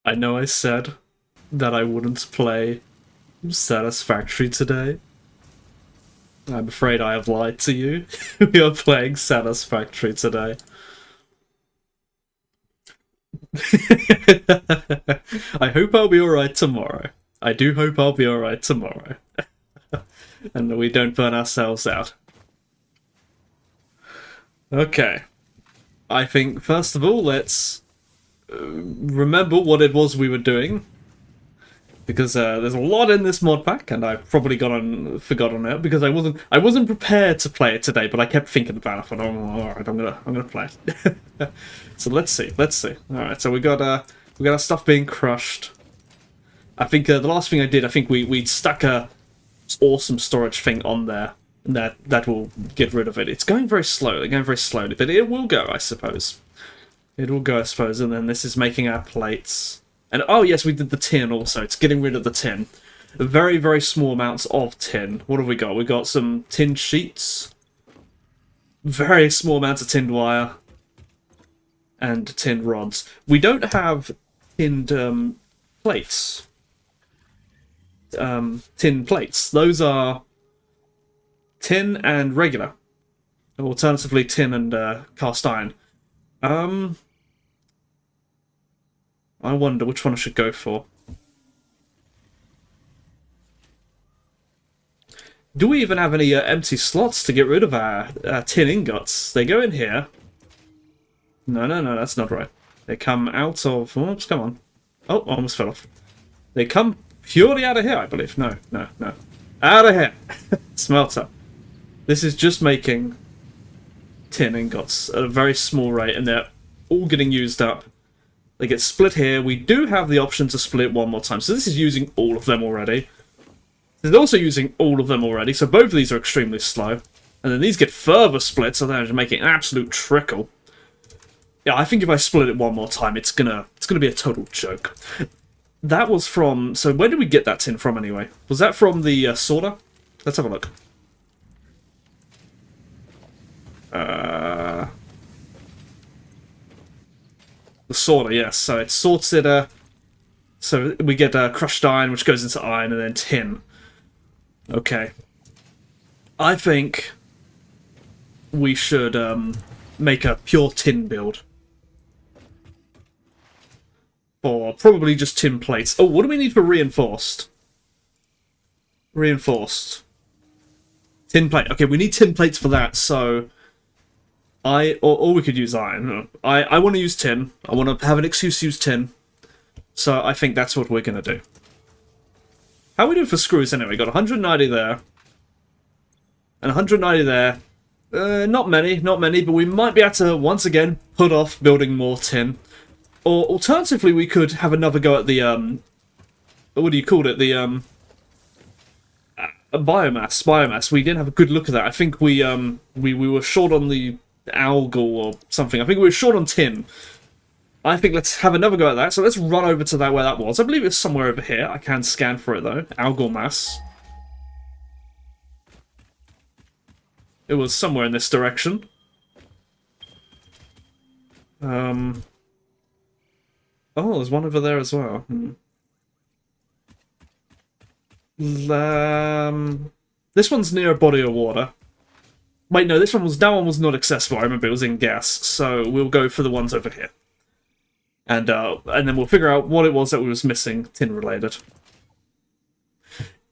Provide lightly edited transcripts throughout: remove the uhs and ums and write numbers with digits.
I know I said that I wouldn't play Satisfactory today. I'm afraid I have lied to you. We are playing Satisfactory today. I hope I'll be alright tomorrow. I do hope I'll be alright tomorrow. And we don't burn ourselves out. Okay. I think, first of all, let's remember what it was we were doing. Because there's a lot in this mod pack, and I've probably forgotten it because I wasn't prepared to play it today, but I kept thinking about it. I thought, oh, all right, I'm gonna play it. So let's see. All right, so we got our stuff being crushed. I think the last thing I did, I think we stuck a awesome storage thing on there, and that will get rid of it. It's going very slowly, but it will go, I suppose. It will go, I suppose, and then this is making our plates. And oh yes, we did the tin also. It's getting rid of the tin. Very, very small amounts of tin. What have we got? We got some tin sheets. Very small amounts of tinned wire. And tin rods. We don't have tinned plates. Tin plates. Those are tin and regular. Alternatively, tin and cast iron. I wonder which one I should go for. Do we even have any empty slots to get rid of our tin ingots? They go in here. No, that's not right. They come out of... Oops, come on. Oh, almost fell off. They come purely out of here, I believe. No. Out of here! Smelter. This is just making tin ingots at a very small rate, and they're all getting used up. They get split here. We do have the option to split one more time. So this is using all of them already. This is also using all of them already. So both of these are extremely slow. And then these get further split, so they're making an absolute trickle. Yeah, I think if I split it one more time, it's gonna be a total joke. That was from... So where did we get that tin from anyway? Was that from the sorter? Let's have a look. The sorter, yes. So it sorts it, so we get crushed iron, which goes into iron, and then tin. Okay. I think we should make a pure tin build. Or probably just tin plates. Oh, what do we need for reinforced? Reinforced. Tin plate. Okay, we need tin plates for that, so... Or we could use iron. I want to use tin. I want to have an excuse to use tin. So I think that's what we're going to do. How are we doing for screws anyway? We got 190 there. And 190 there. Not many, but we might be able to, once again, put off building more tin. Or alternatively, we could have another go at the, what do you call it? The, biomass. We didn't have a good look at that. I think we were short on the algal or something. I think we were short on tin. I think let's have another go at that. So let's run over to that where that was. I believe it's somewhere over here. I can scan for it though. Algal mass. It was somewhere in this direction. Oh, there's one over there as well. This one's near a body of water. Wait, no, that one was not accessible. I remember it was in gas, so we'll go for the ones over here. And then we'll figure out what it was that we was missing, tin-related.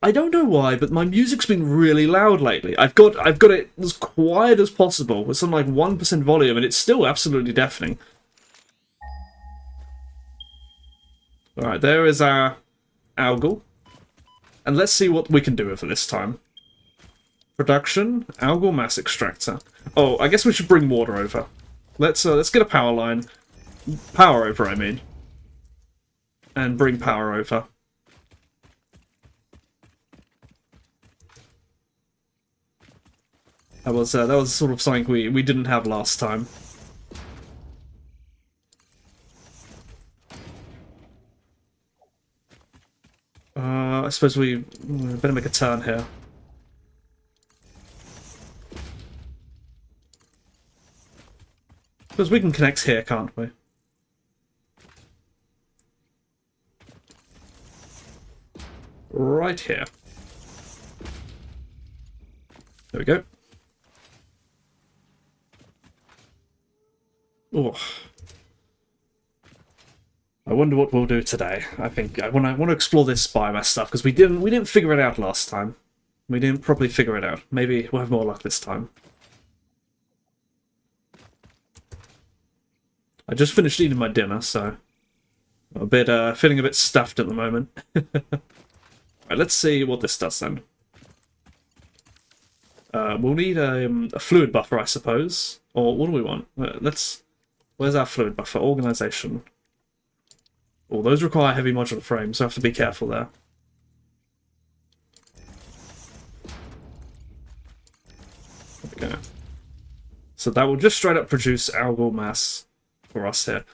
I don't know why, but my music's been really loud lately. I've got it as quiet as possible, with some like 1% volume, and it's still absolutely deafening. Alright, there is our algal. And let's see what we can do with it this time. Production, algal mass extractor. Oh, I guess we should bring water over. Let's get a power line. Power over, I mean. And bring power over. That was sort of something we didn't have last time. I suppose we better make a turn here. Because we can connect here, can't we? right here. There we go. Oh. I wonder what we'll do today. I think I want to explore this biomass stuff because we didn't figure it out last time. We didn't properly figure it out. Maybe we'll have more luck this time. I just finished eating my dinner, so I'm a bit feeling a bit stuffed at the moment. Right, let's see what this does then. We'll need a fluid buffer, I suppose. Or what do we want? Where's our fluid buffer? Organization. Oh, those require heavy modular frames, so I have to be careful there. There we go. So that will just straight up produce algal mass for us here.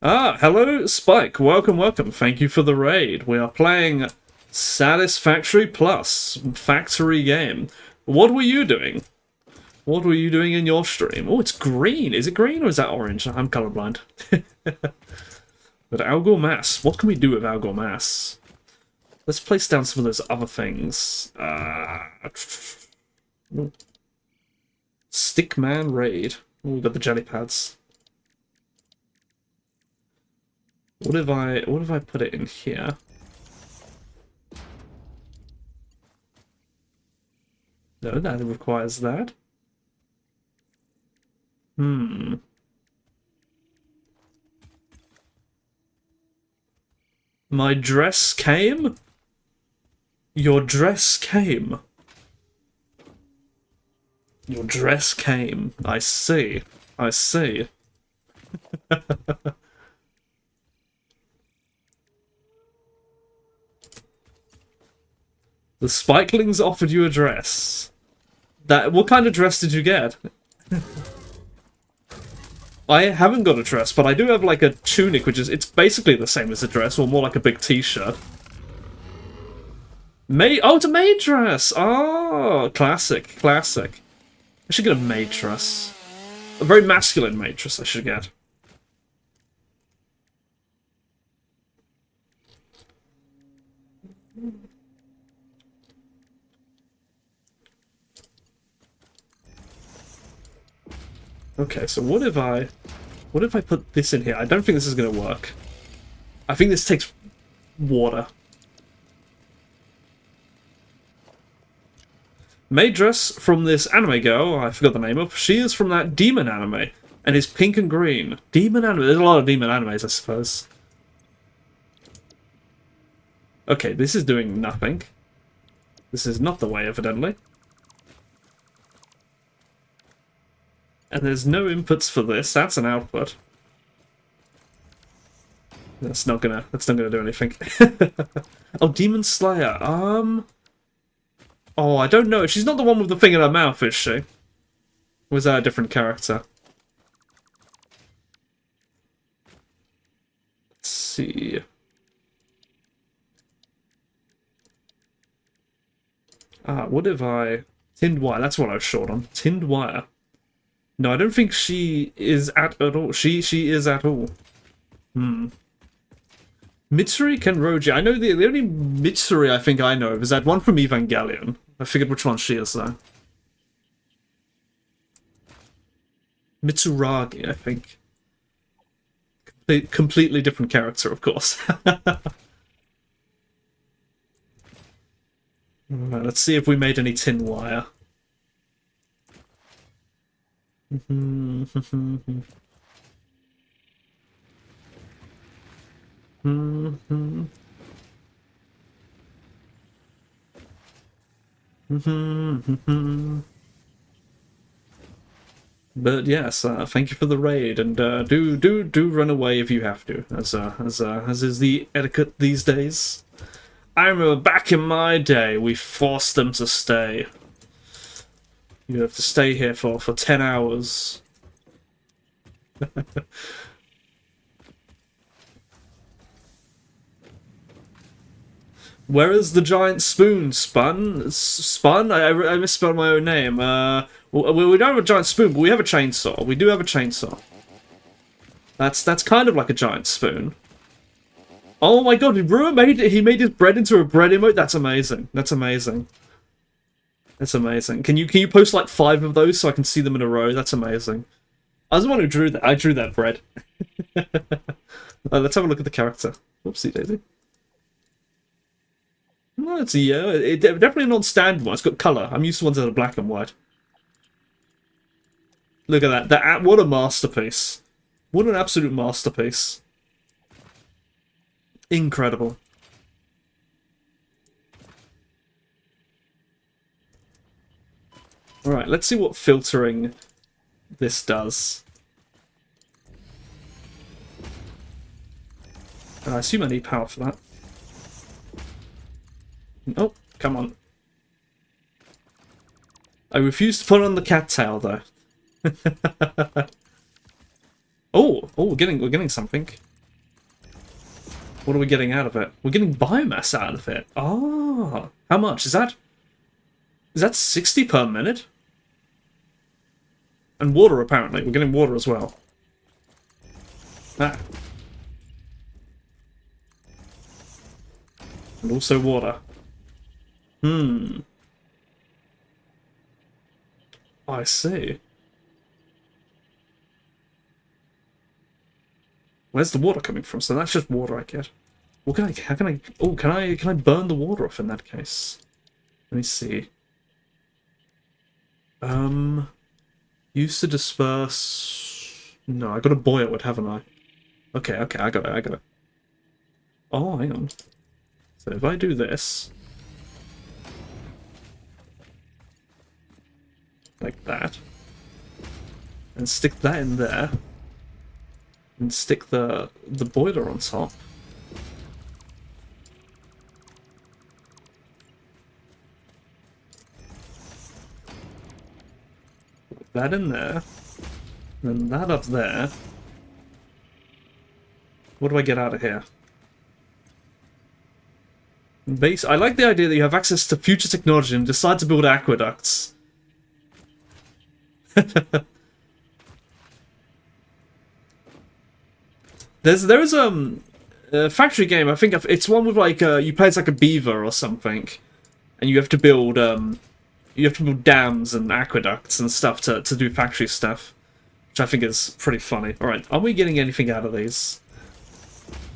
Ah, hello, Spike. Welcome, welcome. Thank you for the raid. We are playing Satisfactory PLUS, factory game. What were you doing? What were you doing in your stream? Oh, it's green. Is it green or is that orange? I'm colorblind. But algal mass. What can we do with algal mass? Let's place down some of those other things. Stickman raid. Oh, we've got the jelly pads. What if I put it in here? No, that requires that. My dress came? Your dress came. Your dress came. I see. I see. The Spikelings offered you a dress. What kind of dress did you get? I haven't got a dress, but I do have like a tunic, it's basically the same as a dress, or more like a big t-shirt. Oh, it's a maid dress! Oh, classic, classic. I should get a maid dress. A very masculine maid dress I should get. Okay, so what if I put this in here? I don't think this is going to work. I think this takes water. Maid dress from this anime girl, I forgot the name of. She is from that demon anime, and is pink and green. Demon anime, there's a lot of demon animes, I suppose. Okay, this is doing nothing. This is not the way, evidently. And there's no inputs for this. That's an output. That's not gonna do anything. Oh, Demon Slayer. Oh, I don't know. She's not the one with the thing in her mouth, is she? Or was that a different character? Let's see. What if I... Tinned wire, that's what I was short on. Tinned wire. No, I don't think she is at all. She is at all. Mitsuri Kenroji. I know the only Mitsuri I think I know of is that one from Evangelion. I figured which one she is, though. Mitsuragi, I think. Completely different character, of course. Right, let's see if we made any tin wire. But yes, thank you for the raid, and do run away if you have to, as is the etiquette these days. I remember back in my day, we forced them to stay. You have to stay here for 10 hours. Where is the giant spoon, Spun? Spun? I misspelled my own name. We don't have a giant spoon, but we have a chainsaw. We do have a chainsaw. That's kind of like a giant spoon. Oh my god, he made his bread into a bread emote? That's amazing. That's amazing. That's amazing. Can you post like 5 of those so I can see them in a row? That's amazing. I was the one who drew that. I drew that bread. Let's have a look at the character. Whoopsie daisy. No, it's definitely not standard one. It's got colour. I'm used to ones that are black and white. Look at that. What a masterpiece. What an absolute masterpiece. Incredible. Alright, let's see what filtering this does. I assume I need power for that. Oh, come on. I refuse to put on the cattail, though. Oh, we're getting something. What are we getting out of it? We're getting biomass out of it. Ah, how much is that? Is that 60 per minute? And water, apparently. We're getting water as well. Ah. And also water. I see. Where's the water coming from? So that's just water I get. What can I, how can I, oh, can I burn the water off in that case? Let me see. Used to disperse... No, I gotta boil it, haven't I? Okay, I got it. Oh, hang on. So if I do this... like that. And stick that in there. And stick the boiler on top. Put that in there. And that up there. What do I get out of here? I like the idea that you have access to future technology and decide to build aqueducts. There is a factory game. I think it's one with like you play as like a beaver or something, and you have to build dams and aqueducts and stuff to do factory stuff, which I think is pretty funny. All right, are we getting anything out of these?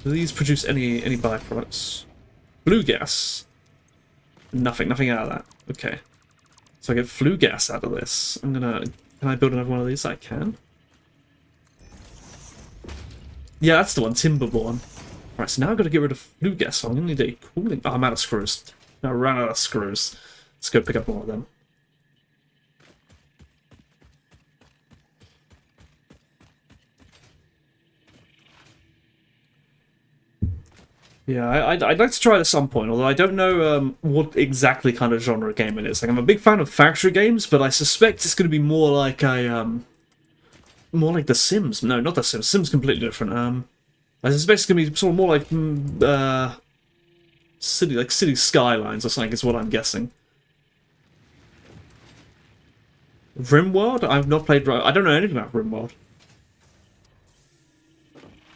Do these produce any byproducts? Flue gas. Nothing out of that. Okay, so I get flue gas out of this. Can I build another one of these? I can. Yeah, that's the one, Timberborn. Right, so now I've got to get rid of flue gas, so I'm going to need a cooling... Oh, I'm out of screws. I ran out of screws. Let's go pick up more of them. Yeah, I'd like to try it at some point, although I don't know what exactly kind of genre game it is. Like, I'm a big fan of factory games, but I suspect it's going to be more like a... more like The Sims. No, not The Sims. Sims completely different. I suspect it's gonna be sort of more like city skylines or something. Is what I'm guessing. RimWorld? I've not played. I don't know anything about RimWorld.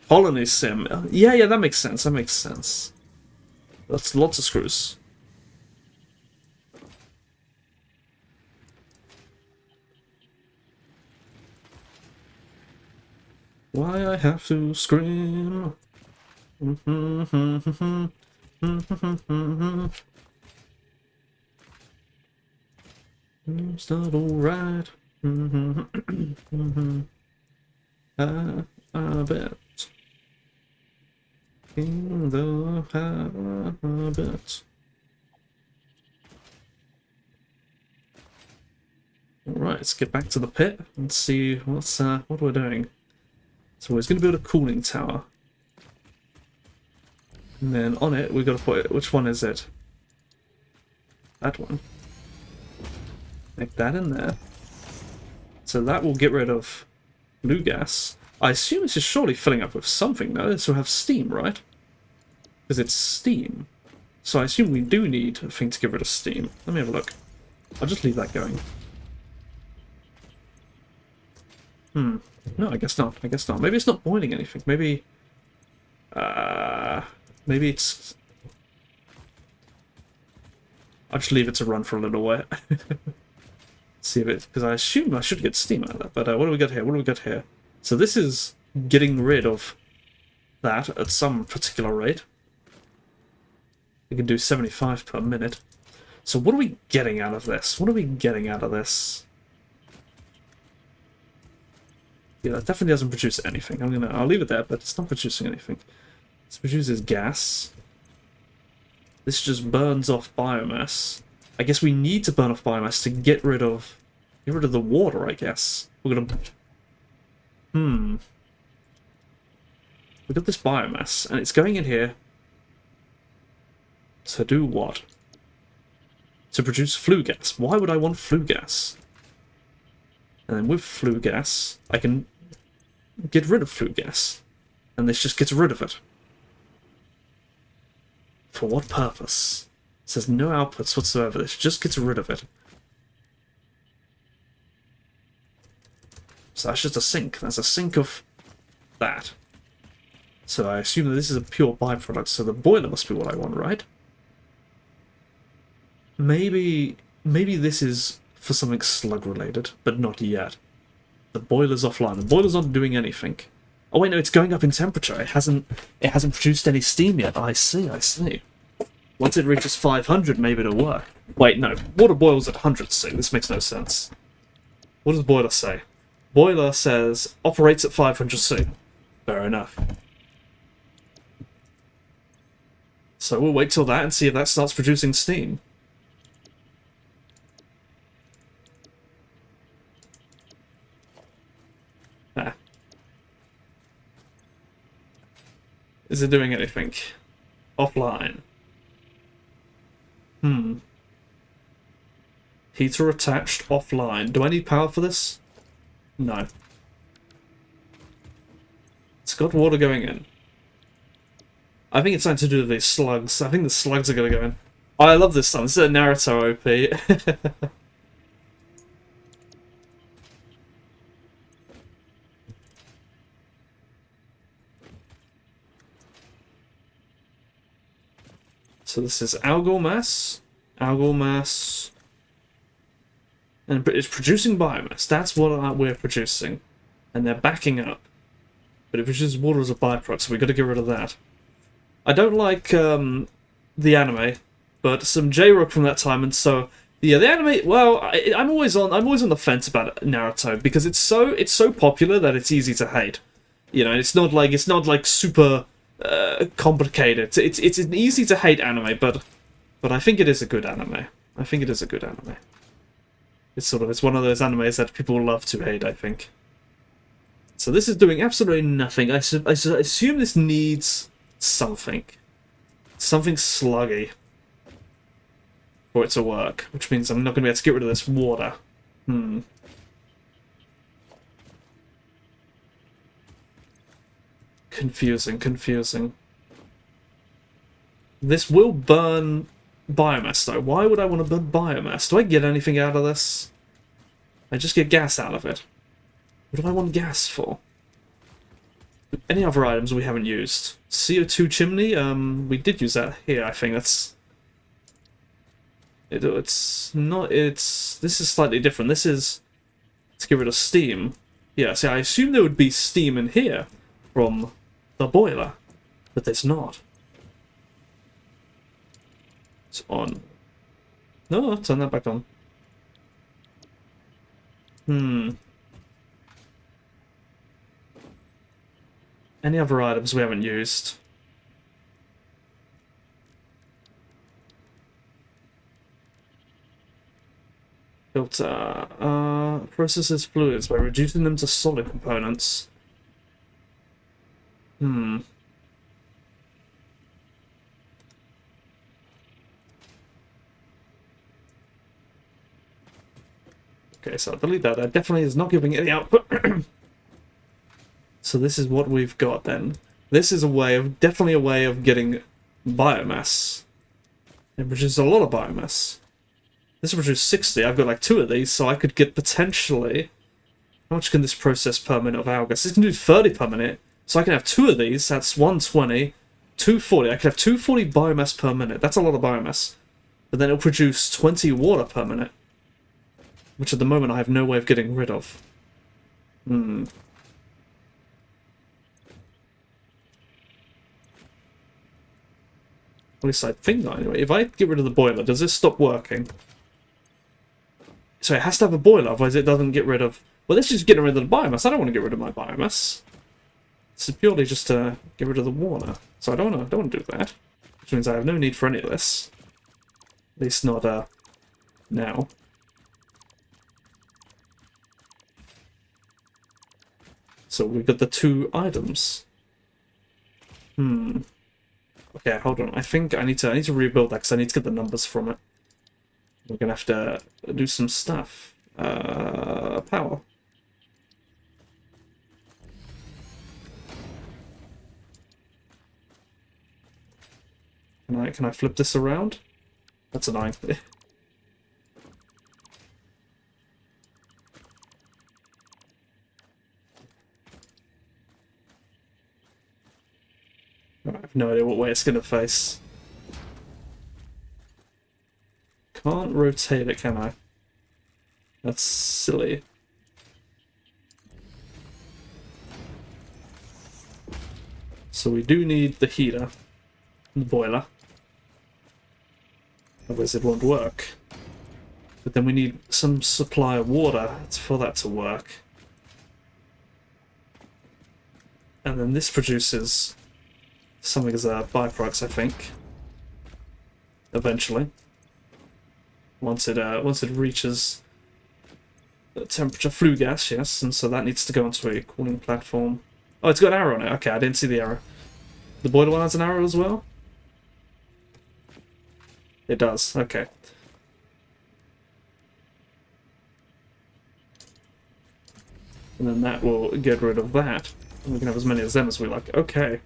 Colony Sim. Yeah, that makes sense. That makes sense. That's lots of screws. Why I have to scream? It's not alright. I bet. In the habit. Alright, let's get back to the pit and see what we're doing. So we're going to build a cooling tower. And then on it, we've got to put... Which one is it? That one. Make that in there. So that will get rid of flue gas. I assume this is surely filling up with something, though. This will have steam, right? Because it's steam. So I assume we do need a thing to get rid of steam. Let me have a look. I'll just leave that going. No, I guess not. Maybe it's not boiling anything. Maybe... Maybe it's... I'll just leave it to run for a little while. See if it... Because I assume I should get steam out of that. But what do we got here? What do we got here? So this is getting rid of that at some particular rate. We can do 75 per minute. So what are we getting out of this? What are we getting out of this? Yeah, that definitely doesn't produce anything. I'll leave it there, but it's not producing anything. This produces gas. This just burns off biomass. I guess we need to burn off biomass to get rid of the water, I guess. We're gonna... We got this biomass, and it's going in here to do what? To produce flue gas. Why would I want flue gas? And then with flue gas, I can get rid of flue gas. And this just gets rid of it. For what purpose? It says no outputs whatsoever. This just gets rid of it. So that's just a sink. That's a sink of that. So I assume that this is a pure byproduct, so the boiler must be what I want, right? Maybe this is for something slug related, but not yet. The boiler's offline. The boiler's not doing anything. Oh wait, no, it's going up in temperature. It hasn't produced any steam yet. I see. Once it reaches 500, maybe it'll work. Wait, no. Water boils at 100 C. This makes no sense. What does the boiler say? Boiler says operates at 500 C. Fair enough. So we'll wait till that and see if that starts producing steam. Ah. Is it doing anything? Offline. Heater attached, offline. Do I need power for this? No. It's got water going in. I think it's something to do with these slugs. I think the slugs are going to go in. Oh, I love this song. This is a Naruto OP. So this is algal mass, and it's producing biomass. That's what we're producing, and they're backing up. But it produces water as a byproduct, so we've got to get rid of that. I don't like the anime, but some J-Rock from that time, and so yeah, the anime. Well, I'm always on the fence about Naruto because it's so popular that it's easy to hate. You know, it's not like super. Complicated. It's an easy to hate anime, but I think it is a good anime. It's one of those animes that people love to hate, I think. So this is doing absolutely nothing. I assume this needs something sluggy for it to work, which means I'm not going to be able to get rid of this water. Confusing. This will burn biomass, though. Why would I want to burn biomass? Do I get anything out of this? I just get gas out of it. What do I want gas for? Any other items we haven't used? CO2 chimney? We did use that here, I think. This is slightly different. This is to get rid of steam. Yeah, see, I assume there would be steam in here from the boiler, but there's not. It's on. No, I'll turn that back on. Any other items we haven't used? Filter. Processes fluids by reducing them to solid components. Okay, so I'll delete that. That definitely is not giving any output. So this is what we've got then. This is definitely a way of getting biomass. It produces a lot of biomass. This will produce 60. I've got like 2 of these, so I could get potentially... How much can this process per minute of algae? This can do 30 per minute. So I can have 2 of these, that's 120. 240. I could have 240 biomass per minute. That's a lot of biomass. But then it'll produce 20 water per minute, which at the moment I have no way of getting rid of. Hmm. At least I think that anyway. If I get rid of the boiler, does this stop working? So it has to have a boiler, otherwise it doesn't get rid of... Well, this is just getting rid of the biomass. I don't want to get rid of my biomass. This is purely just to get rid of the water. So I don't want to do that. Which means I have no need for any of this. At least not now. So we've got the 2 items. Okay, hold on. I think I need to rebuild that because I need to get the numbers from it. We're gonna have to do some stuff. Power. Can I flip this around? That's annoying. I have no idea what way it's gonna face. Can't rotate it, can I? That's silly. So we do need the heater, the boiler. Otherwise it won't work. But then we need some supply of water for that to work. And then this produces something as a byproduct, I think. Eventually. Once it reaches the temperature, flue gas, yes, and so that needs to go onto a cooling platform. Oh, it's got an arrow on it. Okay, I didn't see the arrow. The boiler one has an arrow as well? It does, okay. And then that will get rid of that. And we can have as many of them as we like. Okay.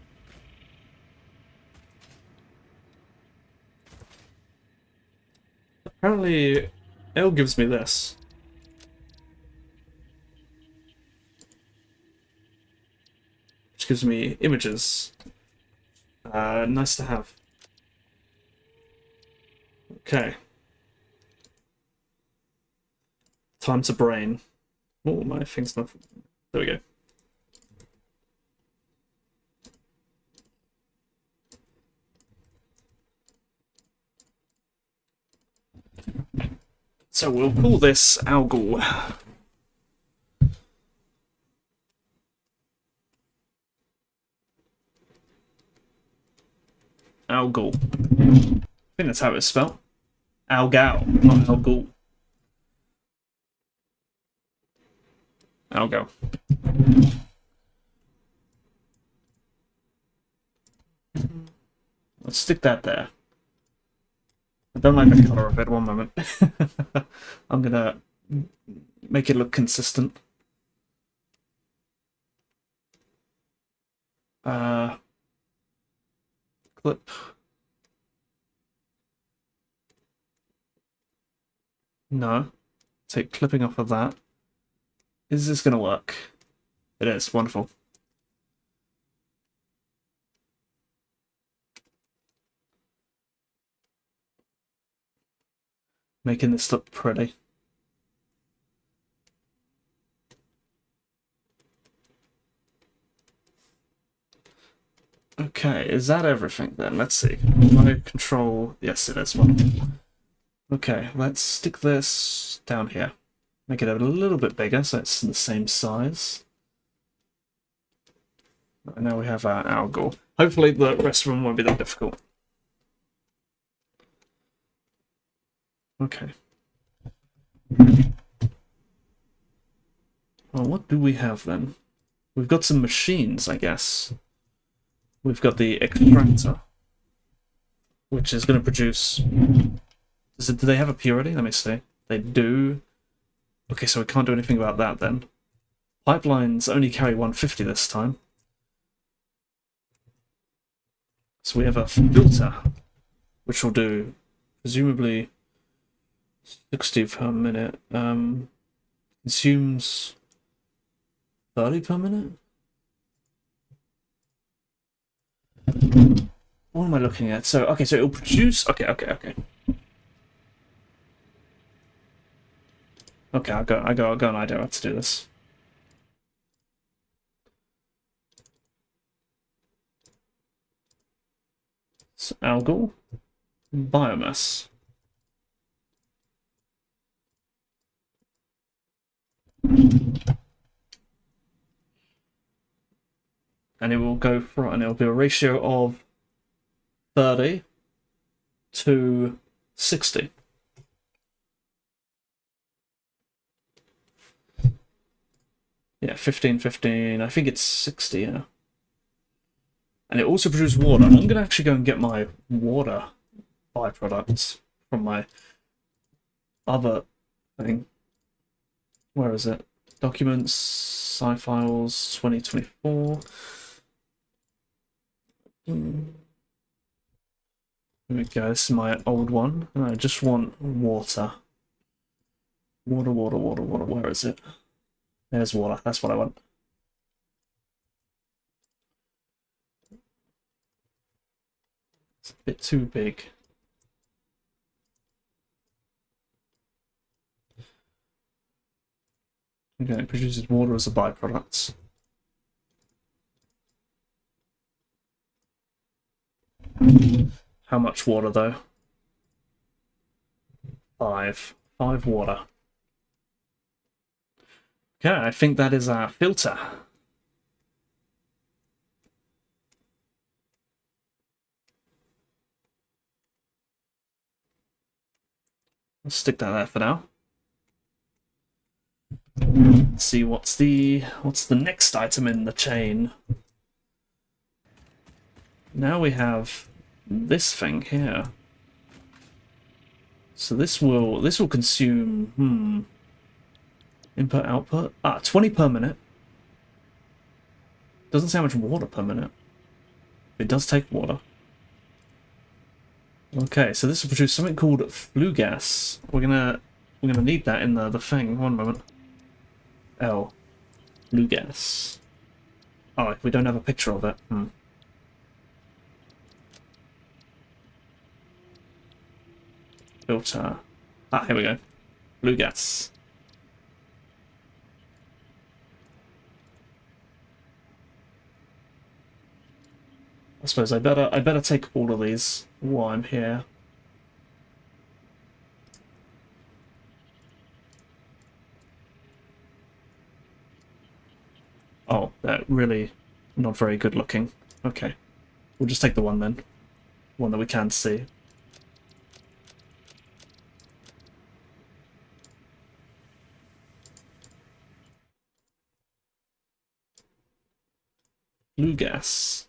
Apparently, L gives me this. Which gives me images. Nice to have. Okay. Time to brain. Oh, my thing's not... There we go. So we'll call this algal. Algal. I think that's how it's spelled. Algal, not algal. Algal. Let's stick that there. I don't like the colour of it, one moment. I'm gonna make it look consistent. Clip. No. Take clipping off of that. Is this gonna work? It is, wonderful. Making this look pretty. Okay, is that everything then? Let's see. Remote control. Yes, it is one. Okay, let's stick this down here. Make it a little bit bigger so it's the same size. And now we have our algal. Hopefully the rest of them won't be that difficult. Okay. Well, what do we have then? We've got some machines, I guess. We've got the extractor, which is going to produce... do they have a purity? Let me see. They do. Okay, so we can't do anything about that then. Pipelines only carry 150 this time. So we have a filter, which will do presumably 60 per minute. Consumes 30 per minute? what am I looking at? So, okay, so it'll produce... Okay. Okay, I got an idea how to do this. So, algal, biomass. And it will go for, and it'll be a ratio of 30 to 60. Yeah, 15, 15. I think it's 60, yeah. And it also produces water. I'm going to actually go and get my water byproducts from my other thing. Where is it? Documents, sci-files, 2024. Here we go. This is my old one. And I just want water. Water. Where is it? There's water. That's what I want. It's a bit too big. Okay, it produces water as a byproduct. How much water, though? 5. 5 water. Okay, I think that is our filter. Let's stick that there for now. Let's see what's the next item in the chain. Now we have this thing here. So this will consume input output 20 per minute. Doesn't say how much water per minute. It does take water. Okay, so this will produce something called flue gas. We're gonna need that in the thing. One moment. L. Flue gas. Oh, we don't have a picture of it. Filter. Here we go. Flue gas. I suppose I better take all of these while I'm here. Oh, they're really not very good looking. Okay. We'll just take the one then. One that we can see. Flue gas.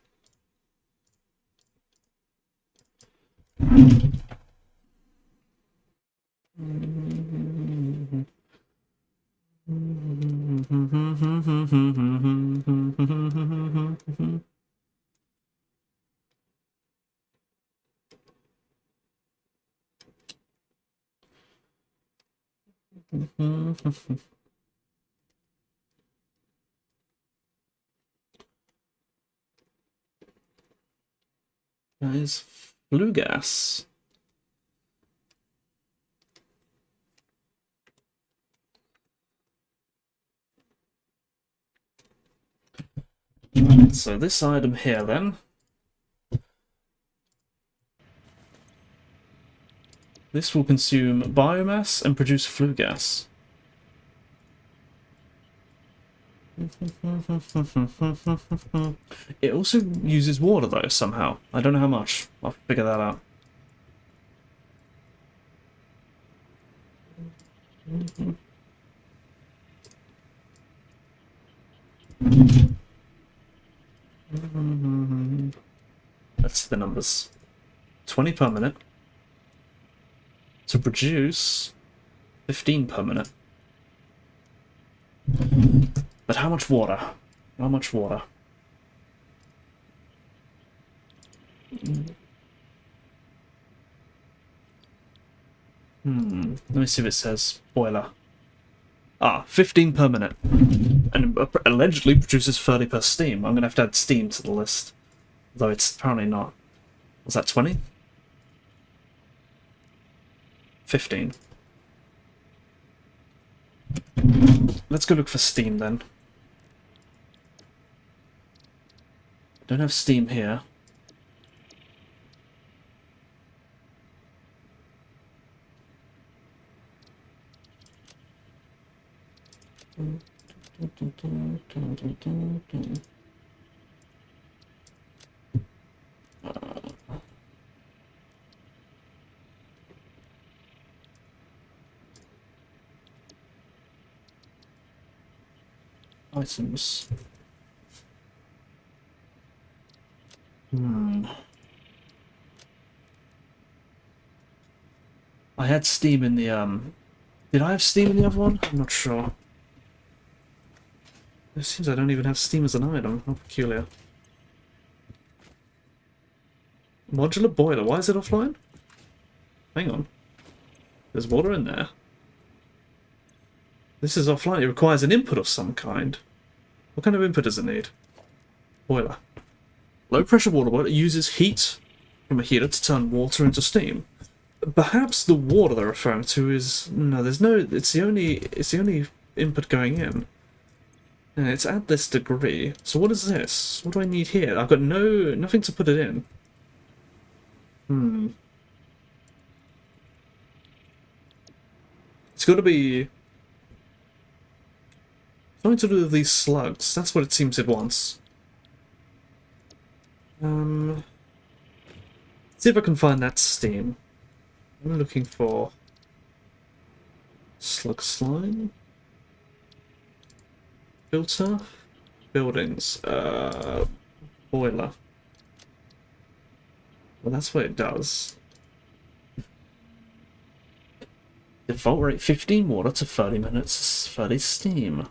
That is flue gas. Right, so this item here then. This will consume biomass and produce flue gas. It also uses water though, somehow. I don't know how much. I'll figure that out. Let's see the numbers. 20 per minute. To produce 15 per minute. But how much water? How much water? Let me see if it says boiler. 15 per minute. And allegedly produces 30 per steam. I'm going to have to add steam to the list. Though it's apparently not Was that 20? 15. Let's go look for steam then. Don't have steam here. Items. I had steam in the, Did I have steam in the other one? I'm not sure. It seems I don't even have steam as an item. How peculiar. Modular boiler. Why is it offline? Hang on. There's water in there. This is offline. It requires an input of some kind. What kind of input does it need? Boiler. Low pressure water boiler uses heat from a heater to turn water into steam. Perhaps the water they're referring to is no. There's no. It's the only input going in. And it's at this degree. So what is this? What do I need here? I've got nothing to put it in. It's got to be something to do with these slugs. That's what it seems it wants. Let's see if I can find that steam. I'm looking for slug slime, filter, buildings, boiler. Well, that's what it does. Default rate 15 water to 30 minutes, 30 steam.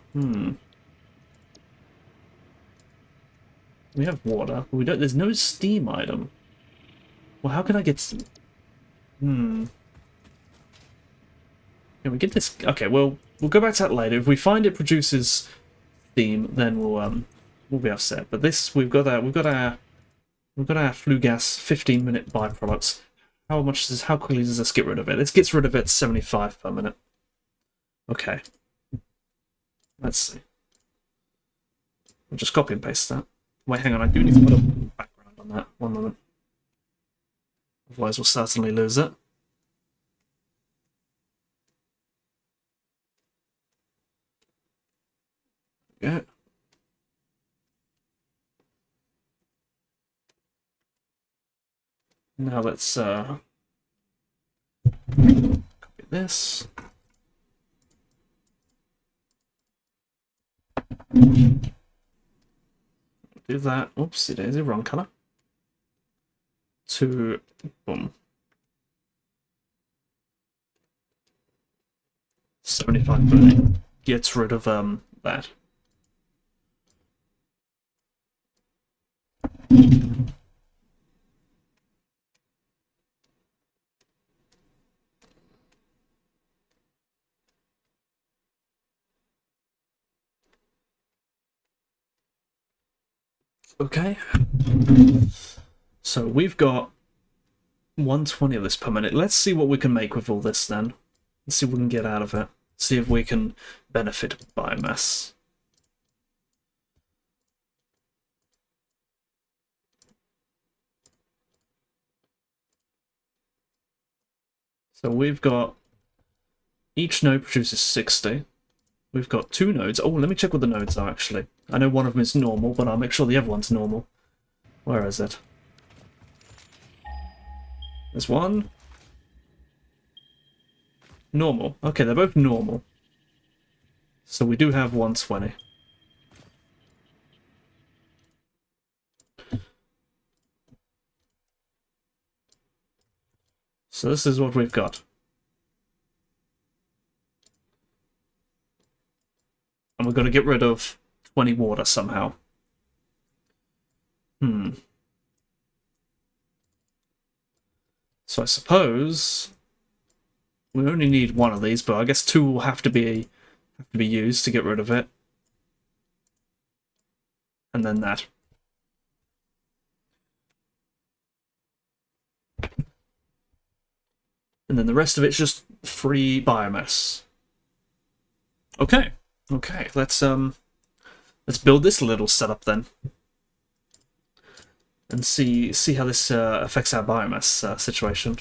We have water, but we don't. There's no steam item. Well, how can I get some? Can we get this? Okay, well, we'll go back to that later. If we find it produces steam, then we'll be upset. But this, we've got our flue gas 15-minute byproducts. How quickly does this get rid of it? It gets rid of it 75 per minute. Okay. Let's see. We'll just copy and paste that. Wait, hang on, I do need to put a background on that. One moment. Otherwise we'll certainly lose it. Yeah. Now let's copy this. Do that. Oopsie daisy, wrong color. To boom. 75 gets rid of that. Okay. So we've got 120 of this per minute. Let's see what we can make with all this then. Let's see what we can get out of it. See if we can benefit biomass. So we've got each node produces 60. We've got 2 nodes. Oh, let me check what the nodes are actually. I know one of them is normal, but I'll make sure the other one's normal. Where is it? There's one. Normal. Okay, they're both normal. So we do have 120. So this is what we've got. And we're going to get rid of 20 water somehow. So I suppose we only need one of these, but I guess 2 will have to be used to get rid of it. And then that. And then the rest of it's just free biomass. Okay. Okay, let's build this little setup then. And see how this affects our biomass situation.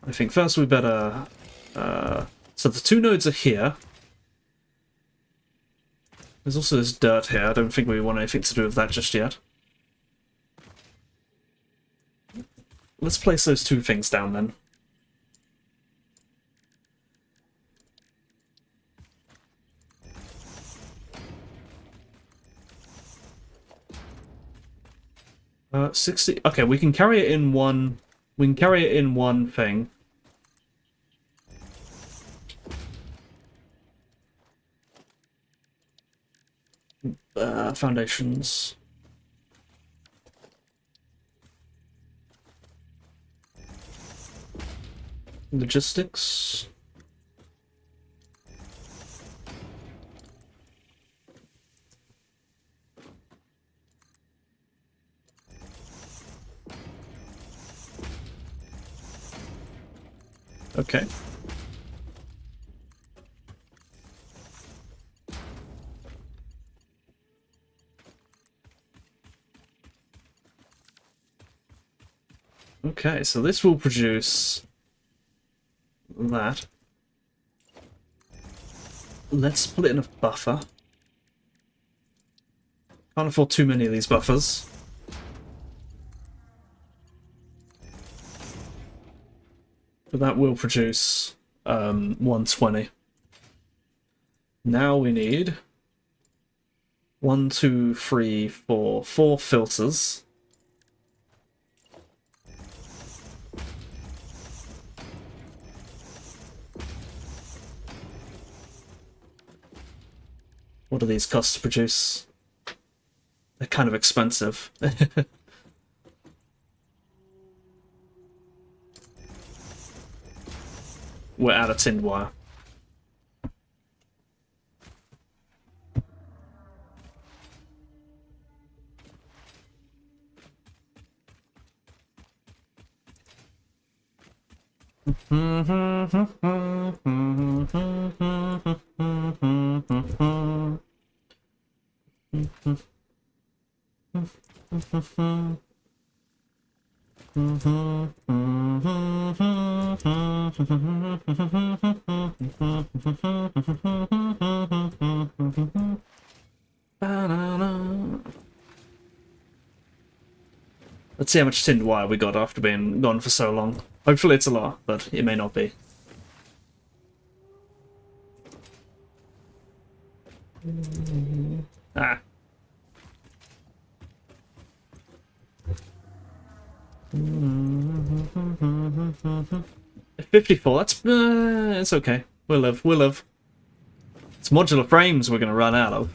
I think first we better... so the 2 nodes are here. There's also this dirt here. I don't think we want anything to do with that just yet. Let's place those 2 things down then. Uh, 60... Okay, we can carry it in one... We can carry it in one thing. Foundations. Logistics. Okay. Okay, so this will produce that. Let's put it in a buffer. Can't afford too many of these buffers. But that will produce 120. Now we need 1, 2, 3, 4 filters. What do these cost to produce? They're kind of expensive. We're out of tinned wire. Let's see how much tinned wire we got after being gone for so long. Hopefully it's a lot, but it may not be. Ah. 54, that's... it's okay. We'll live, we'll live. It's modular frames we're going to run out of.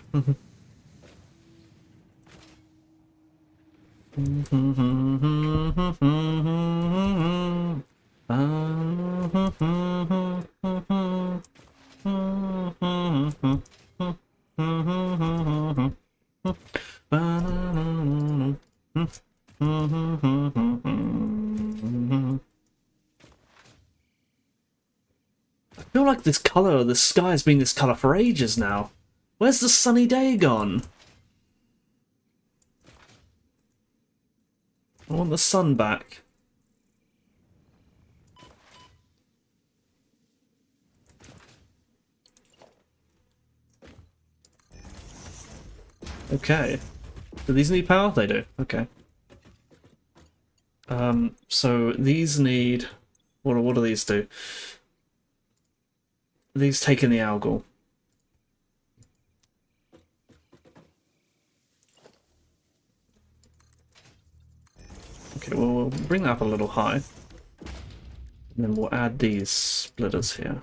I feel like this colour, the sky has been this colour for ages now. Where's the sunny day gone? I want the sun back. Okay. Do these need power? They do. Okay. So these need... What do these do? These take in the algal. Okay, well, we'll bring that up a little high. And then we'll add these splitters here.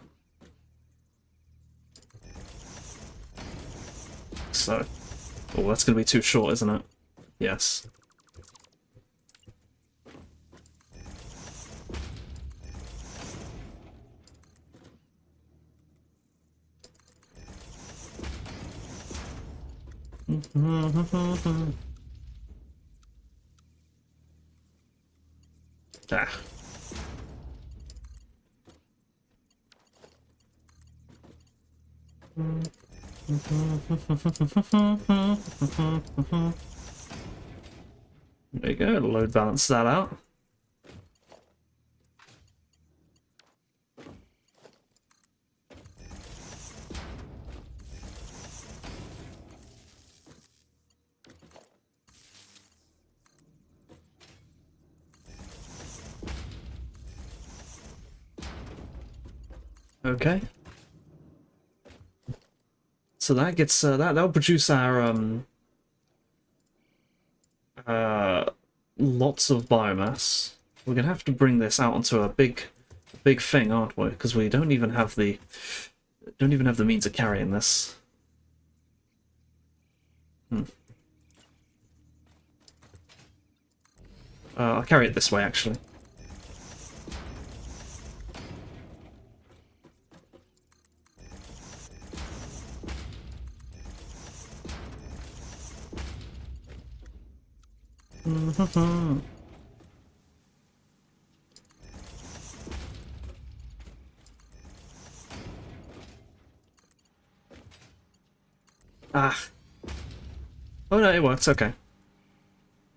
So. Oh, that's going to be too short, isn't it? Yes. Ah. There you go, load balance that out. Okay. So that gets that'll produce our lots of biomass. We're gonna have to bring this out onto a big thing, aren't we? Because we don't even have the means of carrying this. I'll carry it this way, actually. Ah. Oh no, it works, okay.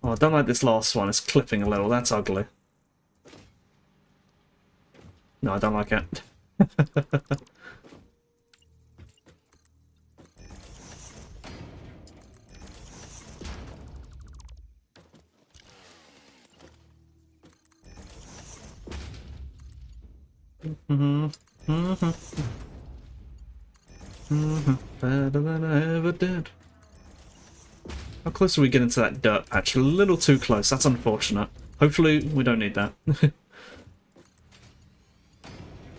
Oh, I don't like this last one, it's clipping a little, that's ugly. No, I don't like it. Better than I ever did. How close are we getting to that dirt patch? A little too close, that's unfortunate. Hopefully we don't need that.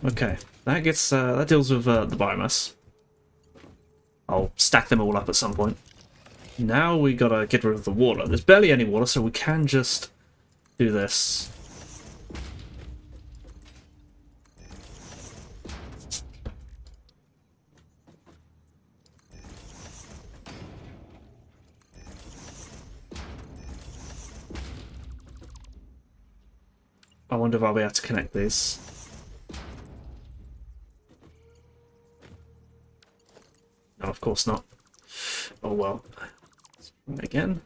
Okay, that gets that deals with the biomass. I'll stack them all up at some point. Now we gotta get rid of the water. There's barely any water, so we can just do this. I wonder if I'll be able to connect these. No, of course not. Oh well. Again.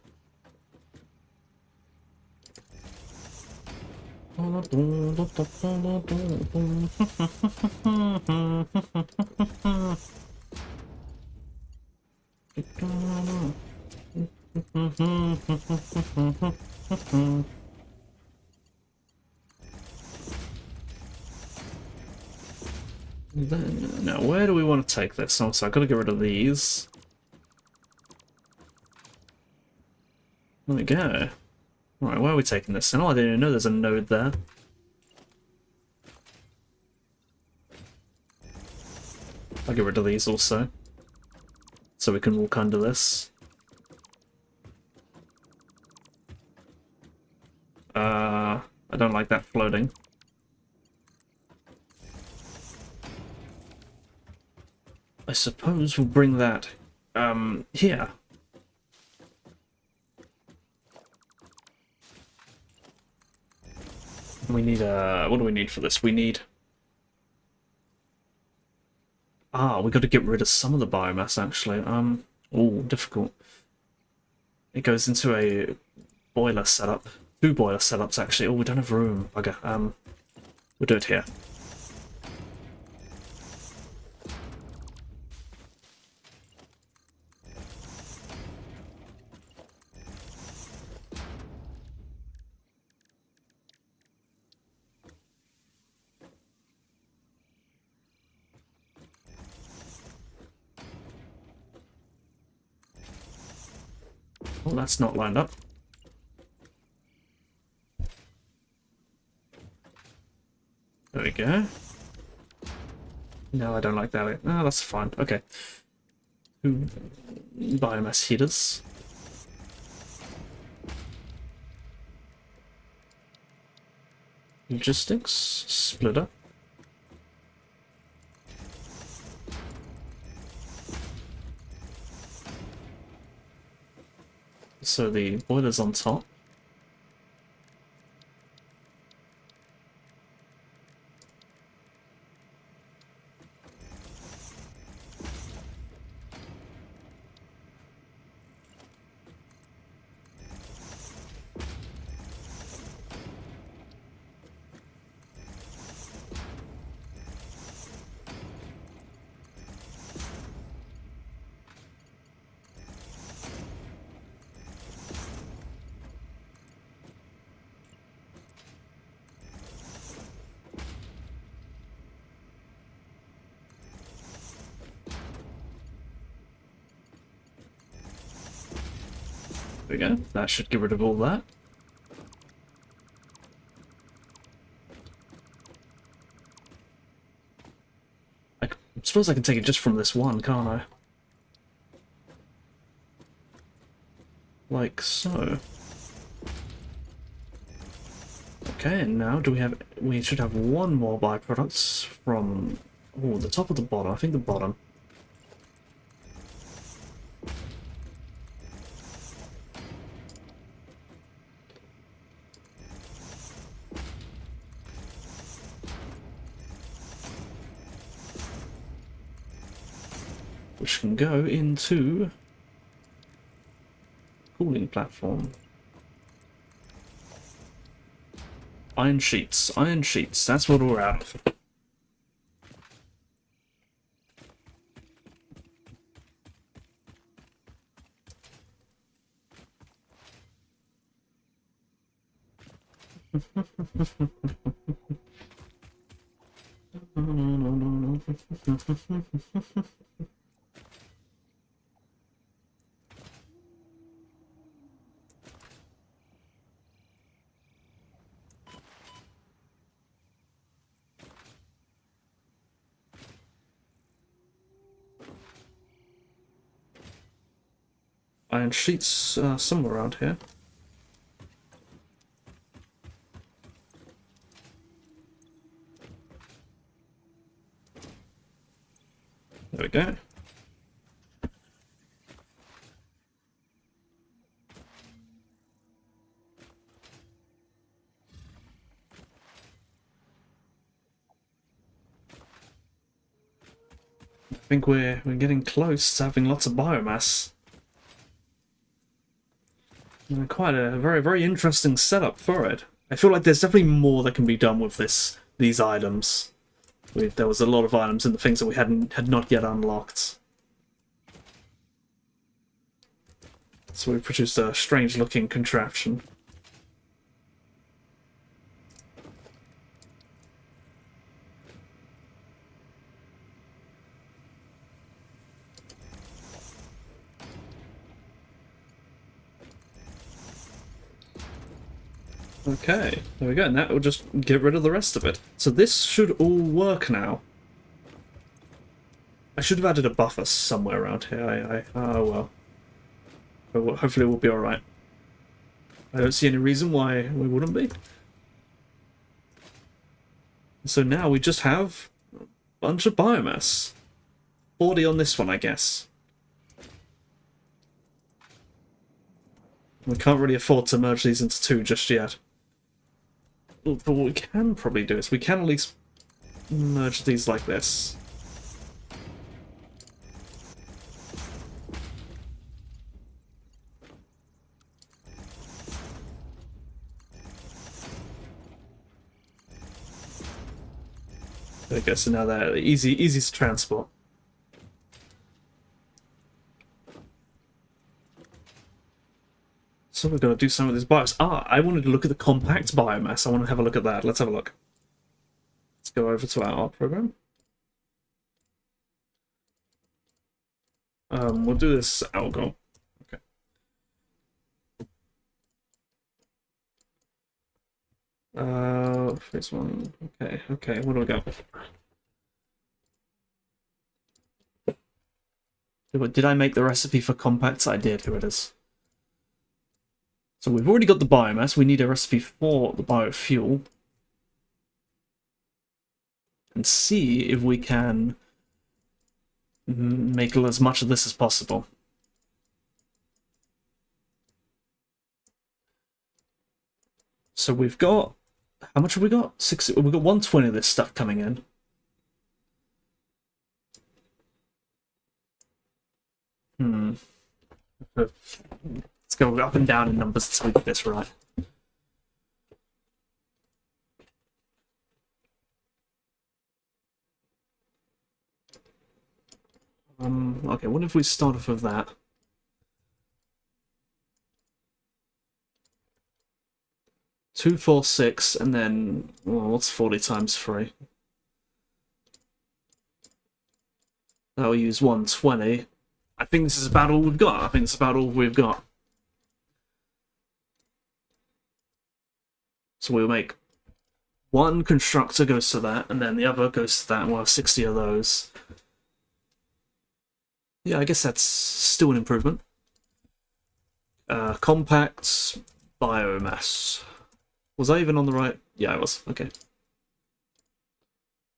Now, where do we want to take this? Also, I've got to get rid of these. There we go. Right, where are we taking this? Oh, I didn't even know there's a node there. I'll get rid of these also. So we can walk under this. I don't like that floating. I suppose we'll bring that, here. We need, what do we need for this? We need... Ah, we got to get rid of some of the biomass, actually. Oh, difficult. It goes into a boiler setup. 2 boiler setups, actually. Oh, we don't have room. Okay, we'll do it here. Well, that's not lined up. There we go. No, I don't like that. No, that's fine. Okay. 2 biomass heaters. Logistics. Splitter. So the boiler's on top. There we go. That should get rid of all that. I suppose I can take it just from this one, can't I? Like so. Okay, and now do we have... We should have one more byproducts from... Oh, the top of the bottom. I think the bottom. Which can go into... cooling platform. Iron sheets, that's what we're out of. Iron sheets somewhere around here. There we go. I think we're getting close to having lots of biomass. And quite a very interesting setup for it. I feel like there's definitely more that can be done with these items. There was a lot of items in the things that we had not yet unlocked. So we produced a strange looking contraption. Okay, there we go, and that will just get rid of the rest of it. So this should all work now. I should have added a buffer somewhere around here. Oh well. But hopefully we'll be alright. I don't see any reason why we wouldn't be. So now we just have a bunch of biomass. 40 on this one, I guess. We can't really afford to merge these into two just yet. But what we can probably do is we can at least merge these like this. There we go, so now they're easy to transport. So we're going to do some of this biomass. I wanted to look at the compact biomass. I want to have a look at that. Let's have a look. Let's go over to our art program. We'll do this algo. Okay. First one. Okay. Where do we go? Did I make the recipe for compacts? I did. Here it is. So we've already got the biomass. We need a recipe for the biofuel. And see if we can make as much of this as possible. So we've got... How much have we got? 60. We've got 120 of this stuff coming in. Let's go up and down in numbers until we get this right. Okay, what if we start off with that? Two, 4, 6, and then... Well, what's 40 times 3? That'll use 120. I think this is about all we've got. I think it's about all we've got. So we'll make one constructor goes to that, and then the other goes to that, and we'll have 60 of those. Yeah, I guess that's still an improvement. Compact biomass. Was I even on the right? Yeah, I was. Okay.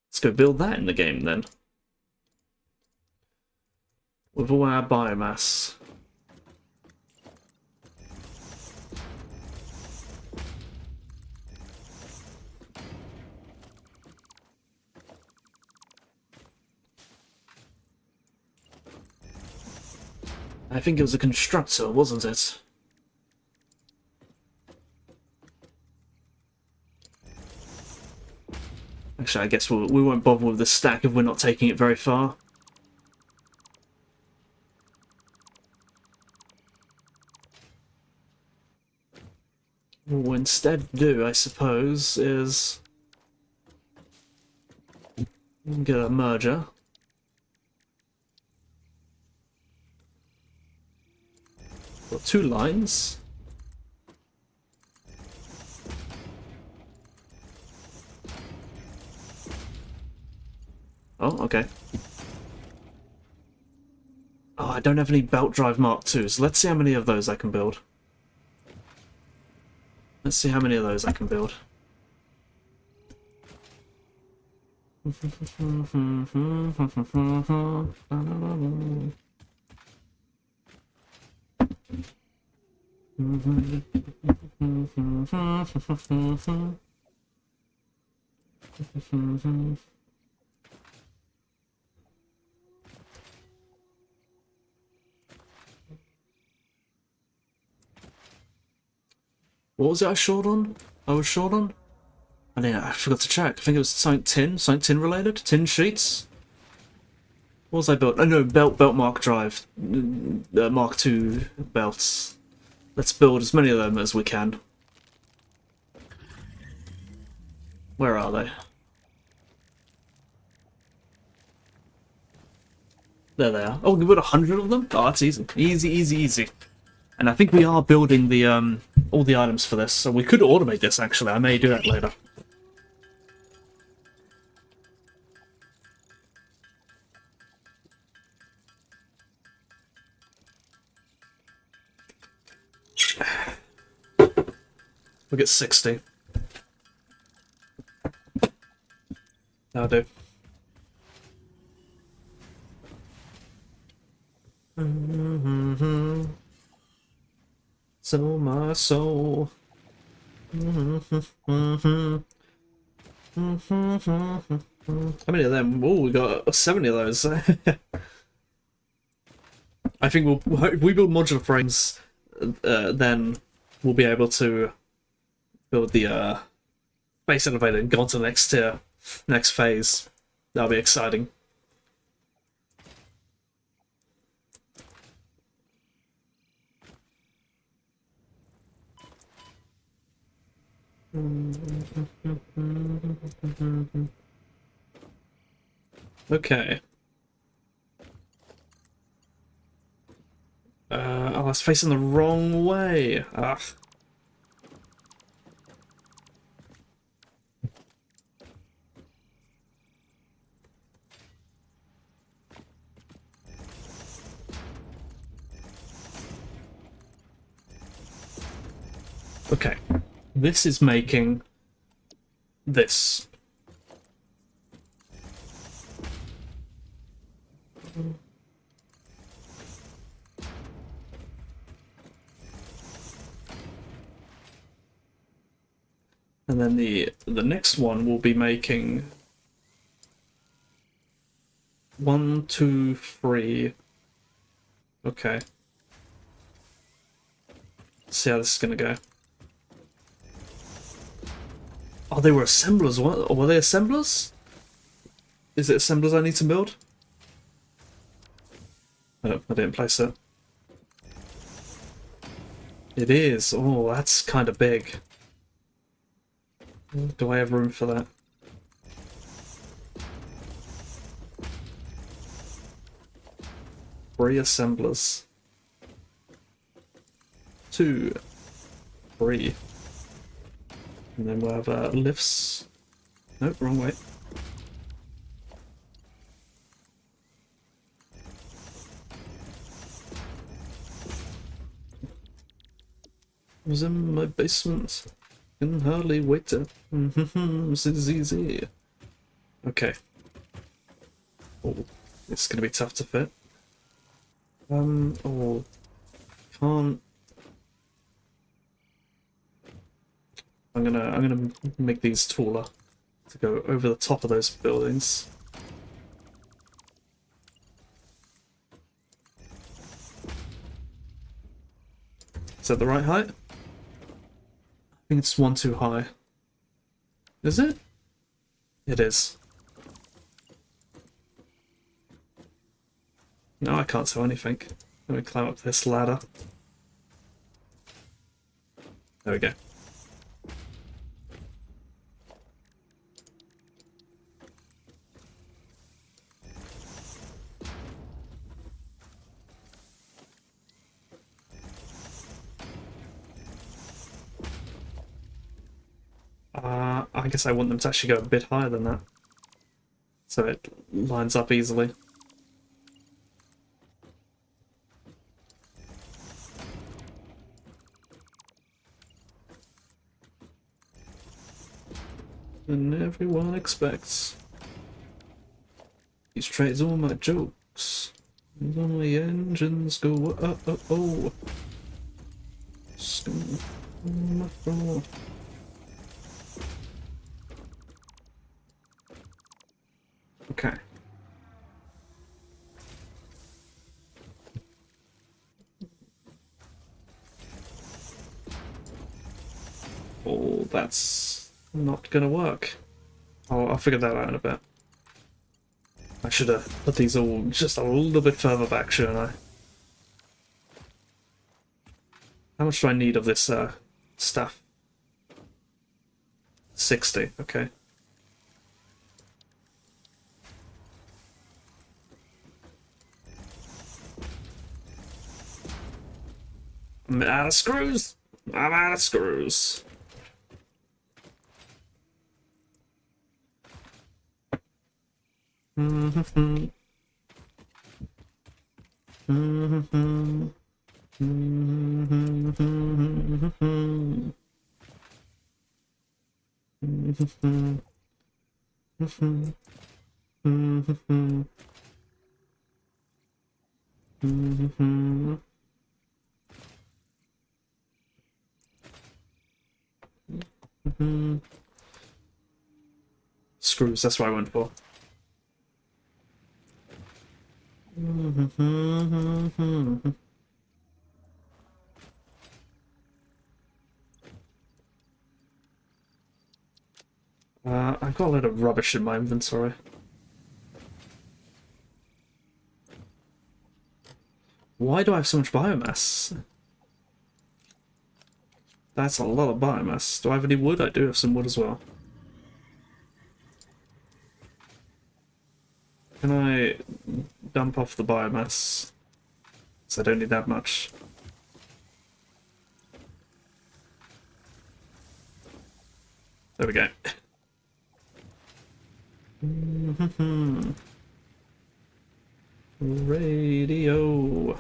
Let's go build that in the game then. With all our biomass. I think it was a constructor, wasn't it? Actually, I guess we won't bother with the stack if we're not taking it very far. What we'll instead do, I suppose, is get a merger. Got 2 lines. Oh, okay. Oh, I don't have any belt drive Mark II, so let's see how many of those I can build. Let's see how many of those I can build. What was it I was short on? I forgot to check. I think it was something tin related? Tin sheets? What was I built? Oh no, belt mark drive. Mark II belts. Let's build as many of them as we can. Where are they? There they are. Oh, we built 100 of them? Oh, that's easy. Easy. And I think we are building the all the items for this, so we could automate this actually. I may do that later. We'll get 60. That'll do. So my soul. How many of them? Oh, we got 70 of those. I think if we build modular frames, then we'll be able to build the space elevator and go on to the next tier, next phase. That'll be exciting. Okay. Oh, I was facing the wrong way. Ugh. Okay. This is making this. And then the next one will be making 1, 2, 3. Okay. Let's see how this is gonna go. Oh, they were assemblers. What? Were they assemblers? Is it assemblers I need to build? Oh, I didn't place it. It is. Oh, that's kind of big. Do I have room for that? Three assemblers. 2, 3. And then we'll have lifts. Nope, wrong way. I was in my basement. Can hardly wait to. This is easy. Okay. Oh, it's gonna be tough to fit. Oh, can't. I'm gonna make these taller to go over the top of those buildings. Is that the right height? I think it's one too high. Is it? It is. No, I can't tell anything. Let me climb up this ladder. There we go. I guess I want them to actually go a bit higher than that, so it lines up easily. And everyone expects these trades all my jokes. And all my engines go oh. Scum on my floor. Okay. Oh, that's not gonna work. Oh, I'll figure that out in a bit. I should have put these all just a little bit further back, shouldn't I? How much do I need of this stuff? 60, okay. I'm out of screws! I'm out of screws! Screws, that's what I went for. I've got a lot of rubbish in my inventory. Why do I have so much biomass? That's a lot of biomass. Do I have any wood? I do have some wood as well. Can I dump off the biomass? Because I don't need that much. There we go. Radio.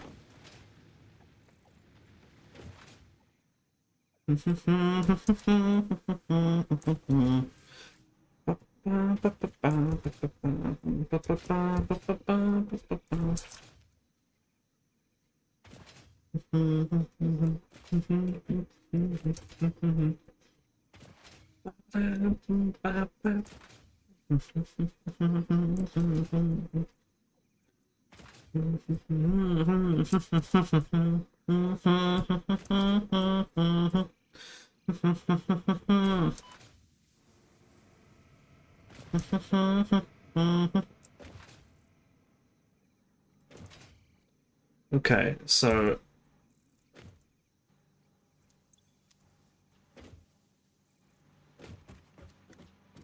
Okay, so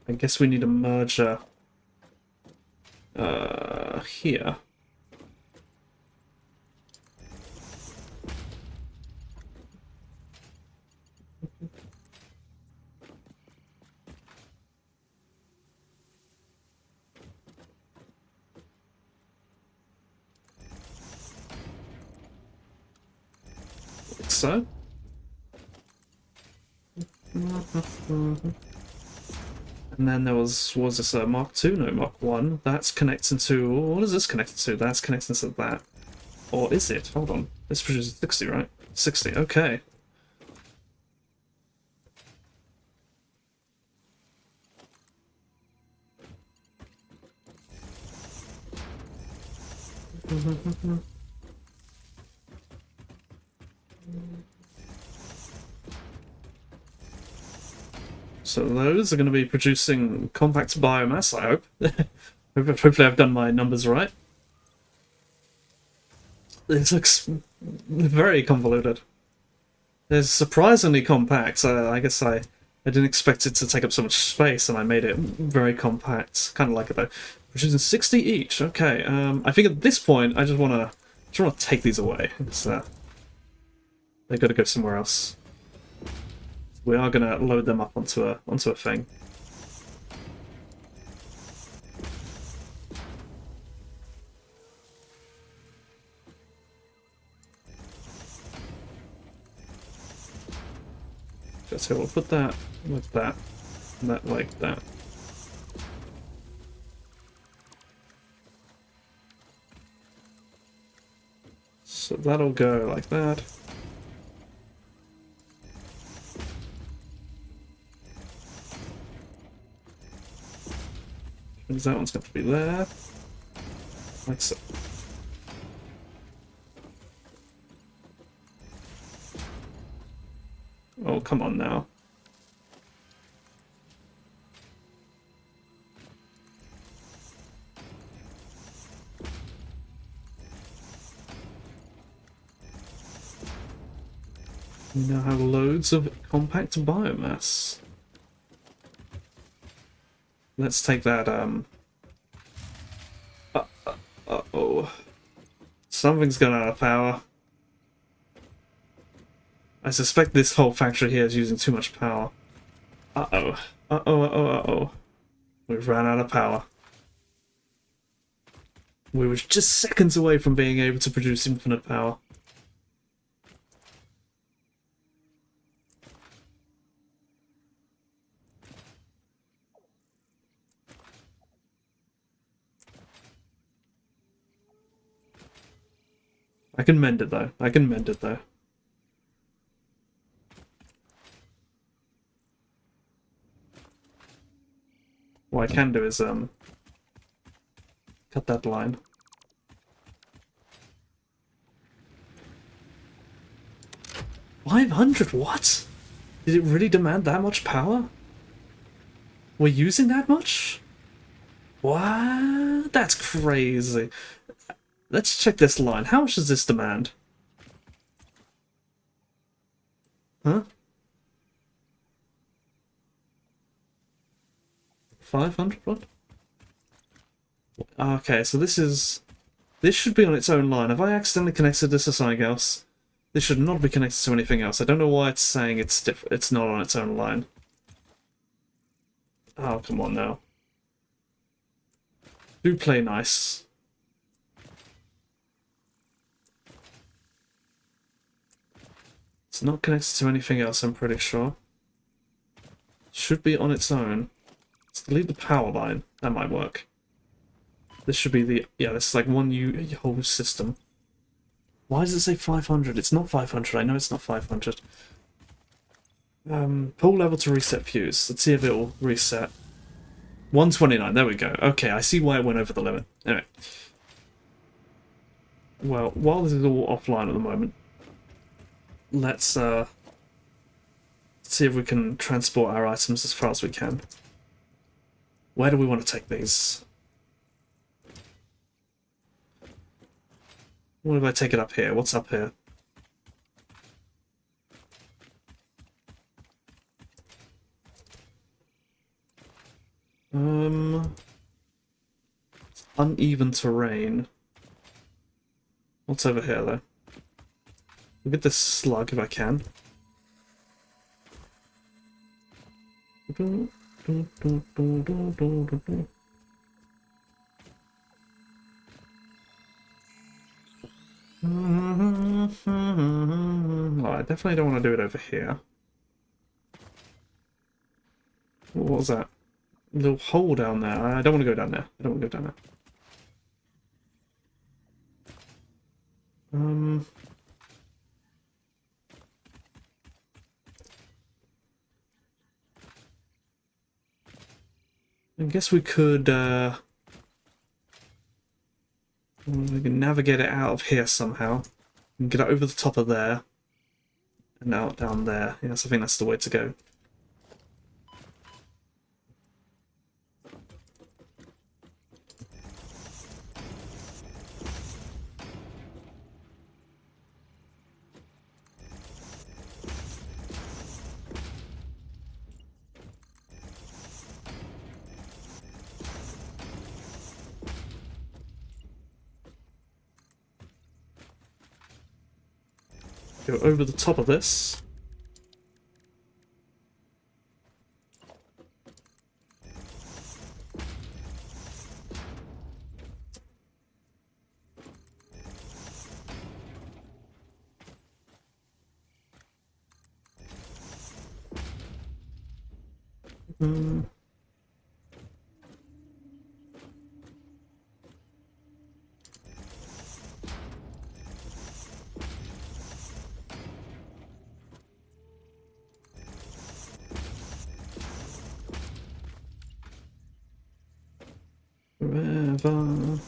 I guess we need a merger here. Like so. And then there was this Mark II? No, Mark 1. That's connecting to... What is this connected to? That's connecting to that. Or is it? Hold on. This produces 60, right? 60, okay. So those are going to be producing compact biomass, I hope. Hopefully I've done my numbers right. This looks very convoluted. It's surprisingly compact. I guess I didn't expect it to take up so much space, and I made it very compact. Kind of like it though. Producing 60 each. Okay. I think at this point I just want to take these away. They've got to go somewhere else. We are going to load them up onto a thing. So we'll put that with that, and that like that. So that'll go like that. Means that one's going to be there. Like so. Oh, come on now. We now have loads of compact biomass. Let's take that, uh-oh. Something's gone out of power. I suspect this whole factory here is using too much power. Uh-oh. Uh-oh, uh-oh, uh-oh. We've ran out of power. We were just seconds away from being able to produce infinite power. I can mend it though. I can mend it though. What I can do is cut that line. $500 what? Did it really demand that much power? We're using that much? What? That's crazy. Let's check this line. How much does this demand? Huh? 500 what? Okay, so this should be on its own line. Have I accidentally connected this to something else? This should not be connected to anything else. I don't know why it's saying it's not on its own line. Oh, come on now. Do play nice. It's not connected to anything else, I'm pretty sure. Should be on its own. Let's delete the power line. That might work. This should be the... Yeah, this is like one whole system. Why does it say 500? It's not 500. I know it's not 500. Pull level to reset fuse. Let's see if it'll reset. 129. There we go. Okay, I see why it went over the limit. Anyway. Well, while this is all offline at the moment, let's see if we can transport our items as far as we can. Where do we want to take these? What if I take it up here? What's up here? Uneven terrain. What's over here, though? Look at this slug if I can. Oh, I definitely don't want to do it over here. What was that? A little hole down there. I don't want to go down there. I don't want to go down there. I guess we could, we can navigate it out of here somehow. And get it over the top of there. And out down there. Yes, I think that's the way to go. Go over the top of this. Wherever.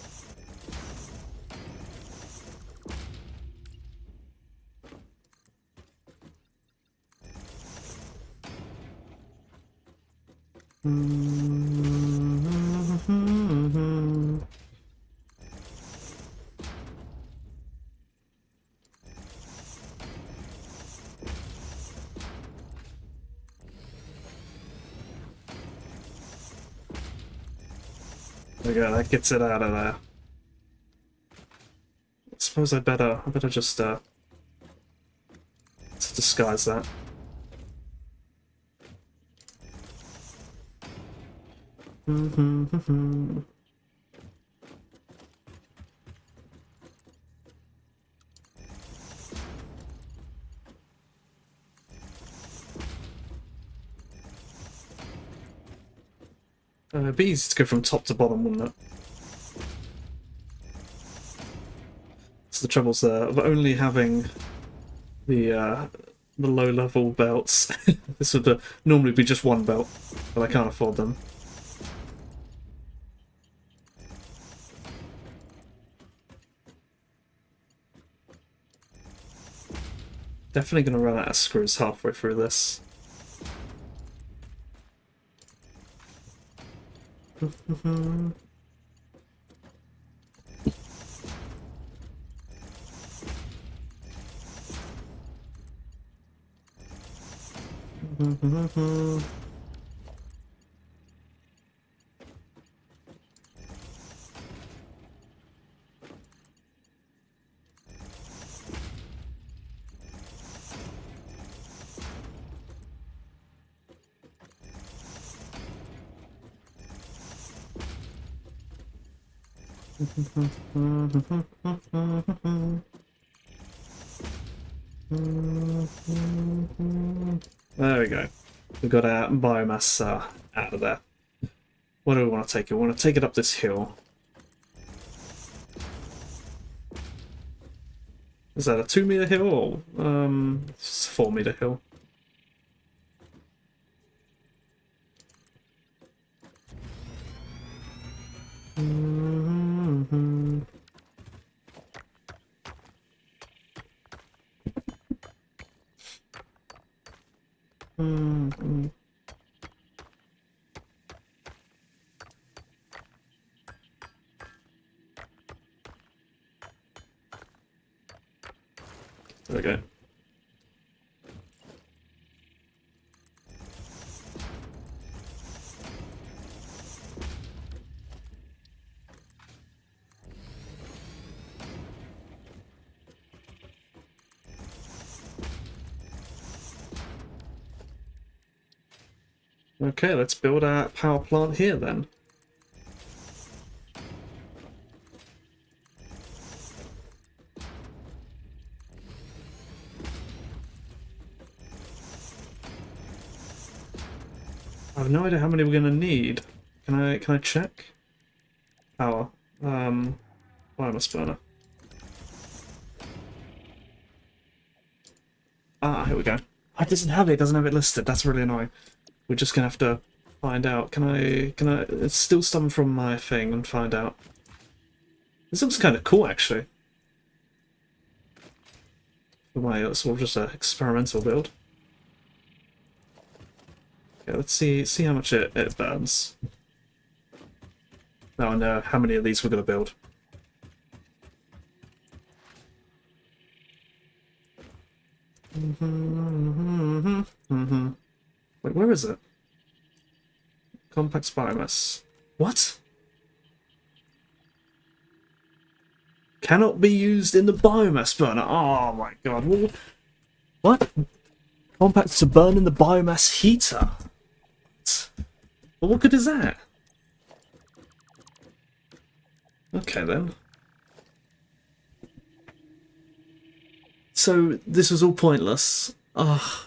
There we go, that gets it out of there. I suppose I better just disguise that. It'd be easy to go from top to bottom, wouldn't it? So the trouble's there of only having the low-level belts. This would normally be just one belt, but I can't afford them. Definitely going to run out of screws halfway through this. There we go. We've got our biomass out of there. Where do we want to take it? We want to take it up this hill. Is that a 2-meter hill or it's a 4-meter hill? Mm-hmm. There we go. Okay, let's build our power plant here then. I have no idea how many we're gonna need. Can I check? Power. Biomass burner. Ah, here we go. It doesn't have it. It doesn't have it listed. That's really annoying. We're just gonna have to find out. Can I? It's still stumble from my thing and find out. This looks kind of cool, actually. For my sort of just an experimental build. Okay, let's see how much it burns. Now I know how many of these we're gonna build. Wait, where is it? Complex biomass. What? Cannot be used in the biomass burner. Oh my god. What? Compact to burn in the biomass heater. Well, what good is that? Okay then. So this was all pointless. Ugh.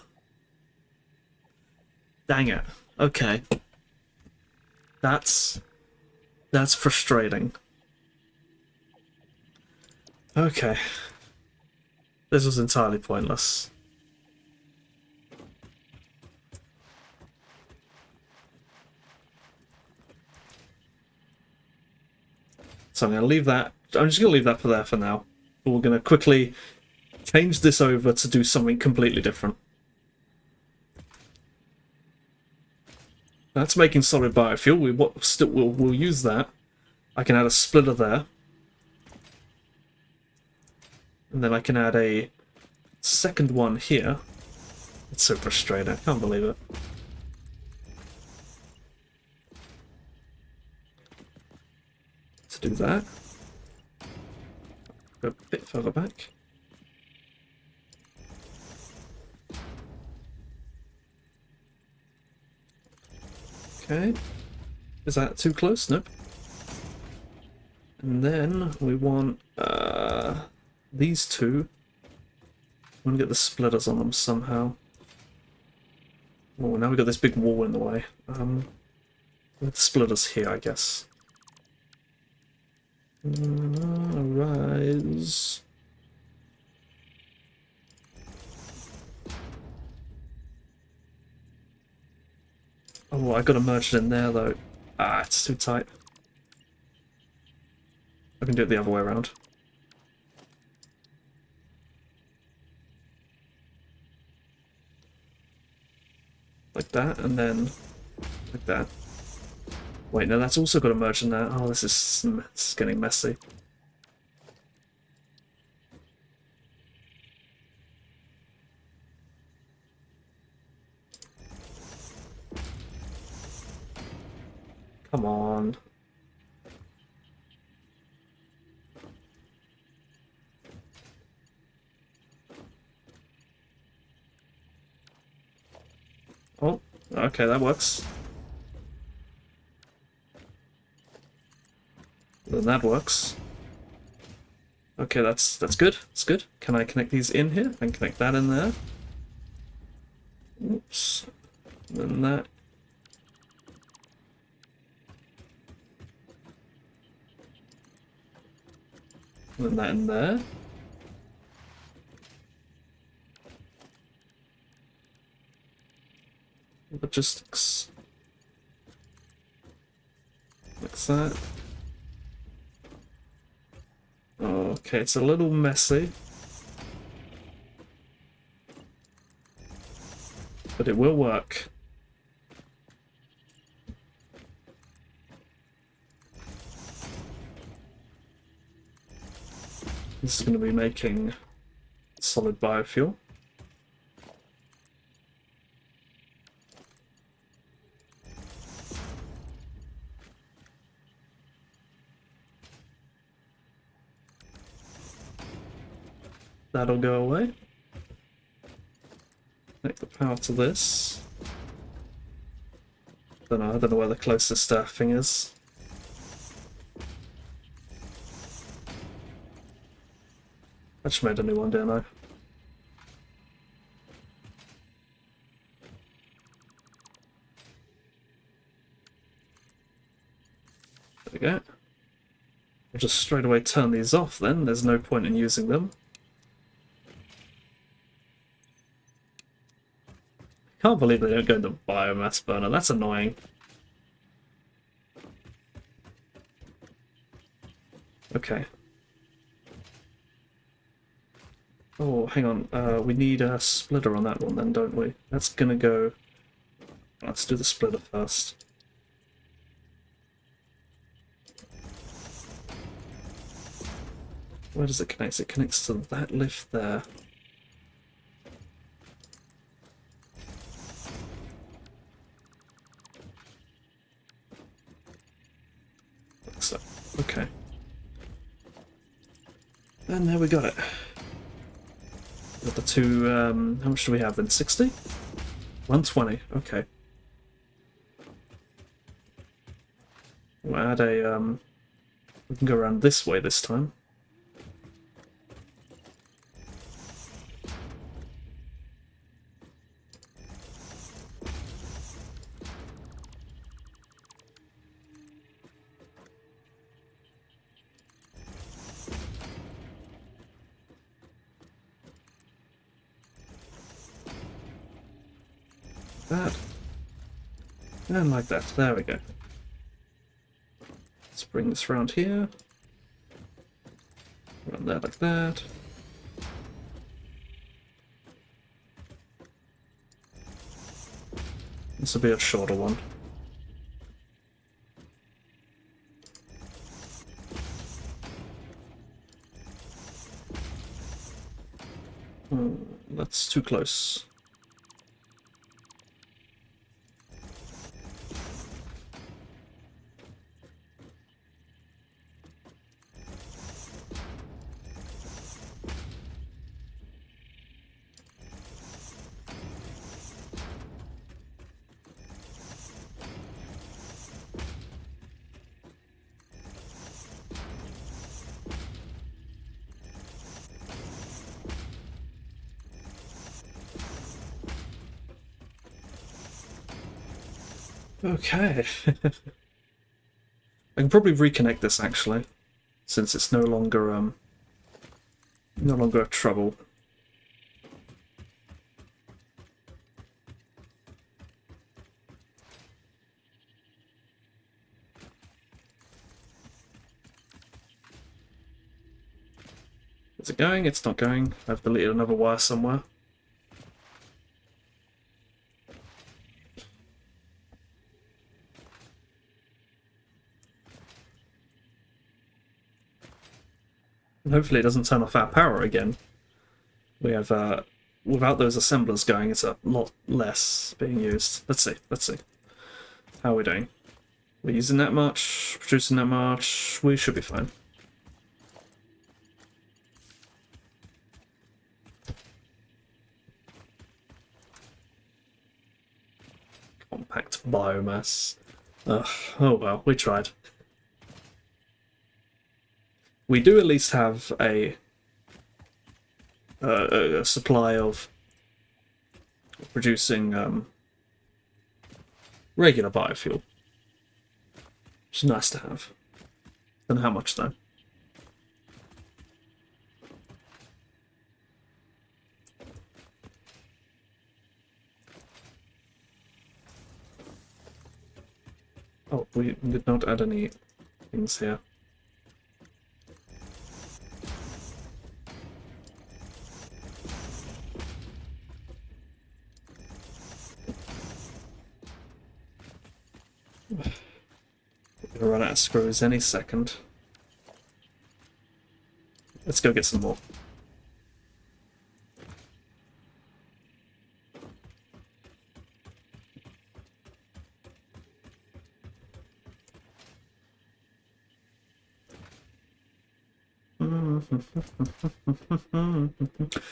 Dang it. Okay. That's frustrating. Okay. This was entirely pointless. So I'm going to leave that. I'm just going to leave that for there for now. But we're going to quickly change this over to do something completely different. That's making solid biofuel. We'll use that. I can add a splitter there. And then I can add a second one here. It's so frustrating. I can't believe it. To do that, go a bit further back. Okay. Is that too close? Nope. And then we want these two. I want to get the splitters on them somehow. Oh, now we've got this big wall in the way. With the splitters here, I guess. Rise. Oh, I gotta merge it in there though. Ah, it's too tight. I can do it the other way around. Like that, and then like that. Wait, no, that's also got to merge in there. Oh, this is getting messy. Come on. Oh, okay, that works. Then that works. Okay, that's good. That's good. Can I connect these in here? I can connect that in there. Oops. Then that. And then that in there. Logistics. Like that. Okay, it's a little messy. but it will work. This is going to be making solid biofuel. That'll go away. Make the power to this. I don't know where the closest thing is. I just made a new one, didn't I? There we go. I'll just straight away turn these off then, there's no point in using them. Can't believe they don't go into biomass burner, that's annoying. Okay. Oh, hang on, we need a splitter on that one then, don't we? That's gonna go... Let's do the splitter first. Where does it connect? It connects to that lift there. Like so. Okay. And there we got it. Got the two, how much do we have then? 60? 120, okay. We'll add a, we can go around this way this time. That. And like that. There we go. Let's bring this around here. Around there like that. This will be a shorter one. That's too close. Okay. I can probably reconnect this actually, since it's no longer a trouble. Is it going? It's not going. I've deleted another wire somewhere. Hopefully it doesn't turn off our power again. We have, without those assemblers going, it's a lot less being used. Let's see. How are we doing? We're using that much, producing that much, we should be fine. Compact biomass. Ugh, oh well, we tried. We do at least have a supply of producing regular biofuel, which is nice to have. Don't know how much though. Oh, we did not add any things here. Gonna run out of screws any second. Let's go get some more.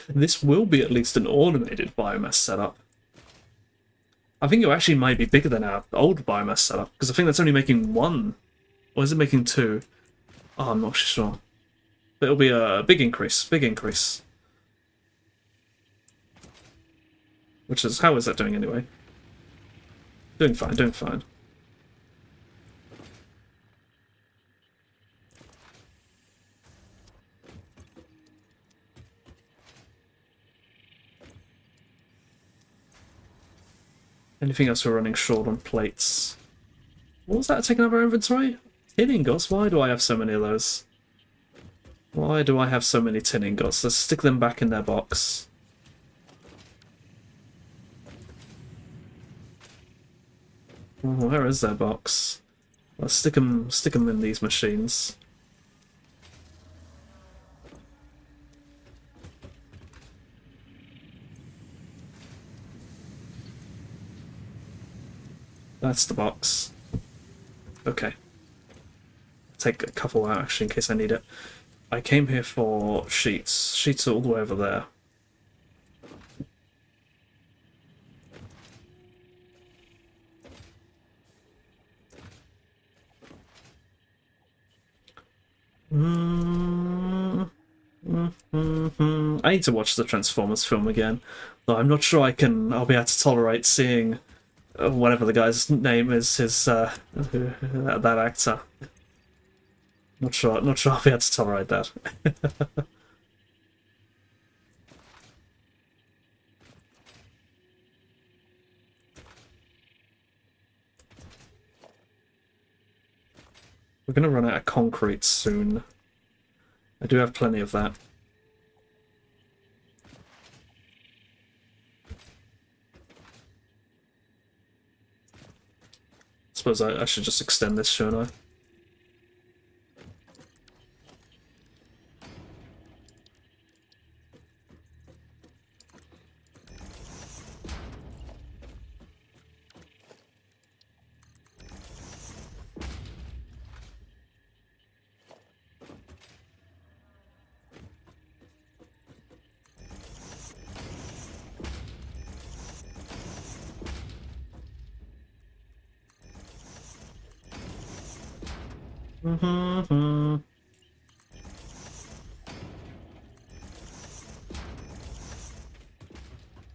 This will be at least an automated biomass setup. I think it actually might be bigger than our old biomass setup, because I think that's only making one. Or is it making two? Oh, I'm not sure. But it'll be a big increase, big increase. Which is, how is that doing anyway? Doing fine, doing fine. Anything else we're running short on plates? What was that taking up our inventory? Tin ingots? Why do I have so many of those? Why do I have so many tin ingots? Let's stick them back in their box. Oh, where is their box? Let's stick them in these machines. That's the box. Okay. Take a couple out actually in case I need it. I came here for sheets. Sheets are all the way over there. I need to watch the Transformers film again. Though I'm not sure I'll be able to tolerate seeing whatever the guy's name is, that actor. Not sure I'll be able to tolerate that. We're gonna run out of concrete soon. I do have plenty of that. Suppose I should just extend this, shouldn't I?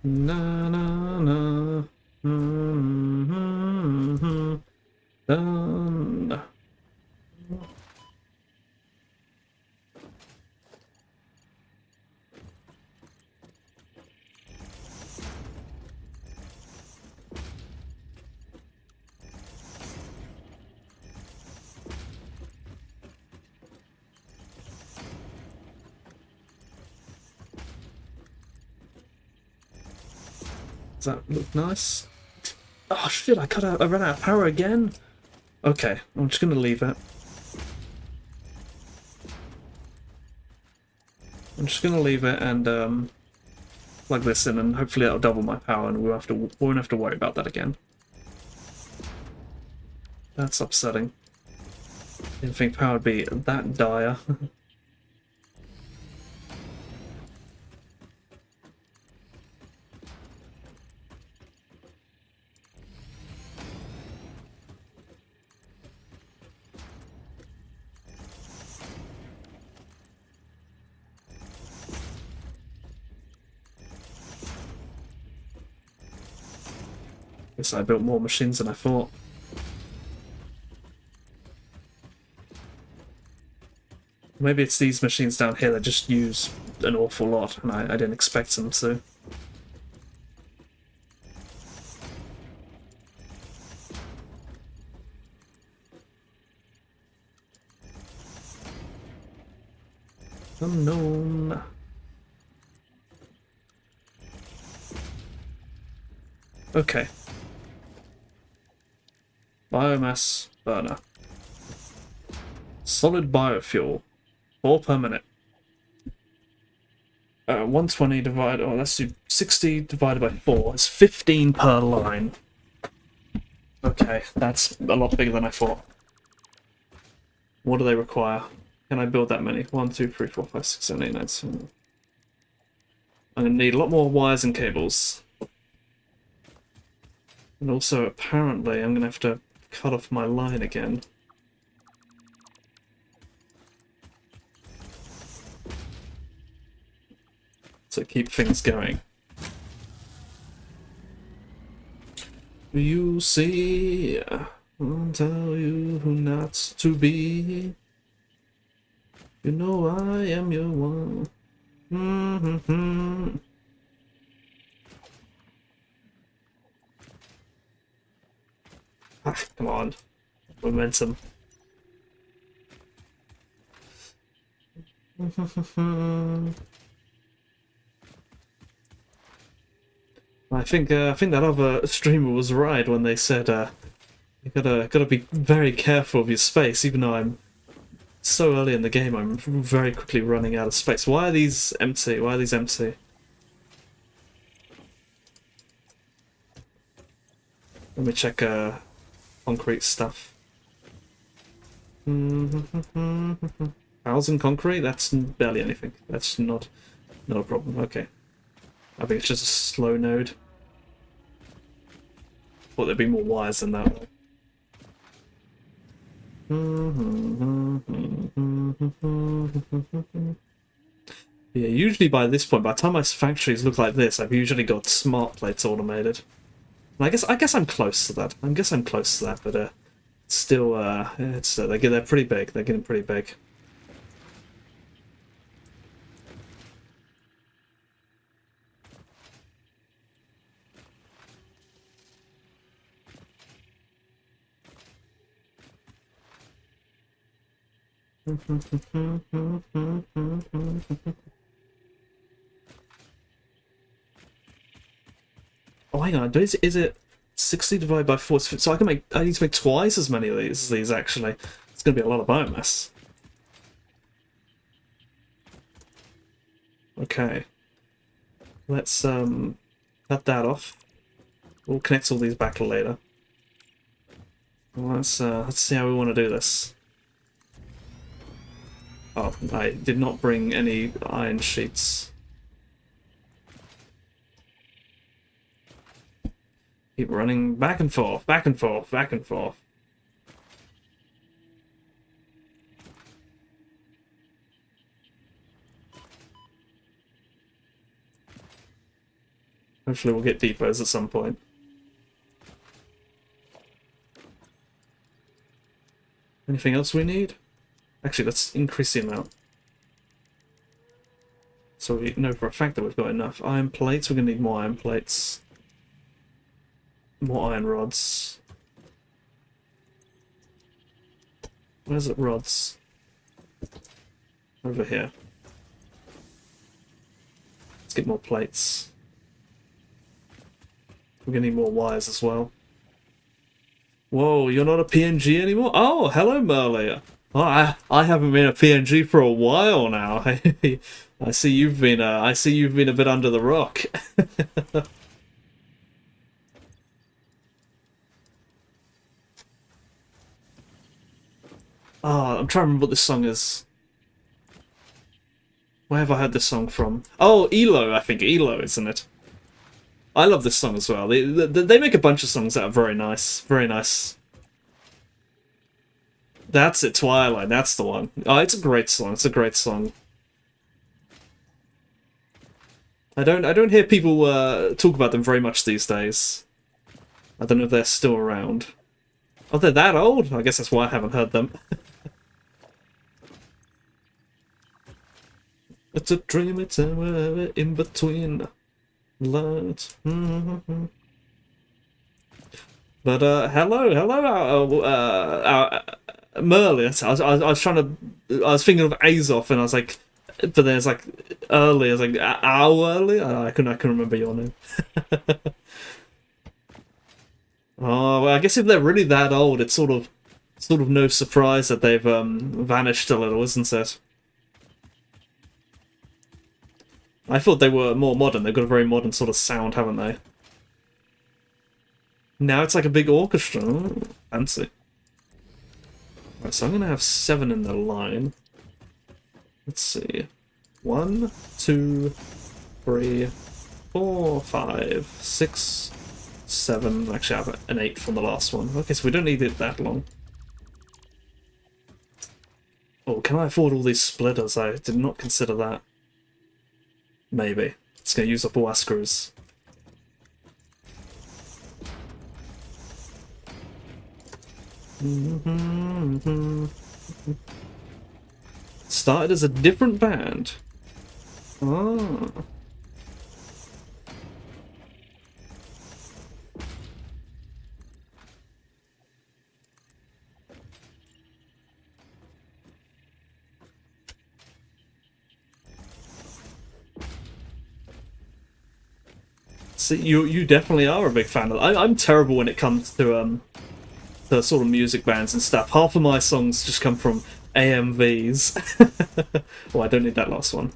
Na na na. Done. Does that look nice? Oh shit, I ran out of power again? Okay, I'm just gonna leave it. I'm just gonna leave it and plug this in, and hopefully that'll double my power and we won't have to worry about that again. That's upsetting. Didn't think power would be that dire. Guess I built more machines than I thought. Maybe it's these machines down here that just use an awful lot, and I didn't expect them to. Unknown. Okay. Biomass burner. solid biofuel. 4 per minute. 120 divided... Oh, let's do 60 divided by 4. It's 15 per line. Okay, that's a lot bigger than I thought. What do they require? Can I build that many? 1, 2, 3, 4, 5, 6, 7, 8, 9, 10. I'm going to need a lot more wires and cables. And also, apparently, I'm going to have to cut off my line again. To keep things going. You see, I'll tell you who not to be. You know I am your one. Ah, come on. Momentum. I think that other streamer was right when they said you gotta be very careful of your space. Even though I'm so early in the game, I'm very quickly running out of space. Why are these empty? Why are these empty? Let me check concrete stuff. 1,000 concrete? That's barely anything. That's not a problem. Okay. I think it's just a slow node. Thought there'd be more wires than that. Yeah, usually by this point, by the time my factories look like this, I've usually got smart plates automated. And I guess I'm close to that. But still, they're pretty big. They're getting pretty big. Oh, hang on. Is it 60 divided by 4? So I need to make twice as many of these actually. It's going to be a lot of biomass. Okay. Let's cut that off. We'll connect all these back later. Well, let's see how we want to do this. Oh, I did not bring any iron sheets. Keep running back and forth, back and forth, back and forth. Hopefully we'll get depots at some point. Anything else we need? Actually, let's increase the amount. So we know for a fact that we've got enough iron plates. We're going to need more iron plates. More iron rods. Where's it, rods? Over here. Let's get more plates. We're going to need more wires as well. Whoa, you're not a PNG anymore? Oh, hello, Merlia. Oh, I haven't been a PNG for a while now. I see you've been a bit under the rock. Oh, I'm trying to remember what this song is. Where have I heard this song from? Oh, ELO, I think. ELO, isn't it? I love this song as well. They make a bunch of songs that are very nice. Very nice. That's it, Twilight. That's the one. Oh, it's a great song. It's a great song. I don't hear people talk about them very much these days. I don't know if they're still around. Oh, they're that old? I guess that's why I haven't heard them. It's a dream, it's in between lights. But hello, Merlin. I was trying to. I was thinking of Azoth, and I was like, but there's like early. I was like, how early? I couldn't remember your name. Oh, well, I guess if they're really that old, it's sort of Sort of no surprise that they've vanished a little, isn't it? I thought they were more modern. They've got a very modern sort of sound, haven't they? Now it's like a big orchestra. Ooh, fancy. Right, so I'm going to have 7 in the line. Let's see. 1, 2, 3, 4, 5, 6, 7. Actually, I have an 8 from the last one. Okay, so we don't need it that long. Oh, can I afford all these splitters? I did not consider that. Maybe. It's going to use up all our screws. Started as a different band. Ah. See, you definitely are a big fan of that. I'm terrible when it comes to the sort of music bands and stuff. Half of my songs just come from AMVs. Oh, I don't need that last one.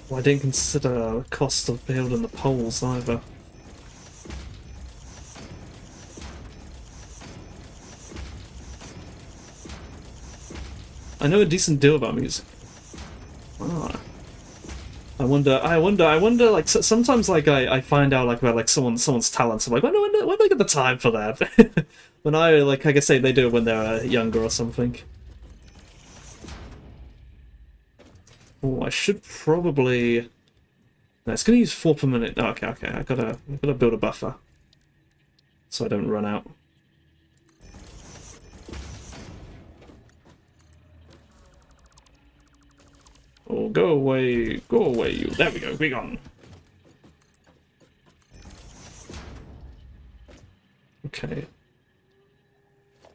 Well, I didn't consider the cost of building the poles either. I know a decent deal about music. Ah. I wonder, like, sometimes, like, I find out, like, about, like, someone's talents. I'm like, when do I get the time for that? When like I say, they do it when they're younger or something. Oh, I should probably... No, it's going to use 4 per minute. Oh, okay, I gotta build a buffer. So I don't run out. Oh, go away, you. There we go, be gone. Okay.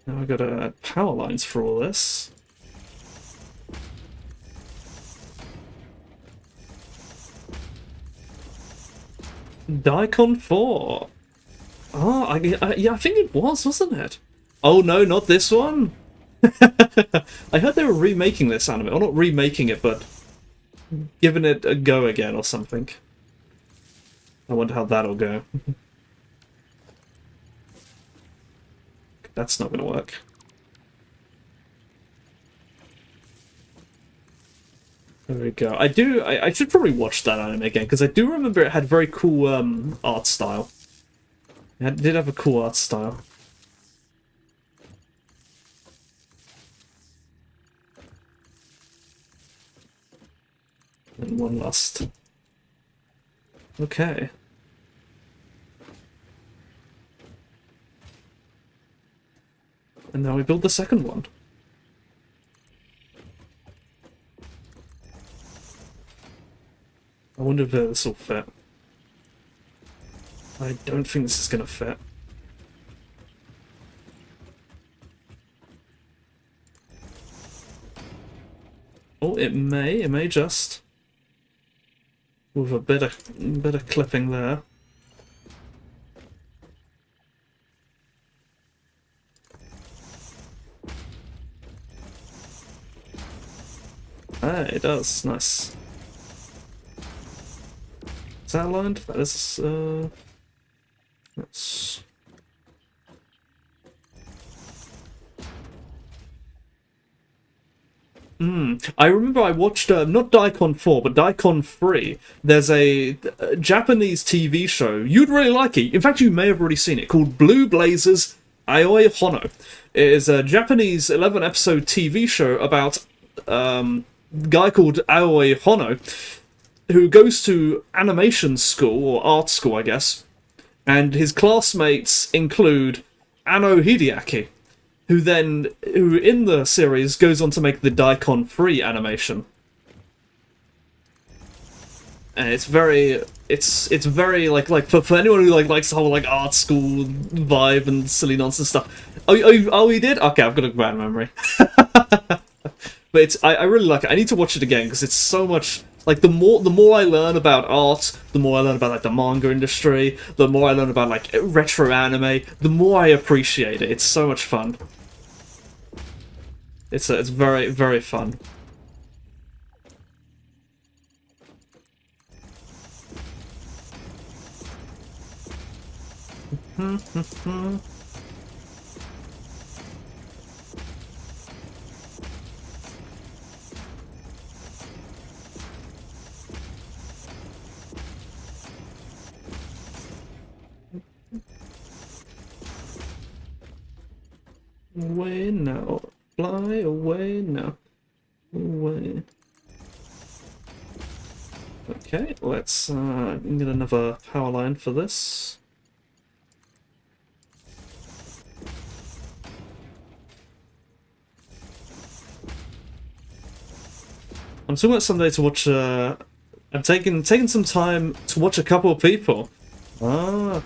Now I've got to add power lines for all this. Daikon 4. Oh, yeah, I think it was, wasn't it? Oh no, not this one. I heard they were remaking this anime. Or not remaking it, but giving it a go again or something. I wonder how that'll go. That's not going to work. There we go. I should probably watch that anime again, because I do remember it had very cool art style. It did have a cool art style. And one last. Okay. And now we build the second one. I wonder if this will fit. I don't think this is going to fit. Oh, it may just. With a bit of clipping there. Ah, it does. Nice. Is that aligned? That is, that's... I remember I watched, not Daikon 4, but Daikon 3. There's a Japanese TV show. You'd really like it. In fact, you may have already seen it, called Blue Blazers Aoi Hono. It is a Japanese 11-episode TV show about a guy called Aoi Hono, who goes to animation school, or art school, I guess, and his classmates include Anno Hideaki, who in the series goes on to make the Daikon 3 animation. And it's very like for anyone who likes the whole like art school vibe and silly nonsense stuff. Oh, he did? Okay, I've got a bad memory. But I really like it. I need to watch it again because it's so much Like the more I learn about art, the more I learn about like the manga industry, the more I learn about like retro anime, the more I appreciate it. It's so much fun. It's very, very fun. Away now. Fly away now. Away. Okay, let's get another power line for this. I'm talking about someday to watch. I'm taking some time to watch a couple of people. Ah.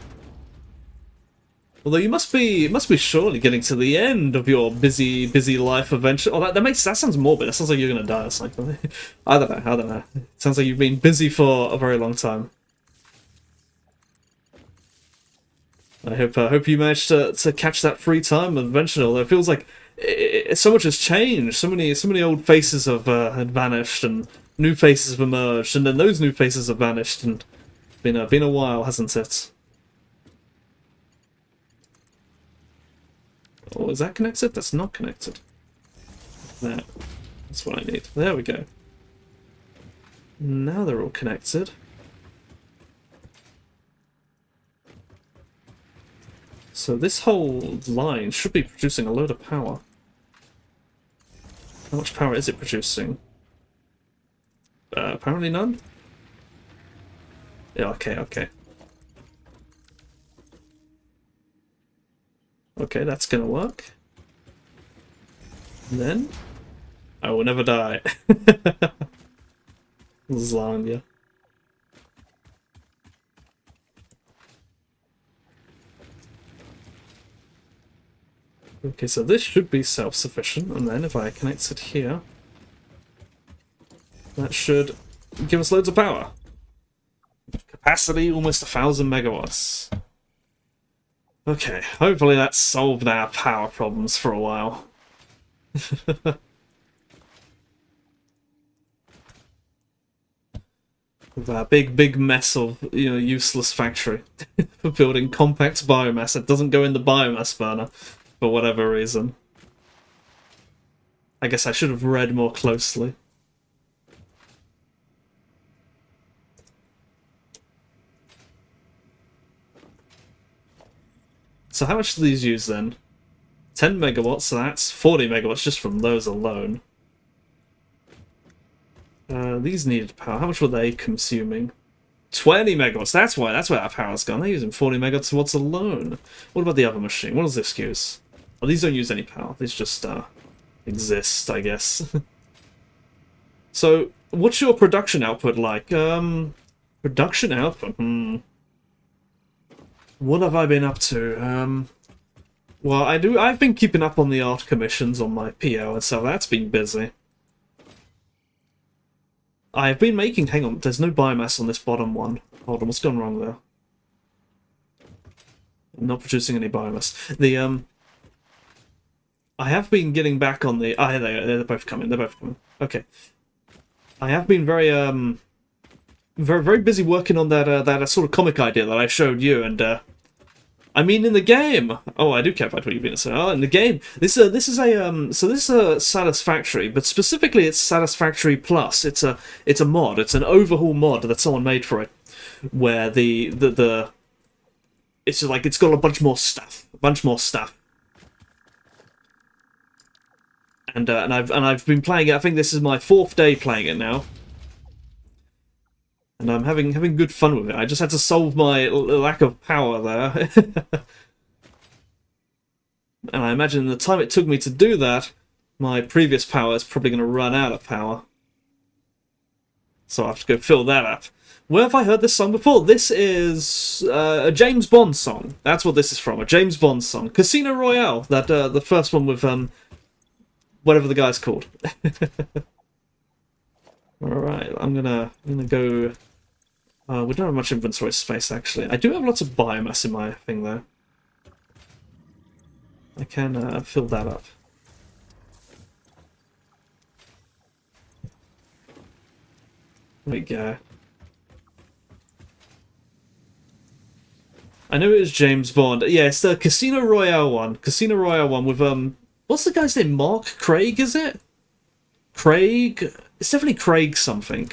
Although you must be surely getting to the end of your busy life eventually. Oh, that sounds morbid. That sounds like you're gonna die or something. I don't know. It sounds like you've been busy for a very long time. I hope you managed to catch that free time eventually. Although it feels like so much has changed. So many old faces have had vanished and new faces have emerged, and then those new faces have vanished, and been a while, hasn't it? Oh, is that connected? That's not connected. There. That's what I need. There we go. Now they're all connected. So this whole line should be producing a load of power. How much power is it producing? Apparently none? Yeah, okay. Okay, that's gonna work. And then I will never die. Lasagna. Okay, so this should be self-sufficient, and then if I connect it here, that should give us loads of power. Capacity almost 1,000 megawatts. Okay, hopefully that's solved our power problems for a while. With our big mess of, useless factory for building compact biomass that doesn't go in the biomass burner for whatever reason. I guess I should have read more closely. So how much do these use then? 10 megawatts, so that's 40 megawatts just from those alone. These needed power. How much were they consuming? 20 megawatts. That's where our power's gone. They're using 40 megawatts alone. What about the other machine? What does this use? Oh, these don't use any power. These just exist, I guess. So, what's your production output like? Production output? What have I been up to? Well, I've been keeping up on the art commissions on my PO, and so that's been busy. I've been making... Hang on, there's no biomass on this bottom one. Hold on, what's gone wrong there? I'm not producing any biomass. I have been getting back on the... Ah, they're both coming, Okay. I have been very, very busy working on that sort of comic idea that I showed you, and, I mean, in the game. Oh, I do care about what you've been saying. Oh, in the game, this is a Satisfactory, but specifically it's Satisfactory PLUS. It's a mod. It's an overhaul mod that someone made for it, where it's just like it's got a bunch more stuff, and I've been playing it. I think this is my 4th day playing it now. And I'm having good fun with it. I just had to solve my lack of power there. And I imagine the time it took me to do that, my previous power is probably going to run out of power. So I have to go fill that up. Where have I heard this song before? This is a James Bond song. That's what this is from, a James Bond song. Casino Royale, that the first one with whatever the guy's called. Alright, I'm gonna go... we don't have much inventory space, actually. I do have lots of biomass in my thing, though. I can fill that up. There we go. I know it was James Bond. Yeah, it's the Casino Royale one. Casino Royale one with, what's the guy's name? Mark Craig, is it? Craig? It's definitely Craig something.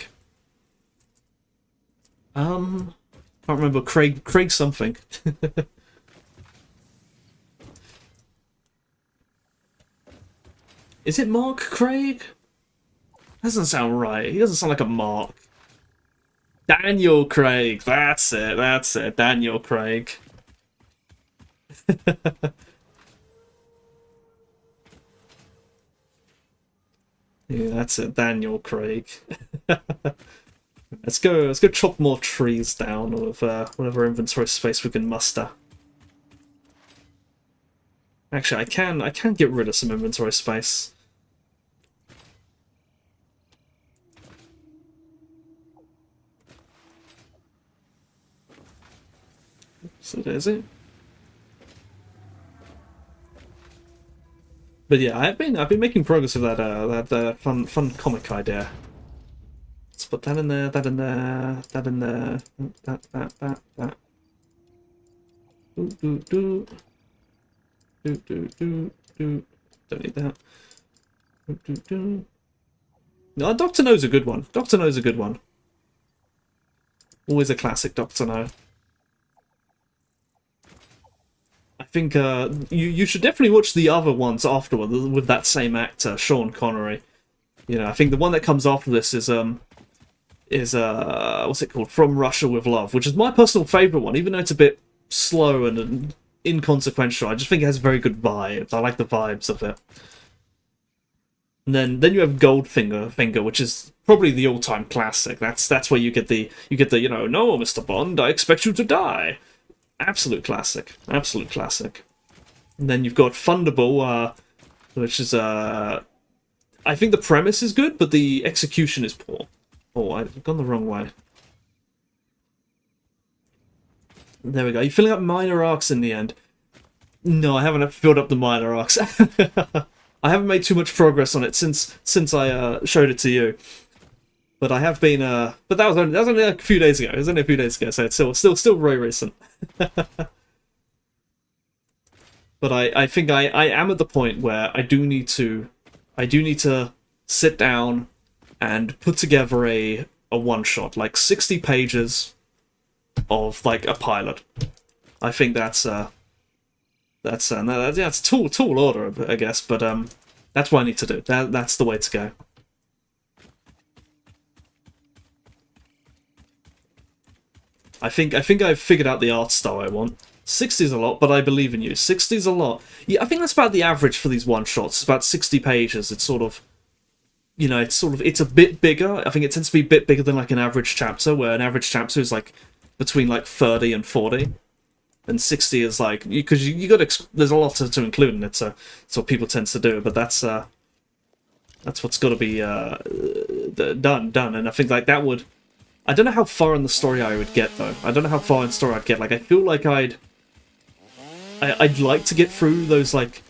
Can't remember. Craig something. Is it Mark Craig? Doesn't sound right. He doesn't sound like a Mark. Daniel Craig. That's it. That's it. Daniel Craig. Yeah, that's it. Daniel Craig. Let's go chop more trees down with whatever inventory space we can muster. Actually, I can get rid of some inventory space. So there's it. But yeah, I've been making progress with that fun comic idea. Let's put that in there, that in there, that in there, that. Do. Don't need that. Do. No, Dr. No's a good one. Dr. No's a good one. Always a classic Dr. No. I think you should definitely watch the other ones afterward with that same actor, Sean Connery. You know, I think the one that comes after this is what's it called? From Russia with Love, which is my personal favourite one, even though it's a bit slow and inconsequential. I just think it has very good vibes. I like the vibes of it. And then you have Goldfinger, which is probably the all-time classic. That's where you get the no, Mr. Bond, I expect you to die. Absolute classic. Absolute classic. And then you've got Thunderball, which is I think the premise is good, but the execution is poor. Oh, I've gone the wrong way. There we go. You're filling up minor arcs in the end. No, I haven't filled up the minor arcs. I haven't made too much progress on it since I showed it to you. But I have been. But that was only like a few days ago. It was only a few days ago, so it's still very recent. But I think I am at the point where I do need to sit down and put together a one shot, like 60 pages of like a pilot. I think that's tall order, I guess, but that's what I need to do. That's the way to go. I think I've figured out the art style I want. 60's a lot, but I believe in you. 60's a lot. Yeah, I think that's about the average for these one shots. It's about 60 pages. It's sort of, you know, it's a bit bigger. I think it tends to be a bit bigger than like an average chapter, where an average chapter is like between like 30 and 40. And 60 is like, because you got there's a lot to include in it, so that's what people tend to do. But that's what's got to be done. And I think like that would. I don't know how far in the story I would get though. I don't know how far in the story I'd get. Like I feel like I'd like to get through those like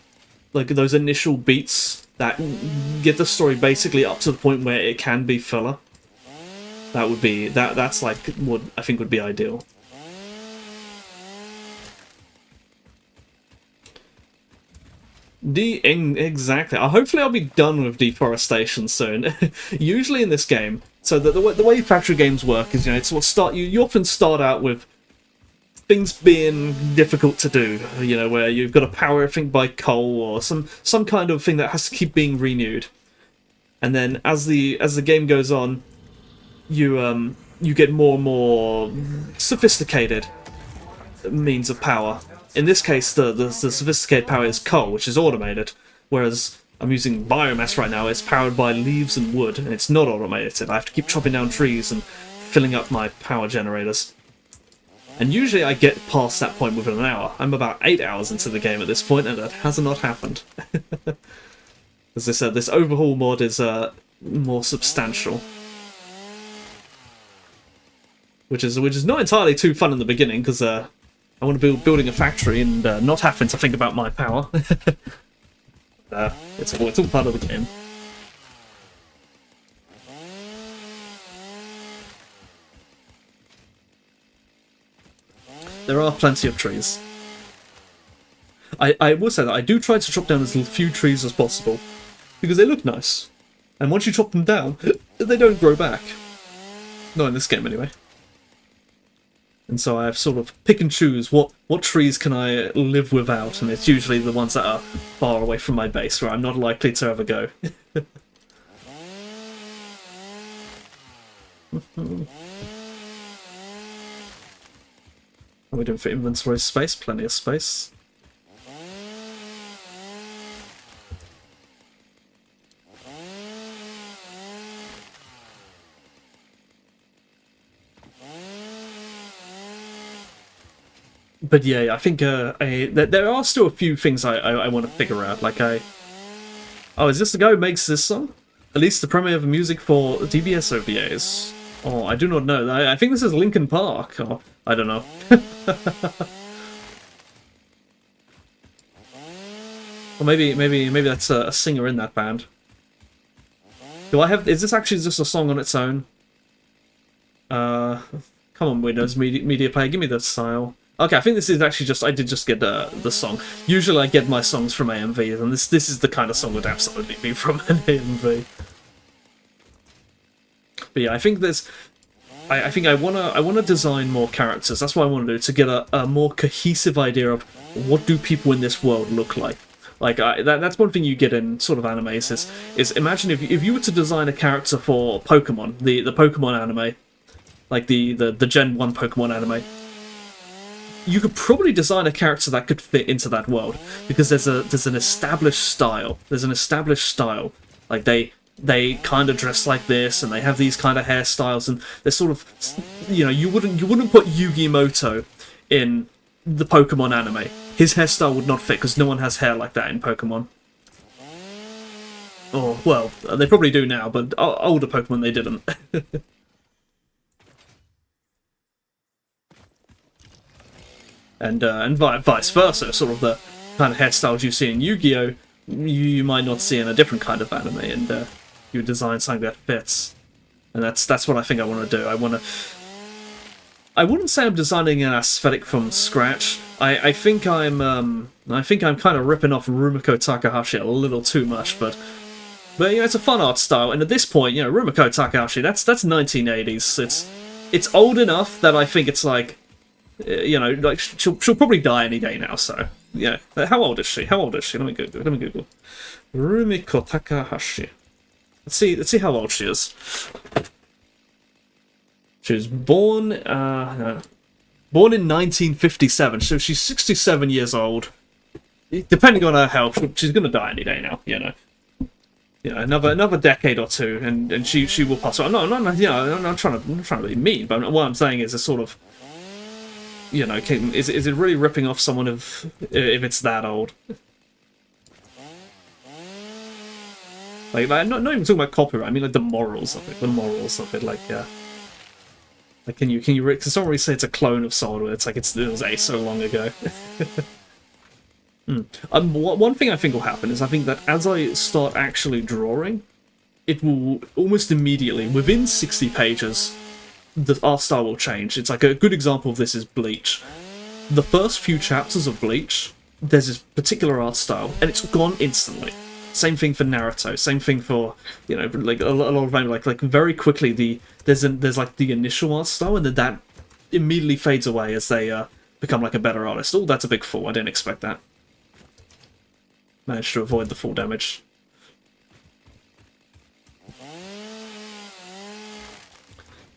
those initial beats that get the story basically up to the point where it can be filler. That would be that's like what I think would be ideal. Exactly. Hopefully I'll be done with deforestation soon. Usually in this game, so the way factory games work is, you know, it's what you often start out with things being difficult to do. You know, where you've got to power everything by coal or some kind of thing that has to keep being renewed. And then as the game goes on, you get more and more sophisticated means of power. In this case, the sophisticated power is coal, which is automated, whereas I'm using biomass right now. It's powered by leaves and wood, and it's not automated. I have to keep chopping down trees and filling up my power generators. And usually I get past that point within an hour. I'm about 8 hours into the game at this point, and that has not happened. As I said, this overhaul mod is more substantial. which is not entirely too fun in the beginning because I want to building a factory and not having to think about my power. It's all part of the game. There are plenty of trees. I will say that I do try to chop down as few trees as possible because they look nice, and once you chop them down, they don't grow back. Not in this game, anyway. And so I have sort of pick and choose what trees can I live without, and it's usually the ones that are far away from my base, where I'm not likely to ever go. What are we doing for inventory space? Plenty of space. But yeah, I think there are still a few things I want to figure out. Like oh, is this the guy who makes this song? At least the premiere of music for DBS OVAs. Oh, I do not know. I think this is Linkin Park. Or I don't know. Or maybe that's a singer in that band. Do I have? Is this actually just a song on its own? Come on, Windows Media Player, give me the style. Okay, I think this is actually just, I did just get the song. Usually I get my songs from AMVs, and this is the kind of song that would absolutely be from an AMV. But yeah, I think there's, I think I wanna design more characters. That's what I want to do, to get a more cohesive idea of what do people in this world look like. Like that's one thing you get in sort of animes is imagine if you were to design a character for Pokemon, the Pokemon anime, like the Gen 1 Pokemon anime. You could probably design a character that could fit into that world because there's an established style. There's an established style. Like they kind of dress like this, and they have these kind of hairstyles, and they're sort of, you know, you wouldn't put Yugi Moto in the Pokemon anime. His hairstyle would not fit because no one has hair like that in Pokemon. Or well, they probably do now, but older Pokemon they didn't. And vice versa, sort of the kind of hairstyles you see in Yu-Gi-Oh! You might not see in a different kind of anime, and you design something that fits. And that's what I think I want to do. I wouldn't say I'm designing an aesthetic from scratch. I think I'm kind of ripping off Rumiko Takahashi a little too much, but you know, it's a fun art style. And at this point, you know, Rumiko Takahashi, that's 1980s. It's old enough that I think it's like, you know, like she'll probably die any day now. So yeah, how old is she? How old is she? Let me Google. Rumiko Takahashi. Let's see how old she is. She was born in 1957, so she's 67 years old. Depending on her health, she's gonna die any day now. You know, another decade or two, and she will pass away. I'm not trying to be mean, but what I'm saying is a sort of, you know, is it really ripping off someone if it's that old? Like not even talking about copyright. I mean, like the morals of it. Like, like can you? Because someone really say it's a clone of someone where it's like it was so long ago. One thing I think will happen is I think that as I start actually drawing, it will almost immediately, within 60 pages, the art style will change. It's like a good example of this is Bleach. The first few chapters of Bleach, there's this particular art style, and it's gone instantly. Same thing for Naruto. Same thing for, you know, like a lot of like very quickly there's like the initial art style, and then that immediately fades away as they become like a better artist. Oh, that's a big fall. I didn't expect that. Managed to avoid the fall damage.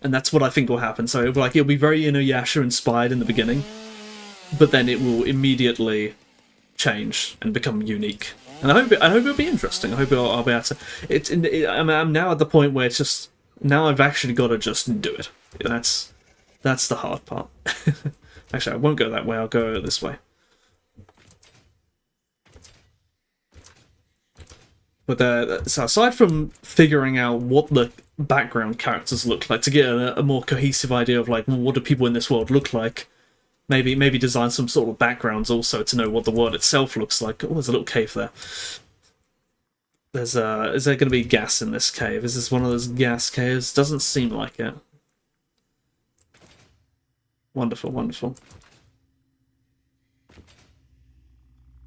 And that's what I think will happen. So it'll be very Inuyasha inspired in the beginning, but then it will immediately change and become unique. And I hope it'll be interesting. I hope I'll be able to. I'm now at the point where it's just, now I've actually got to just do it. That's the hard part. Actually, I won't go that way. I'll go this way. But so aside from figuring out what the background characters look like to get a more cohesive idea of like what do people in this world look like, maybe design some sort of backgrounds also to know what the world itself looks like. Oh, there's a little cave there. Is there going to be gas in this cave? Is this one of those gas caves? Doesn't seem like it. Wonderful, wonderful.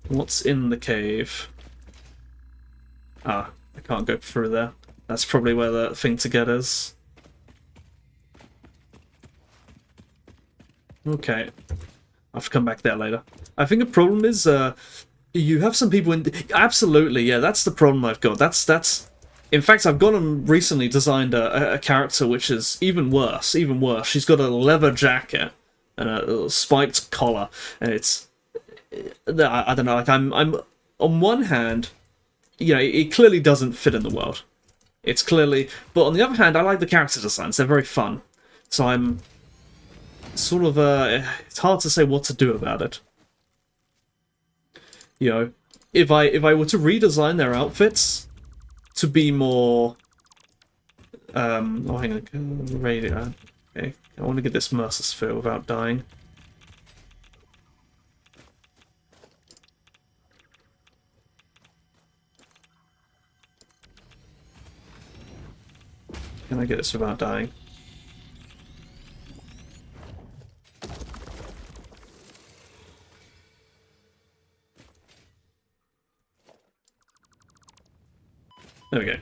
What's in the cave? Ah, I can't go through there. That's probably where the thing to get is. Okay. I'll have to come back there later. I think the problem is, you have some people in... Absolutely, yeah, that's the problem I've got. That's... In fact, I've gone and recently designed a character which is even worse, even worse. She's got a leather jacket and a spiked collar, and it's... I don't know, like, I'm on one hand, you know, it clearly doesn't fit in the world. It's clearly... But on the other hand, I like the character designs. They're very fun. So I'm sort of... it's hard to say what to do about it. You know, if I were to redesign their outfits to be more... oh, hang on. Radio. Okay. I want to get this Mercer Sphere without dying. Can I get this without dying? There we go.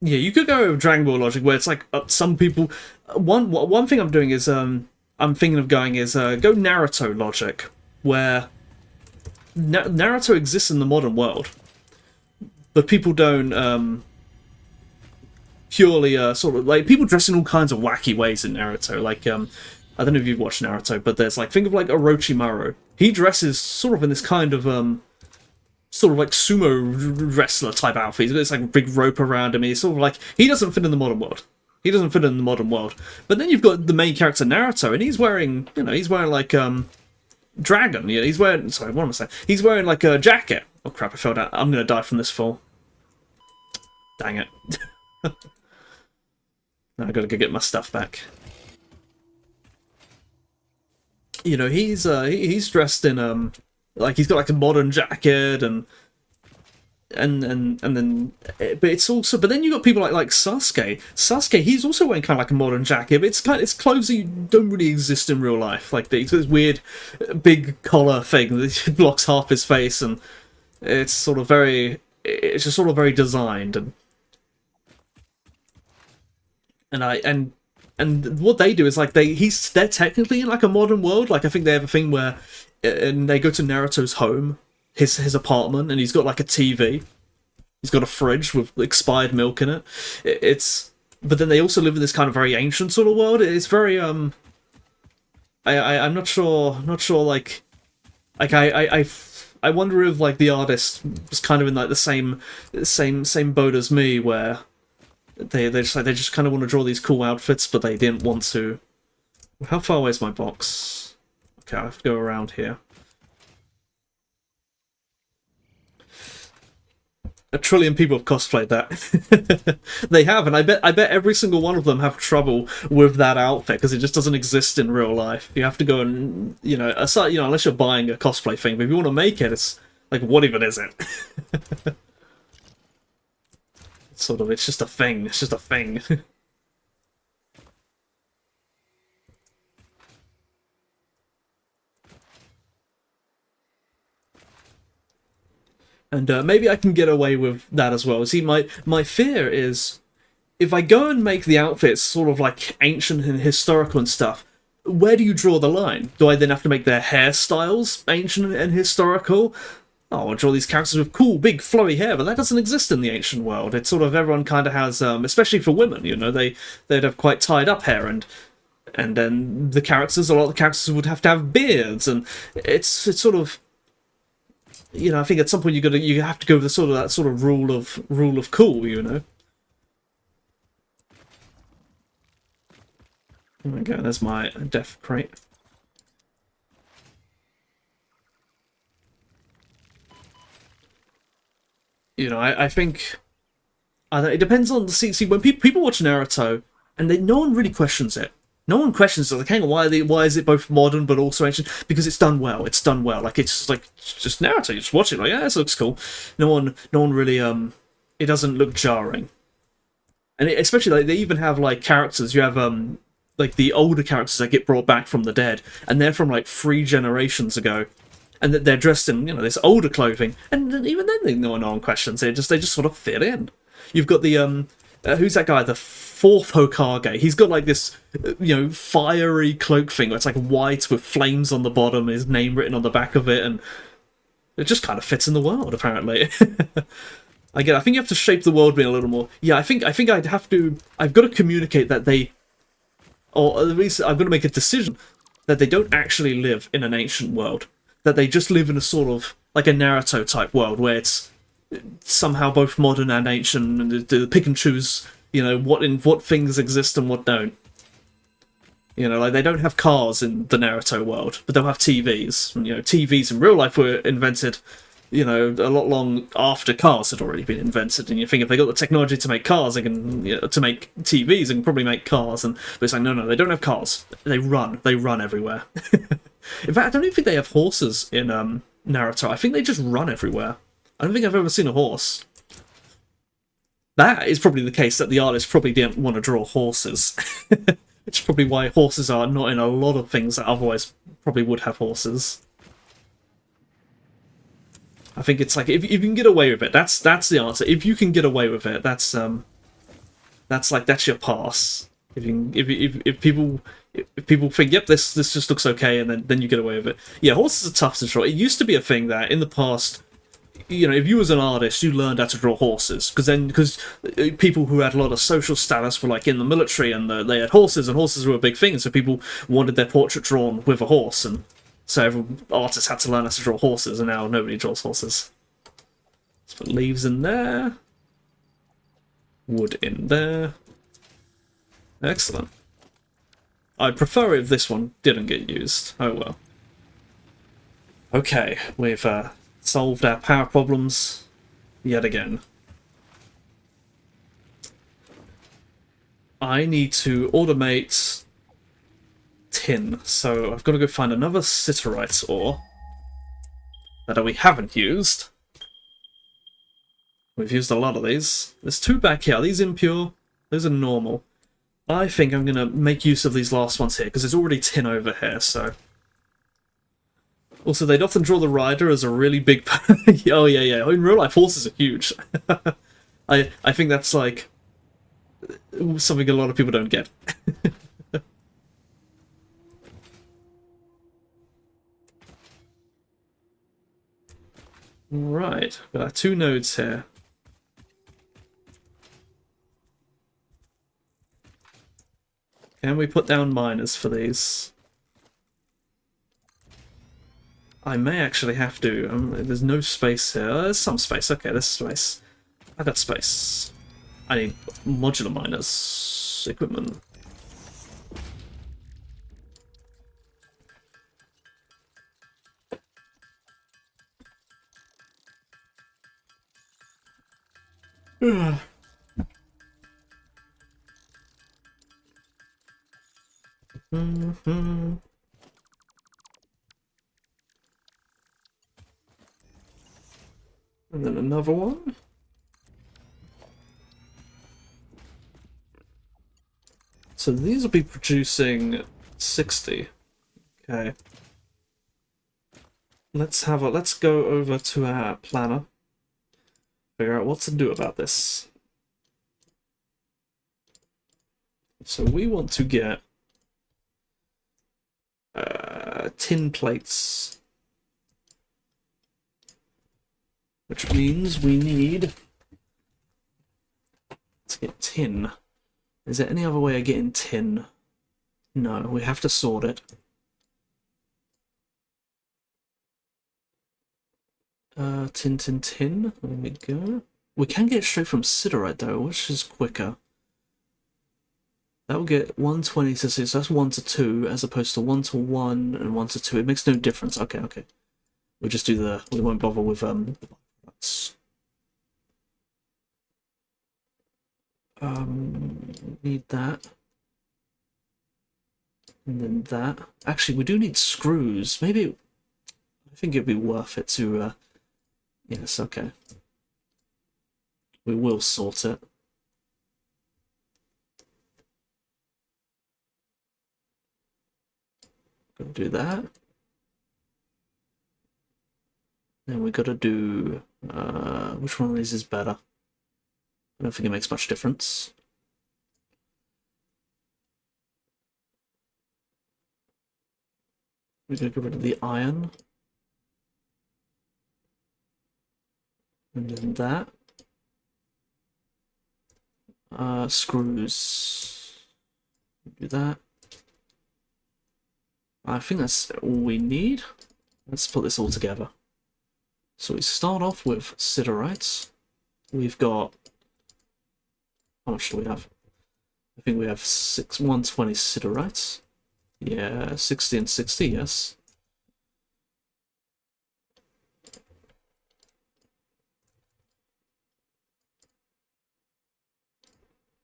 Yeah, you could go with Dragon Ball logic, where it's like some people. One thing I'm doing is I'm thinking of going is go Naruto logic, where Naruto exists in the modern world, but people don't purely sort of like people dress in all kinds of wacky ways in Naruto. Like I don't know if you've watched Naruto, but there's like think of like Orochimaru. He dresses sort of in this kind of sort of like sumo wrestler type outfit. He's got this like big rope around him. He's sort of like he doesn't fit in the modern world. He doesn't fit in the modern world. But then you've got the main character Naruto, and he's wearing like dragon. Yeah, he's wearing. Sorry, what am I saying? He's wearing like a jacket. Oh crap! I fell down. I'm gonna die from this fall. Dang it. Now I gotta go get my stuff back. You know, he's dressed in like he's got like a modern jacket and then but it's also but then you got people like Sasuke. Sasuke, he's also wearing kind of like a modern jacket, but it's clothes that don't really exist in real life. Like he's got this weird big collar thing that blocks half his face, and it's sort of very it's just sort of very designed and what they do is like they're technically in like a modern world. Like I think they have a thing where and they go to Naruto's home, his apartment, and he's got like a TV. He's got a fridge with expired milk in it. But then they also live in this kind of very ancient sort of world. It's very I'm not sure like I wonder if like the artist was kind of in like the same boat as me, where they just kind of want to draw these cool outfits, but they didn't want to. How far away is my box? Okay, I have to go around here. A trillion people have cosplayed that. They have, and I bet every single one of them have trouble with that outfit because it just doesn't exist in real life. You have to go and aside, unless you're buying a cosplay thing, but if you want to make it, it's like what even is it? It's just a thing. It's just a thing. And maybe I can get away with that as well. See, my fear is if I go and make the outfits sort of like ancient and historical and stuff, where do you draw the line? Do I then have to make their hairstyles ancient and historical? Oh, I'll draw these characters with cool, big, flowy hair, but that doesn't exist in the ancient world. It's sort of everyone kind of has, especially for women, they'd have quite tied up hair, and then a lot of the characters would have to have beards, and it's sort of. I think at some point you have to go with that sort of rule of cool, There we go. There's my death crate. You know, I think it depends on the see when people watch Naruto and no one really questions it. No one questions it. Like, hang on, why is it both modern but also ancient? Because it's done well. It's done well. Like it's just Naruto. You just watch it like, yeah, this looks cool. No one really it doesn't look jarring. And especially like they even have like characters. You have like the older characters that get brought back from the dead, and they're from like 3 generations ago, and that they're dressed in this older clothing, and even then no one questions it. They just sort of fit in. You've got the who's that guy? The fourth Hokage. He's got like this fiery cloak thing where it's like white with flames on the bottom, his name written on the back of it, and it just kind of fits in the world apparently. Again, I think you have to shape the world a little more. Yeah, I think I've got to communicate that or at least I've got to make a decision that they don't actually live in an ancient world. That they just live in a sort of like a Naruto type world where it's somehow both modern and ancient, and they pick and choose, what things exist and what don't. Like they don't have cars in the Naruto world, but they'll have TVs. And, TVs in real life were invented, a lot long after cars had already been invented. And you think if they got the technology to make cars, they can to make TVs, they can probably make cars. But it's like no, they don't have cars. They run everywhere. In fact, I don't even think they have horses in Naruto. I think they just run everywhere. I don't think I've ever seen a horse. That is probably the case that the artist probably didn't want to draw horses. Which is probably why horses are not in a lot of things that otherwise probably would have horses. I think it's like if you can get away with it, that's the answer. If you can get away with it, that's your pass. If people think, yep, this just looks okay, and then you get away with it. Yeah, horses are tough to draw. It used to be a thing that in the past, if you was an artist, you learned how to draw horses because people who had a lot of social status were like in the military, and they had horses, and horses were a big thing. So people wanted their portrait drawn with a horse, and so every artist had to learn how to draw horses, and now nobody draws horses. Let's put leaves in there, wood in there. Excellent. I'd prefer if this one didn't get used. Oh well. Okay, we've solved our power problems yet again. I need to automate tin, so I've got to go find another Siderite ore that we haven't used. We've used a lot of these. There's 2 back here. Are these impure? Those are normal. I think I'm going to make use of these last ones here, because there's already tin over here, so... Also, they'd often draw the rider as a really big... oh, yeah. In real life, horses are huge. I think that's, like, something a lot of people don't get. Right, got our 2 nodes here. Can we put down miners for these? I may actually have to. There's no space here. There's some space. Okay, there's space. I got space. I need modular miners. Equipment. Mm-hmm. And then another one. So these will be producing 60. Okay. Let's go over to our planner. Figure out what to do about this. So we want to get tin plates, which means we need to get tin. Is there any other way of getting tin? No, we have to sort it. Tin. There we go. We can get straight from Siderite though, which is quicker. That will get 120 to 6, so that's 1 to 2, as opposed to 1 to 1 and 1 to 2. It makes no difference. Okay. We'll just do we won't bother with the byproducts. Need that. And then that. Actually, we do need screws. Maybe... I think it'd be worth it to... Yes, okay. We will sort it. Gonna do that. Then we gotta do... which one of these is better? I don't think it makes much difference. We're gonna get rid of the iron. And then that. Screws. Do that. I think that's all we need. Let's put this all together. So we start off with siderites. We've got... How much do we have? I think we have 120 siderites. Yeah, 60 and 60, yes.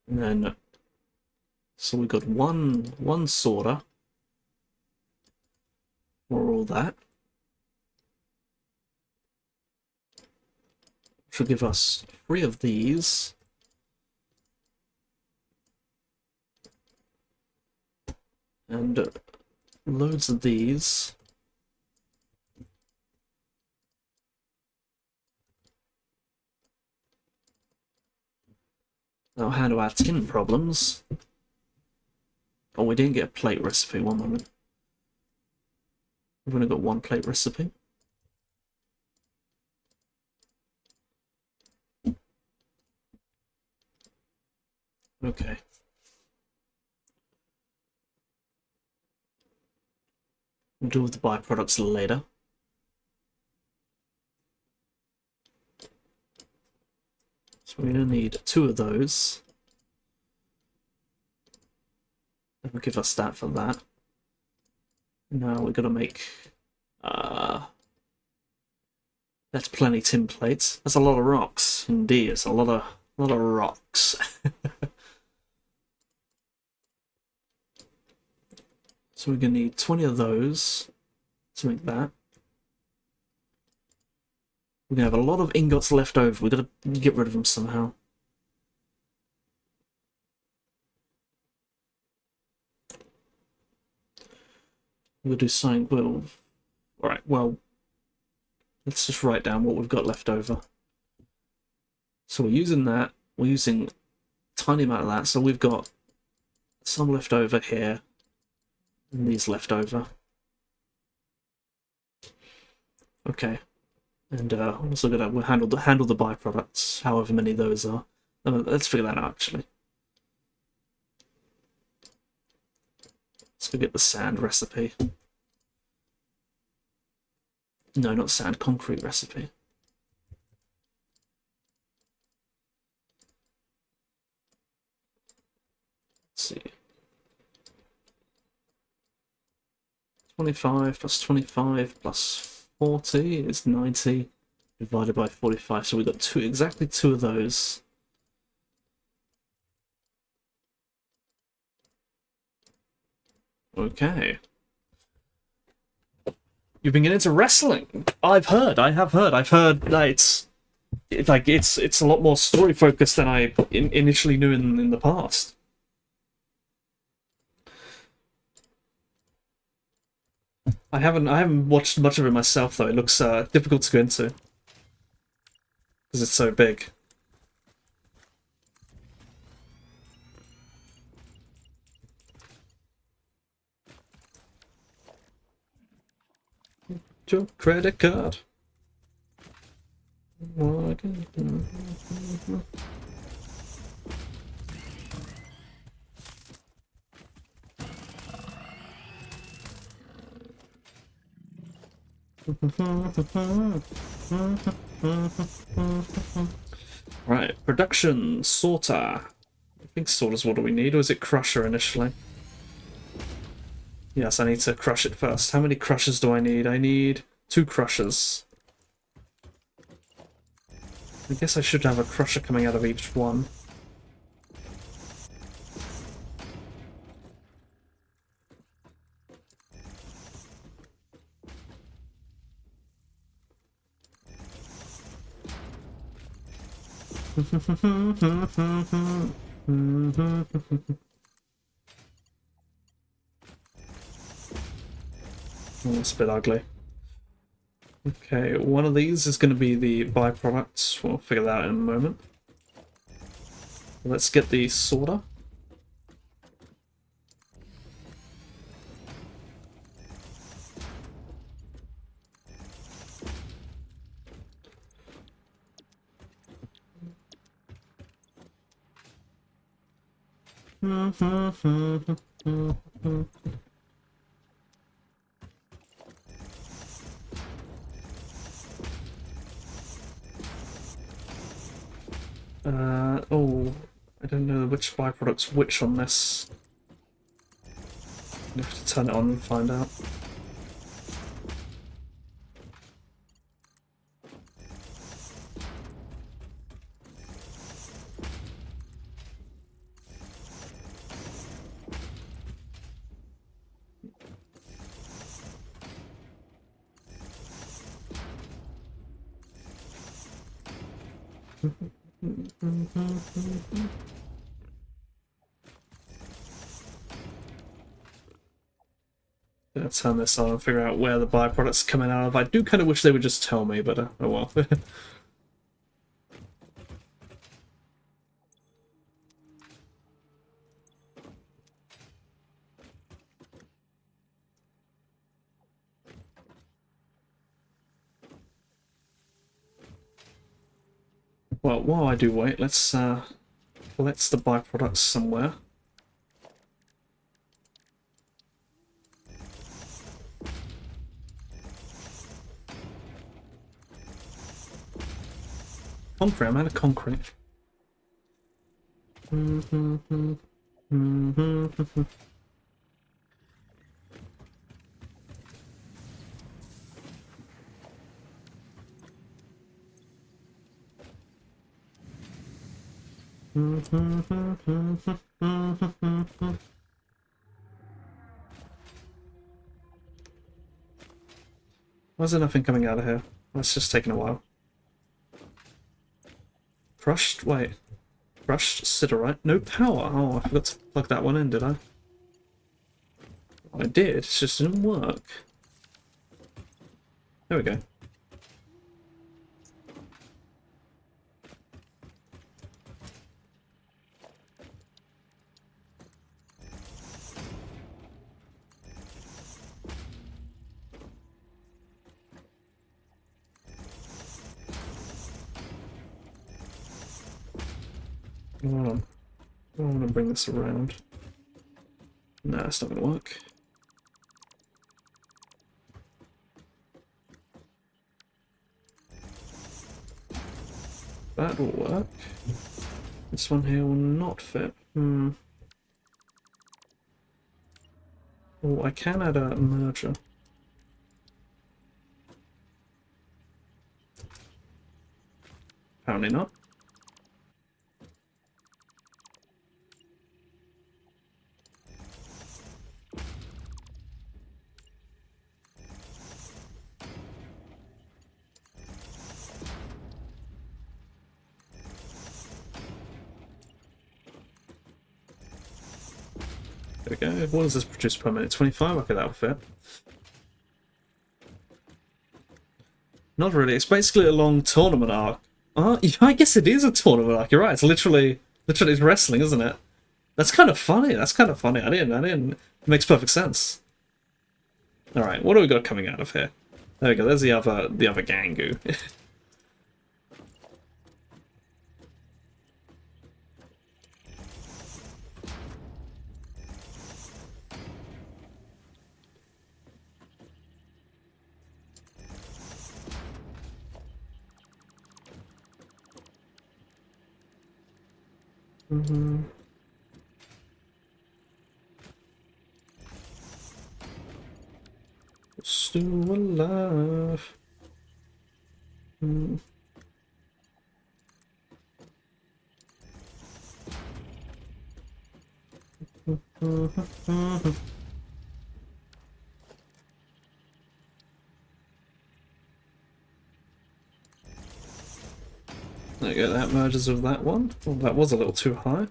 And then... So we've got one sorter for all that. Which will give us 3 of these. And loads of these. That'll handle our tin problems. Oh, we didn't get a plate recipe, one moment. We've only got 1 plate recipe. Okay. We'll deal with the byproducts later. So we're going to need 2 of those. That'll give us that for that. Now we're going to make... that's plenty tin plates. That's a lot of rocks. Indeed, it's a lot of rocks. So we're going to need 20 of those to make that. We're going to have a lot of ingots left over. We've got to get rid of them somehow. We'll do something. Well, alright, well, let's just write down what we've got left over. So we're using that. We're using a tiny amount of that. So we've got some left over here. And these left over. Okay. And also we'll handle the byproducts, however many those are. Let's figure that out actually. Let's go get the sand recipe. No, not sand, concrete recipe. Let's see. 25 plus 25 plus 40 is 90 divided by 45. So we've got exactly 2 of those. Okay. You've been getting into wrestling. I have heard that it's a lot more story focused than I initially knew in the past. I haven't watched much of it myself though. It looks difficult to go into because it's so big. Your credit card. Right, production sorter. I think sorter's what do we need, or is it crusher initially? Yes, I need to crush it first. How many crushers do I need? I need 2 crushers. I guess I should have a crusher coming out of each one. It's a bit ugly. Okay, one of these is going to be the byproducts. We'll figure that out in a moment. Let's get the sorter. Oh, I don't know which byproduct's which on this. I have to turn it on and find out. Gonna turn this on and figure out where the byproduct's coming out of. I do kind of wish they would just tell me, but oh well. Well, while I do wait, let's collect the byproducts somewhere. Concrete, I'm out of concrete. Why is there nothing coming out of here? That's just taking a while. Crushed? Wait. Crushed siderite? No power. Oh, I forgot to plug that one in, did I? I did, it just didn't work. There we go. Hold on. I want to bring this around. Nah, it's not going to work. That will work. This one here will not fit. Oh, I can add a merger. Apparently not. There we go. What does this produce per minute? 25? Okay, that'll fit. Not really. It's basically a long tournament arc. I guess it is a tournament arc. You're right. It's literally it's wrestling, isn't it? That's kind of funny. That's kind of funny. I didn't. It makes perfect sense. All right. What do we got coming out of here? There we go. There's the other Gangu. Still alive. There There you go, that merges with that one. Oh, that was a little too high.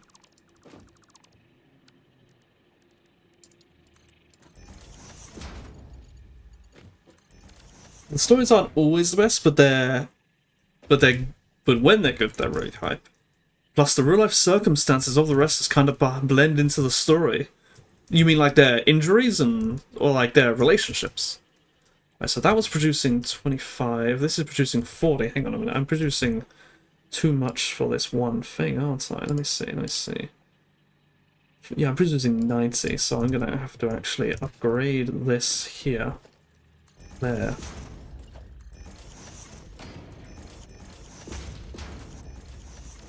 The stories aren't always the best, but when they're good, they're really hype. Plus, the real life circumstances of the rest is kind of blend into the story. You mean like their injuries or like their relationships? Right, so that was producing 25. This is producing 40. Hang on a minute. I'm producing too much for this one thing, aren't I? Let me see. Yeah, I'm producing 90, so I'm gonna have to actually upgrade this here. There.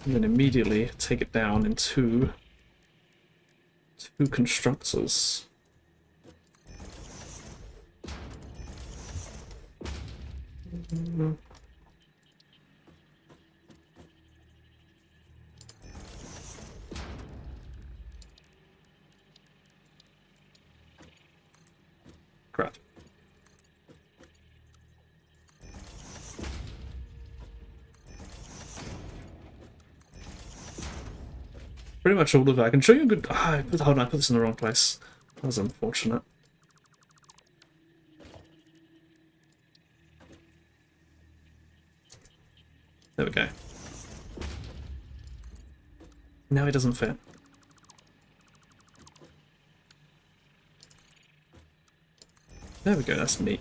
And then immediately take it down in two constructors. Crap. Pretty much all of it. I can show you a good... hold on, I put this in the wrong place. That was unfortunate. There we go. Now it doesn't fit. There we go, that's neat.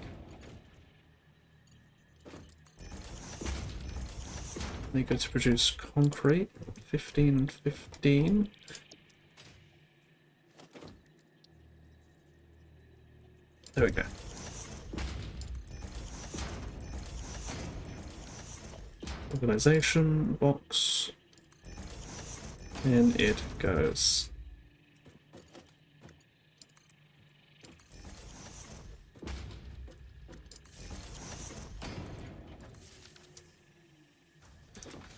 They go to produce concrete, 15 and 15. There we go. Organization box. And it goes.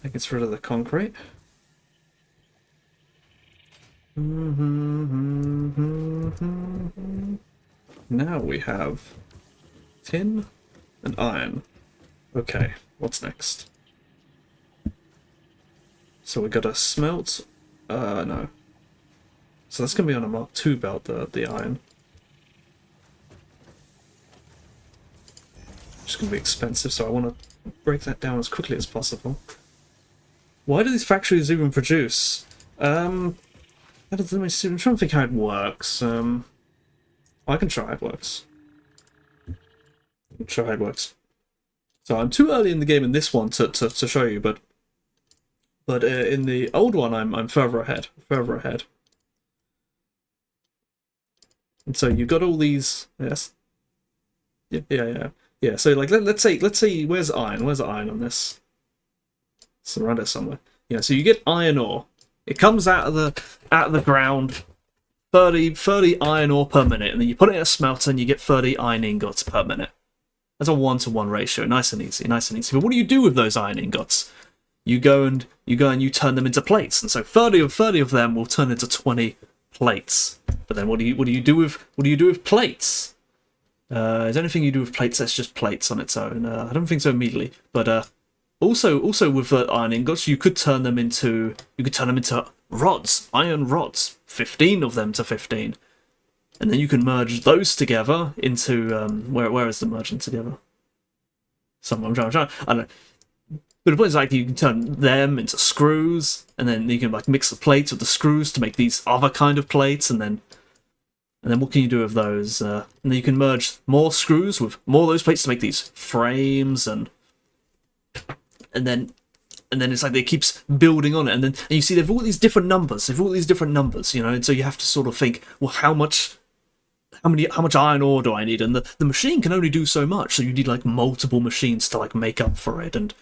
That gets rid of the concrete. Now we have tin and iron. Okay, what's next? So we got a smelt. No. So that's gonna be on a Mark II belt, the iron. It's gonna be expensive, so I want to break that down as quickly as possible. Why do these factories even produce? I'm trying to think how it works. I can try how it works. So I'm too early in the game in this one to show you, but in the old one I'm further ahead. And so you got all these, yes, yeah. So like let's say where's iron? Where's iron on this? It's around here somewhere. Yeah, so you get iron ore. It comes out of the ground, 30 iron ore per minute, and then you put it in a smelter and you get 30 iron ingots per minute. That's a 1-to-1 ratio, nice and easy. But what do you do with those iron ingots? You go and you turn them into plates, and so 30 of them will turn into 20 plates. But then what do you do with plates? Is there anything you do with plates that's just plates on its own? I don't think so immediately, but also with iron ingots, you could turn them into rods, iron rods, 15 of them to 15, and then you can merge those together into where is the merging together? Somewhere I'm trying. I don't know. But the point is, like, you can turn them into screws, and then you can like mix the plates with the screws to make these other kind of plates, and then what can you do with those? And then you can merge more screws with more of those plates to make these frames, and then it's like it keeps building on it, and you see they've all these different numbers. You know, and so you have to sort of think, well, how much iron ore do I need? And the machine can only do so much, so you need like multiple machines to like make up for it, and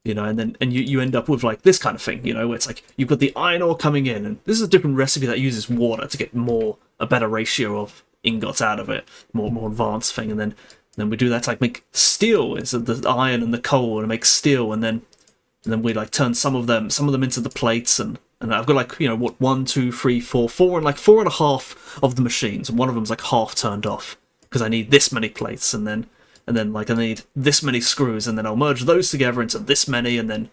you know, and you end up with like this kind of thing, you know, where it's like you've got the iron ore coming in, and this is a different recipe that uses water to get a better ratio of ingots out of it, more advanced thing, and then we do that to like make steel. Is the iron and the coal and make steel, and then we like turn some of them into the plates, and I've got like, you know, what, 1, 2, 3, 4, and like 4.5 of the machines, and one of them's like half turned off because I need this many plates, and then like I need this many screws, and then I'll merge those together into this many, and then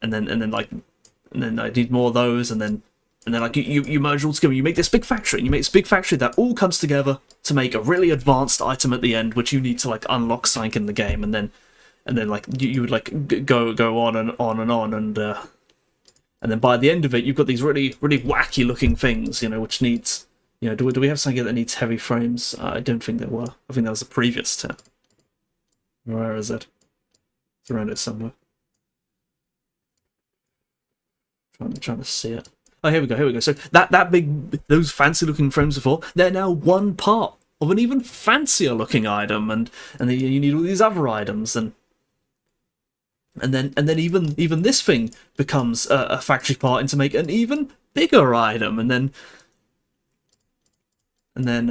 and then I need more of those, and then like you merge all together. You make this big factory, and you make this big factory that all comes together to make a really advanced item at the end, which you need to like unlock something in the game, and then like you would like go on and on and on, and then by the end of it, you've got these really wacky looking things, which needs, do we have something that needs heavy frames? I don't think there were. I think that was the previous to. Where is it? It's around it somewhere. Trying to see it. Oh, here we go. So that big, those fancy looking frames before, they're now one part of an even fancier looking item, and then you need all these other items, and then even this thing becomes a factory part and to make an even bigger item, and then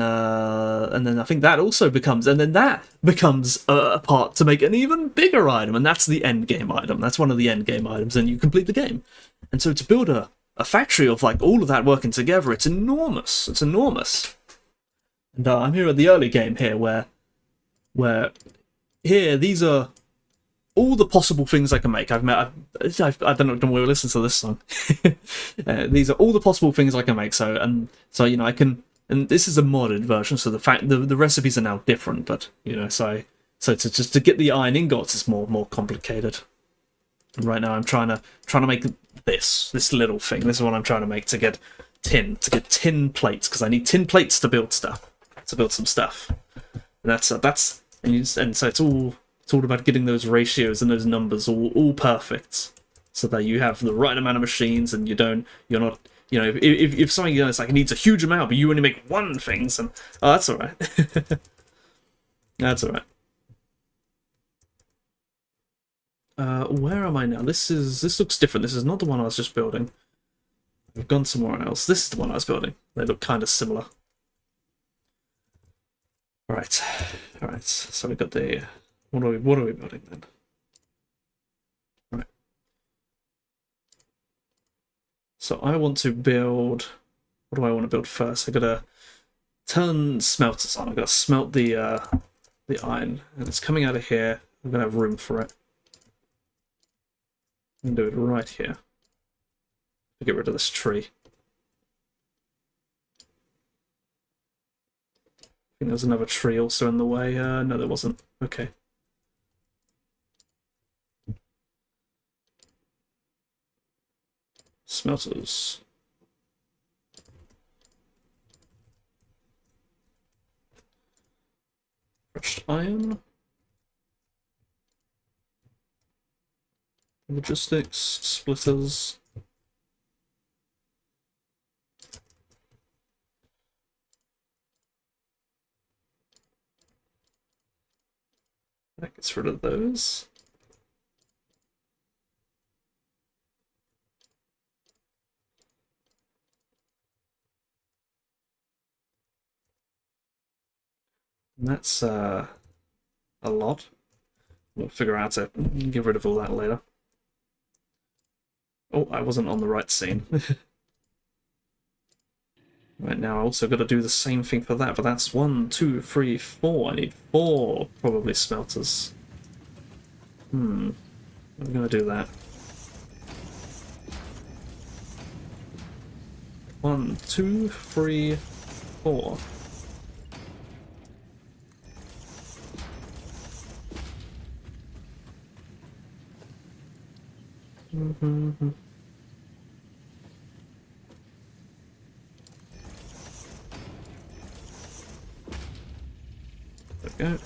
I think that also becomes, and then that becomes a part to make an even bigger item, and that's the end game item. That's one of the end game items, and you complete the game. And so to build a factory of like all of that working together, it's enormous. It's enormous. And I'm here at the early game here, where here these are all the possible things I can make. I don't know when we listen to this song. These are all the possible things I can make. So I can. And this is a modded version, so the recipes are now different. But so to get the iron ingots is more complicated. And right now I'm trying to make this little thing. This is what I'm trying to make to get tin plates, because I need tin plates to build stuff, some stuff. And so it's all about getting those ratios and those numbers all perfect, so that you have the right amount of machines, and you're not. If something it's like it needs a huge amount, but you only make one thing, and that's all right. That's all right. Where am I now? This looks different. This is not the one I was just building. I've gone somewhere else. This is the one I was building. They look kind of similar. All right. So we got the. What are we building then? Right. So I want to build. What do I want to build first? I gotta turn smelters on. I gotta smelt the iron, and it's coming out of here. I'm gonna have room for it. I'm gonna do it right here. Get rid of this tree. I think there's another tree also in the way. No, there wasn't. Okay. Smelters. Crushed iron. Logistics. Splitters. That gets rid of those. And that's a lot. We'll figure out how to get rid of all that later. Oh, I wasn't on the right scene. Right now, I also got to do the same thing for that, but that's 1, 2, 3, 4. I need 4 probably smelters. I'm gonna do that. 1, 2, 3, 4. There we go.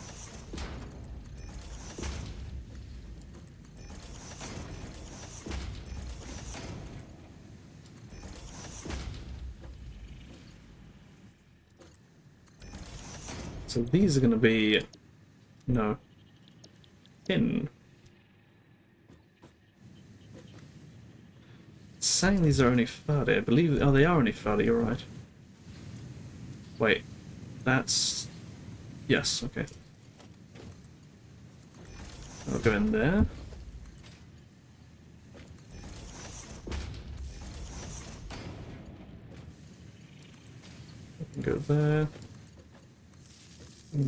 So these are going to be... No. Tin. It's saying these are only 30. I believe... Oh, they are only 30, you're right. Wait. That's... Yes, okay. I'll go in there. Go there.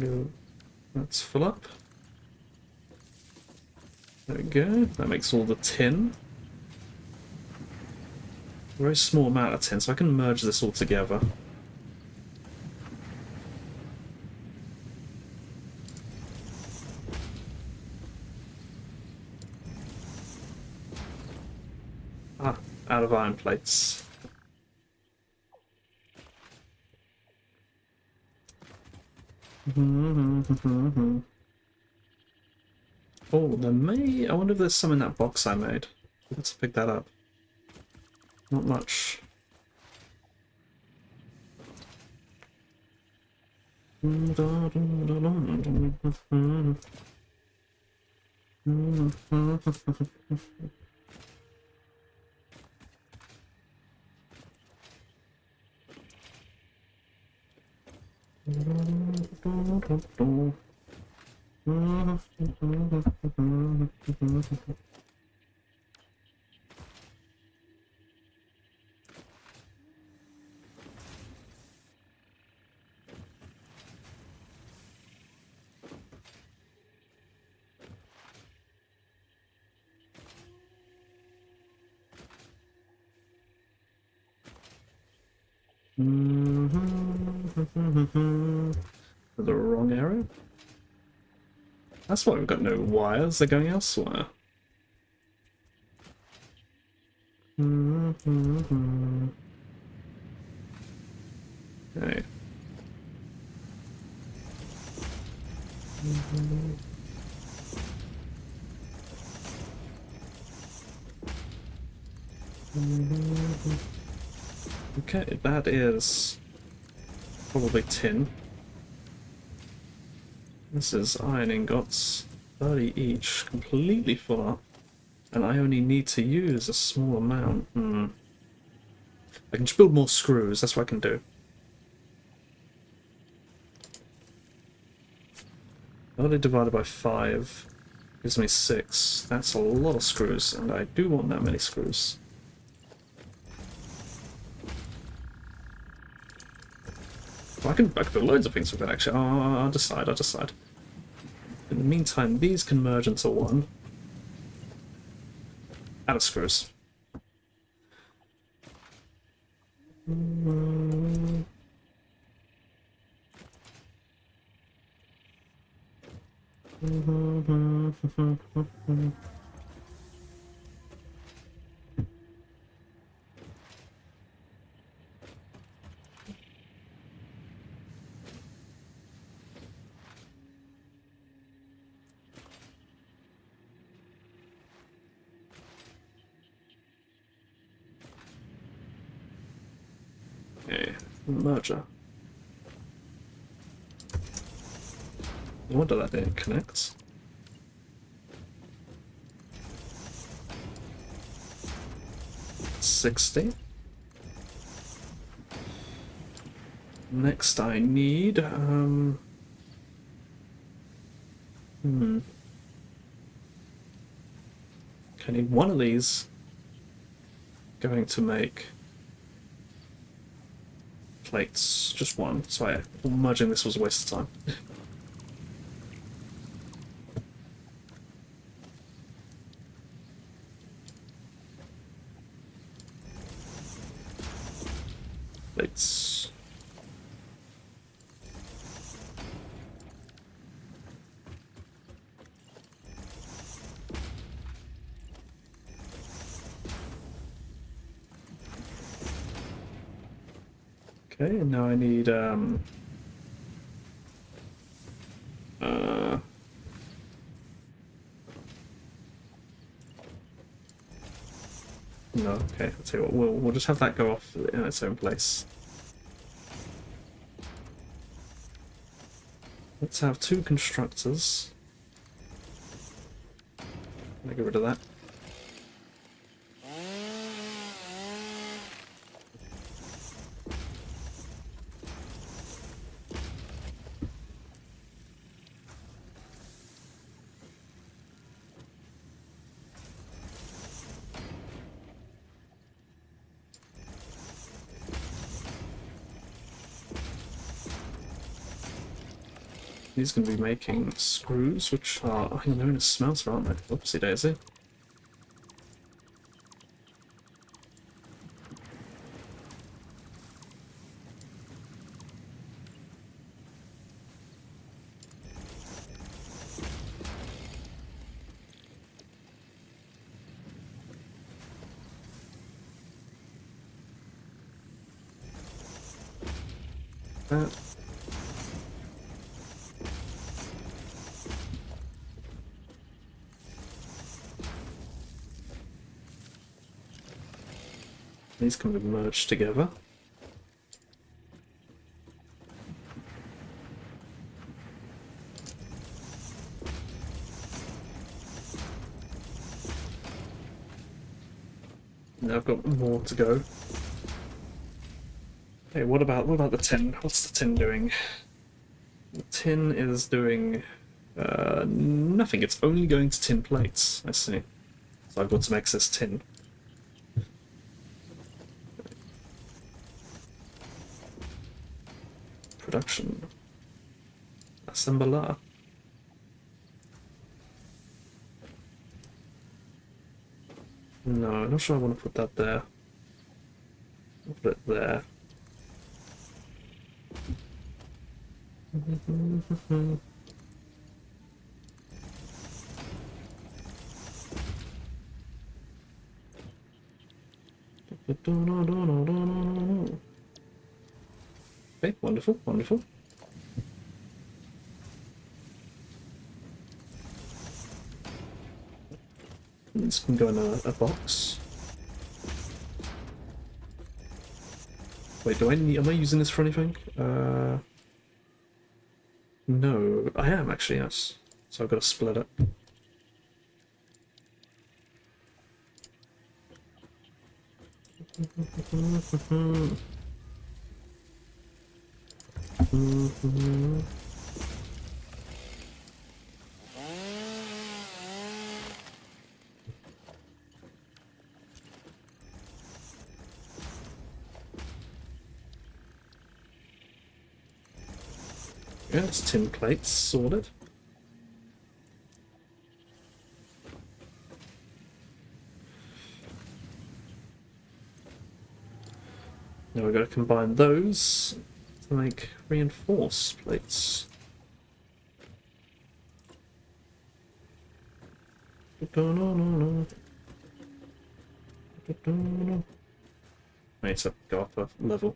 Go. Let's fill up. There we go. That makes all the tin. a very small amount of tin, so I can merge this all together. Ah, out of iron plates. Oh, there may... I wonder if there's some in that box I made. Let's pick that up. Not much. The wrong area? That's why we've got no wires, they're going elsewhere. Okay. Okay, that is probably tin. This is iron ingots, 30 each, completely full up, and I only need to use a small amount. I can just build more screws, that's what I can do. Only divided by 5 gives me 6. That's a lot of screws, and I do want that many screws. Well, I can build loads of things with it, actually. I'll decide. In the meantime, these can merge into one. Out of screws. Okay, merger. No wonder that didn't connect. $60. Next I need, okay, I need one of these. Going to make plates, just one. So yeah, merging this was a waste of time. Plates. Okay, and now I need no, okay, I'll tell you what, we'll just have that go off in its own place. Let's have 2 constructors. Let me get rid of that. He's going to be making screws, which are... Oh, they're in a smelter, aren't they? Oopsie daisy. that. These can be merged together. Now I've got more to go. Hey, what about the tin? What's the tin doing? The tin is doing nothing. It's only going to tin plates. I see. So I've got some excess tin. Production. Assembler. No, I'm not sure I want to put that there. I'll put it there. Okay, wonderful, wonderful. This can go in a box. Wait, am I using this for anything? No, I am actually, yes. So I've got to split it. Yeah, it's tin plates, sorted. Now we've got to combine those to make reinforced plates. I need to go up a level.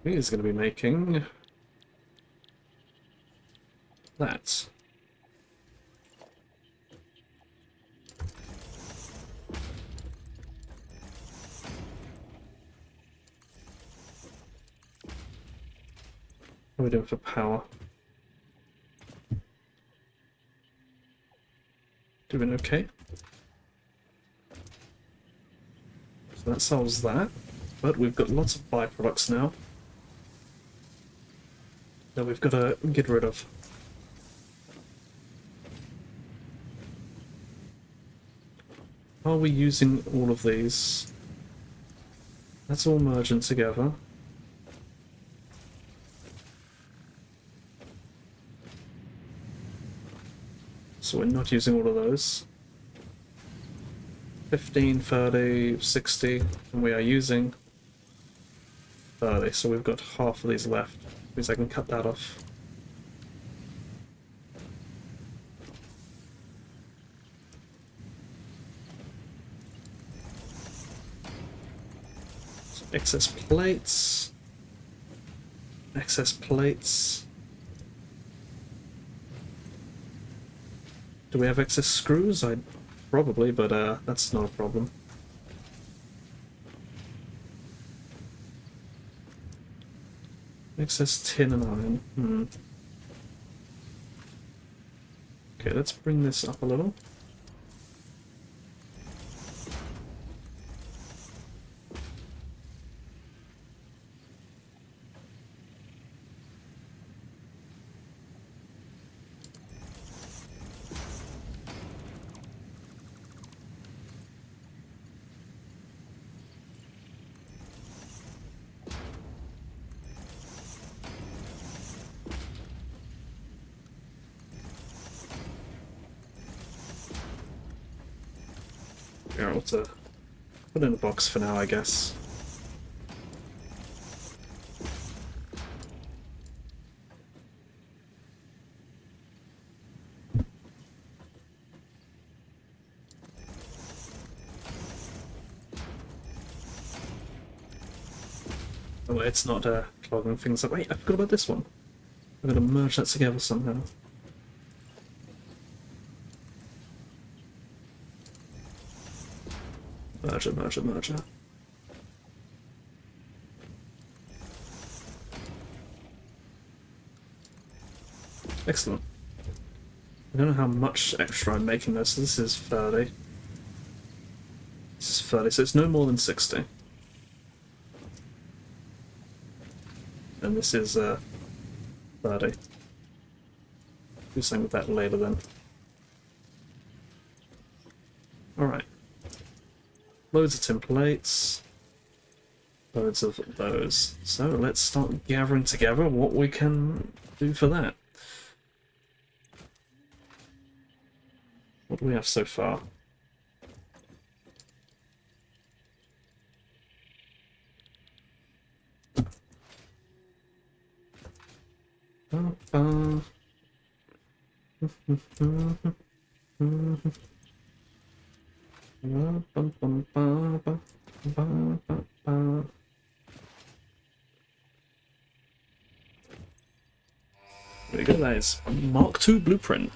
He's going to be making that. What are we doing for power? Doing okay. So that solves that. But we've got lots of byproducts now that we've got to get rid of. Are we using all of these? That's all merging together. So we're not using all of those. 15, 30, 60, and we are using 30, so we've got half of these left. Means I can cut that off. So excess plates. Excess plates. Do we have excess screws? Probably, but that's not a problem. Excess tin and iron. Okay, let's bring this up a little. mineral to put in the box for now, I guess. Oh, it's not clogging things up. Wait, I forgot about this one. I'm going to merge that together somehow. Merger, merger, merger. Excellent. I don't know how much extra I'm making this. This is 30. This is 30, so it's no more than 60. And this is 30. Do something with that later then. Alright. Loads of tin plates. Loads of those. So let's start gathering together what we can do for that. What do we have so far? There we go, that is Mark II blueprint.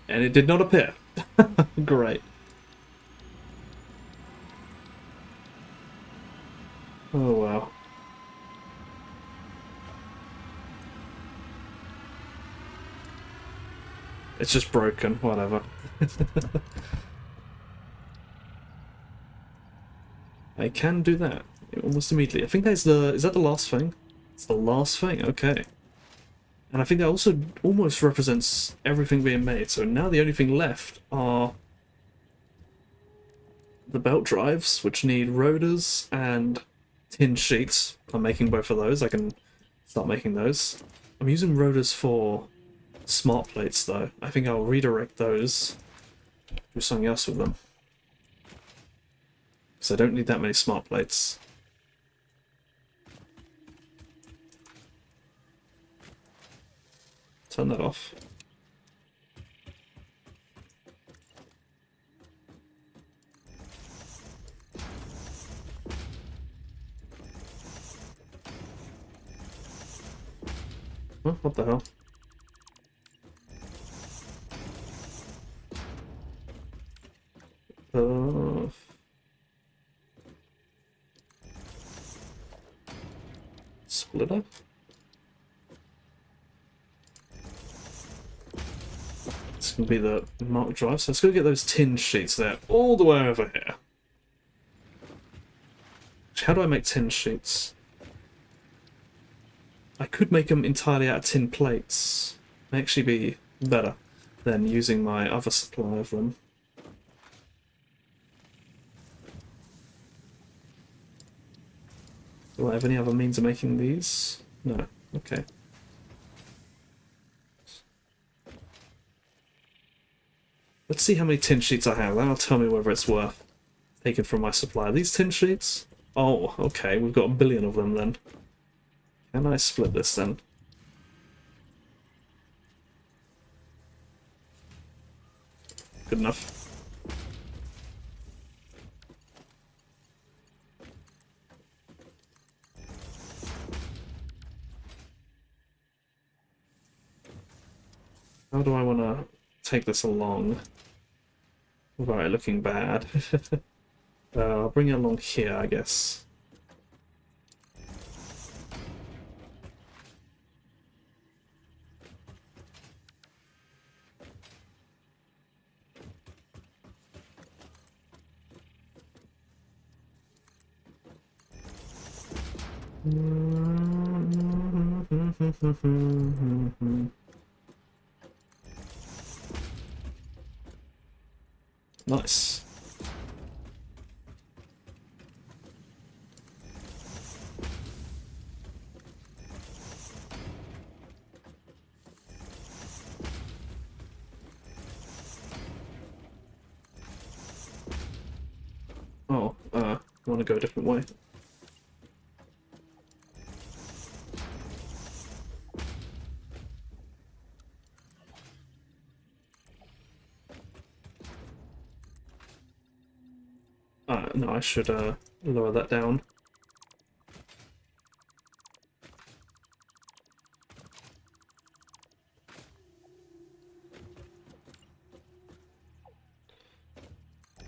And it did not appear. Great. Oh wow. It's just broken, whatever. I can do that almost immediately. I think that's the... Is that the last thing? It's the last thing, okay. And I think that also almost represents everything being made. So now the only thing left are the belt drives, which need rotors and tin sheets. I'm making both of those. I can start making those. I'm using rotors for smart plates, though. I think I'll redirect those, do something else with them. Because I don't need that many smart plates. Turn that off. Oh, what the hell? Splitter? It's going to be the mark drive, so let's go get those tin sheets there, all the way over here. How do I make tin sheets? I could make them entirely out of tin plates. May actually be better than using my other supply of them. Do I have any other means of making these? No. Okay. Let's see how many tin sheets I have. That'll tell me whether it's worth taking from my supply. These tin sheets? Oh, okay. We've got 1 billion of them then. Can I split this then? Good enough. How do I want to take this along without it looking bad? I'll bring it along here, I guess. Nice. I want to go a different way. No, I should lower that down.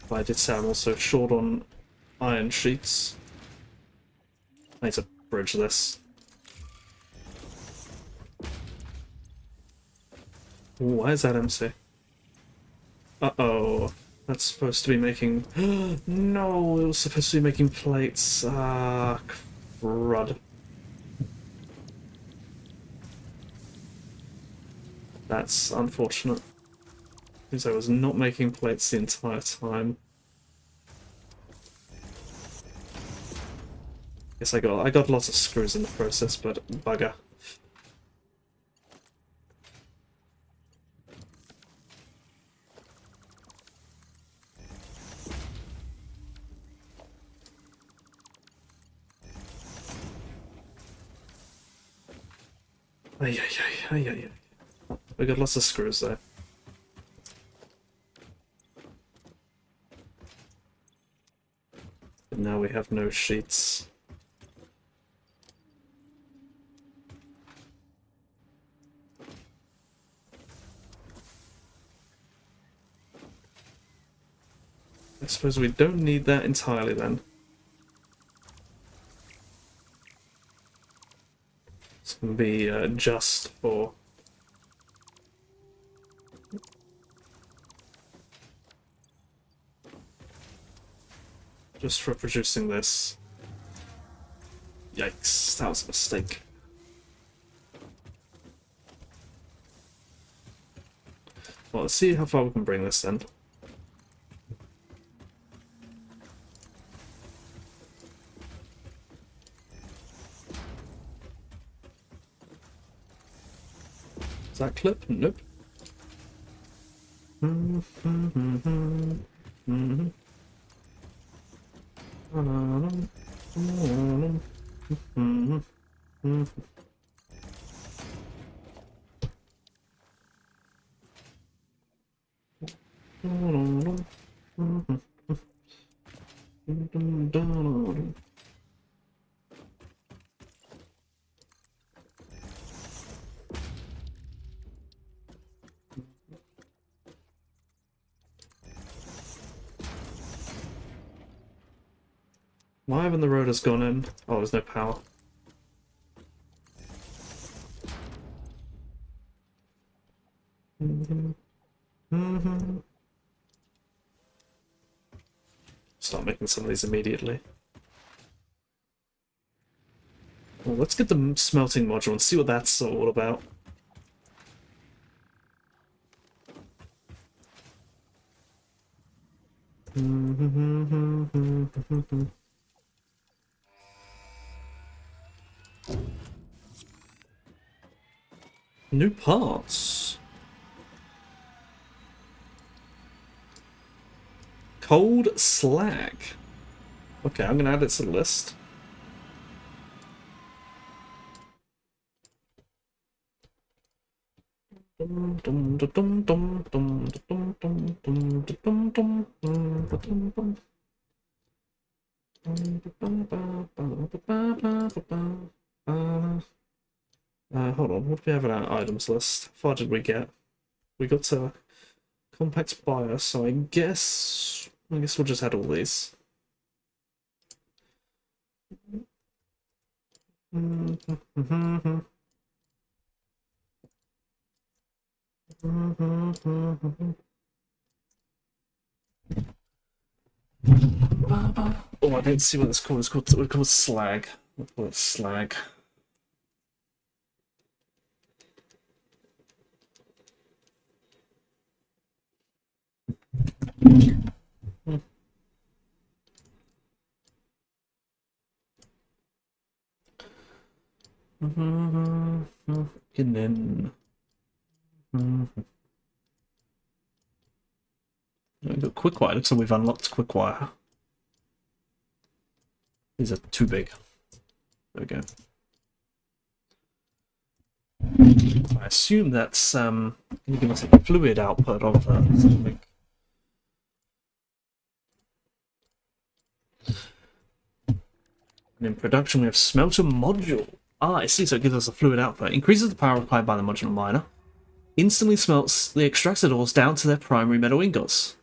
But I did say I'm also short on iron sheets. I need to bridge this. Ooh, why is that empty? Uh-oh. That's supposed to be making... No, it was supposed to be making plates. Ah, crud. That's unfortunate. Because I was not making plates the entire time. Yes, I got lots of screws in the process, but bugger. Ay, ay, ay, ay, ay, ay. We got lots of screws there. But now we have no sheets. I suppose we don't need that entirely then. It's going to be just for... Just for producing this. Yikes, that was a mistake. Well, let's see how far we can bring this then. Is that clip? Nope. Why haven't the rotors gone in? Oh, there's no power. Start making some of these immediately. Well, let's get the smelting module and see what that's all about. New parts. Cold slag. Okay, I'm gonna add it to the list. Hold on, what do we have on our items list? How far did we get? We got to compact bio, so I guess we'll just add all these. Oh, I didn't see what it's called. It's called slag. We'll call it slag. And then quick wire. Looks like we've unlocked quick wire. These are too big. There we go. I assume that's going to give us a fluid output of something. And in production we have smelter module. Ah, I see, so it gives us a fluid output. Increases the power required by the modular miner. Instantly smelts the extracted ores down to their primary metal ingots.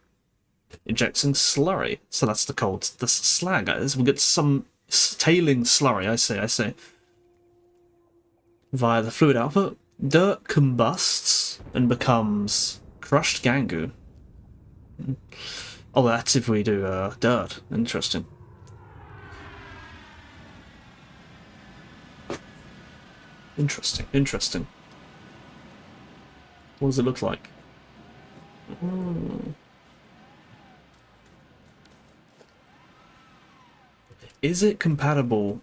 Injecting slurry. So that's the slag. We get some tailing slurry, I say. Via the fluid output, dirt combusts and becomes crushed gangu. Oh, that's if we do dirt. Interesting. Interesting. What does it look like? Is it compatible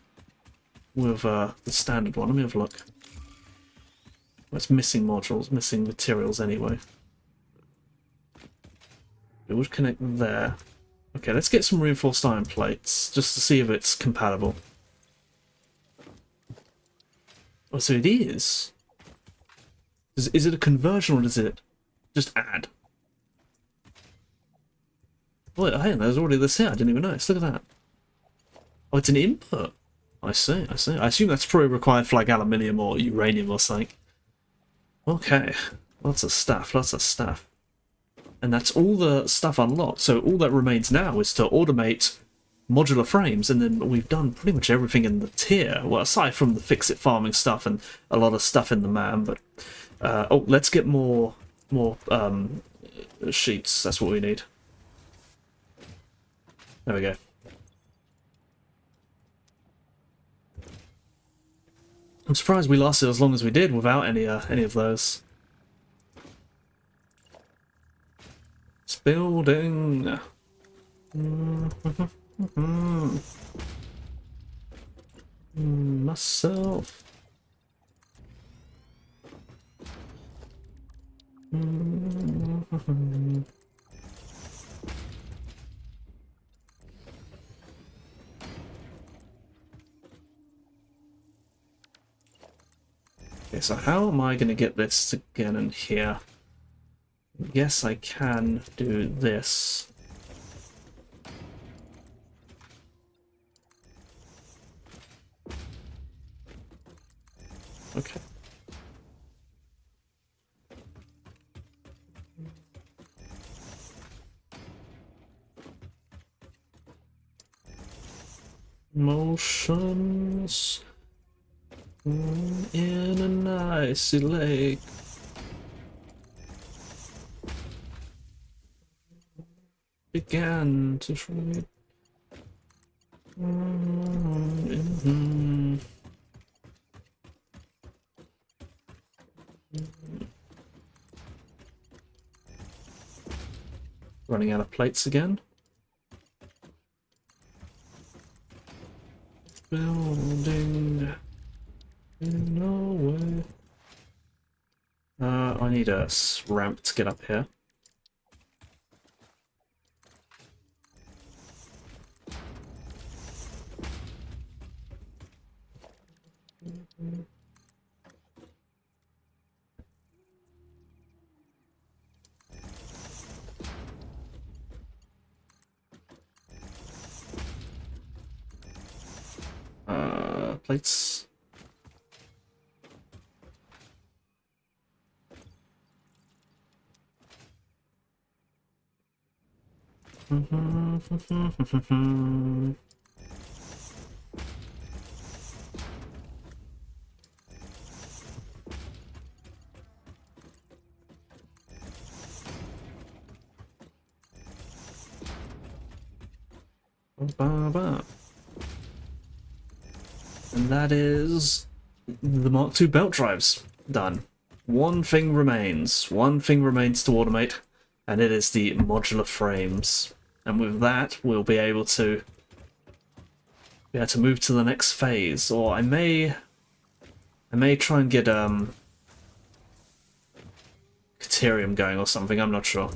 with the standard one? Let me have a look. Well, it's missing modules, missing materials anyway. It would connect there. Okay, let's get some reinforced iron plates just to see if it's compatible. Oh, so it is. Is it a conversion or does it just add? Oh, hey, there's already this here. I didn't even notice. Look at that. Oh, it's an input. I see. I assume that's probably required for like aluminium or uranium or something. Okay. Lots of stuff. And that's all the stuff unlocked. So all that remains now is to automate modular frames, and then we've done pretty much everything in the tier. Well, aside from the fix-it farming stuff and a lot of stuff in the man, but oh, let's get more sheets. That's what we need. There we go. I'm surprised we lasted as long as we did without any of those. It's building. Myself. Okay, so how am I going to get this to get in here? Yes, I can do this. Okay. Motions in an icy lake. Began to shrink. Running out of plates again. Building in no way. I need a ramp to get up here. Plates. And that is the Mark II belt drives done. One thing remains. One thing remains to automate, and it is the modular frames. And with that, we'll be able to move to the next phase. Or I may try and get Caterium going or something. I'm not sure.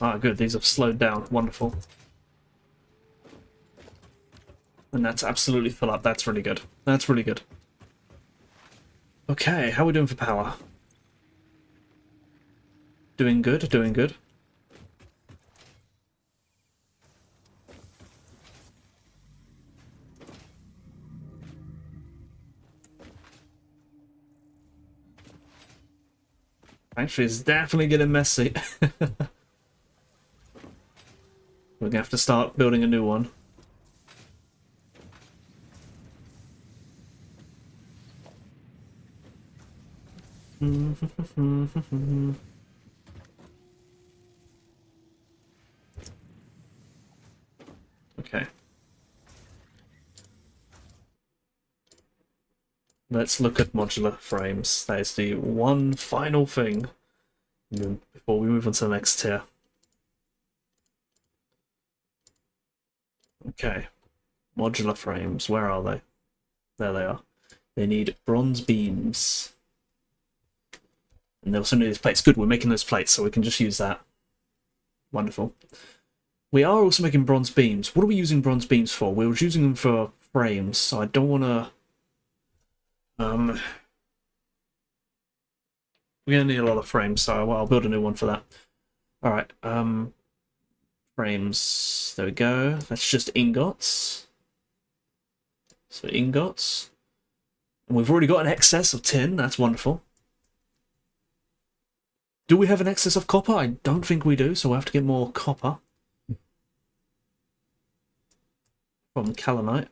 Ah, good. These have slowed down. Wonderful. And that's absolutely full up. That's really good. That's really good. Okay, how are we doing for power? Doing good, doing good. Actually, it's definitely getting messy. We're gonna have to start building a new one. Okay. Let's look at modular frames. That is the one final thing before we move on to the next tier. Okay. Modular frames. Where are they? There they are. They need bronze beams. And they also need these plates. Good, we're making those plates, so we can just use that. Wonderful. We are also making bronze beams. What are we using bronze beams for? We were using them for frames, so I don't want to... we're going to need a lot of frames, so I'll build a new one for that. Alright, frames. There we go. That's just ingots. So ingots. And we've already got an excess of tin. That's wonderful. Do we have an excess of copper? I don't think we do, so we'll have to get more copper. From kaolinite.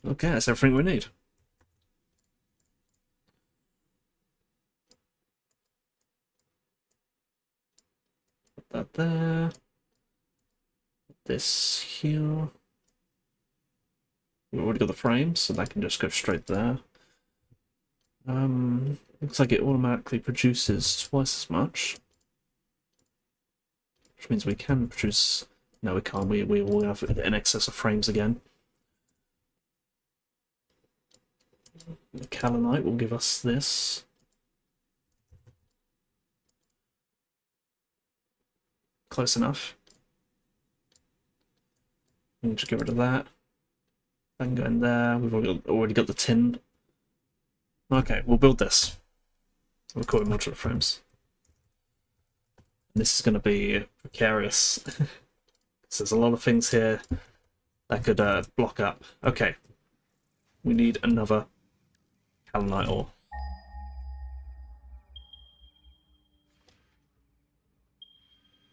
Okay, that's everything we need. Put that there. This here. We've already got the frames, so that can just go straight there. Looks like it automatically produces twice as much. Which means we can produce... No, we can't. We will have an excess of frames again. The kaolinite will give us this. Close enough. We'll just get rid of that. Then go in there. We've already got the tin. Okay, we'll build this. We'll call it modular frames. And this is going to be precarious. There's a lot of things here that could block up. Okay. We need another kaolinite ore.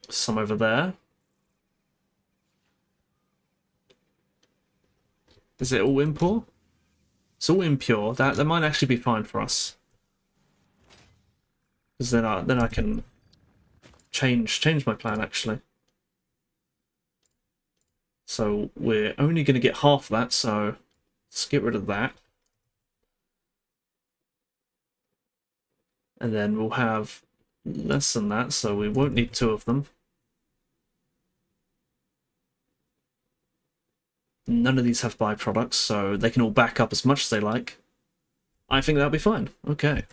Some over there. Is it all impure? It's all impure. That might actually be fine for us. Because then I can change my plan actually. So we're only going to get half of that, so let's get rid of that. And then we'll have less than that, so we won't need two of them. None of these have byproducts, so they can all back up as much as they like. I think that'll be fine. Okay.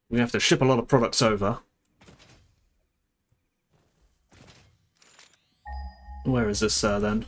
We have to ship a lot of products over. Where is this then?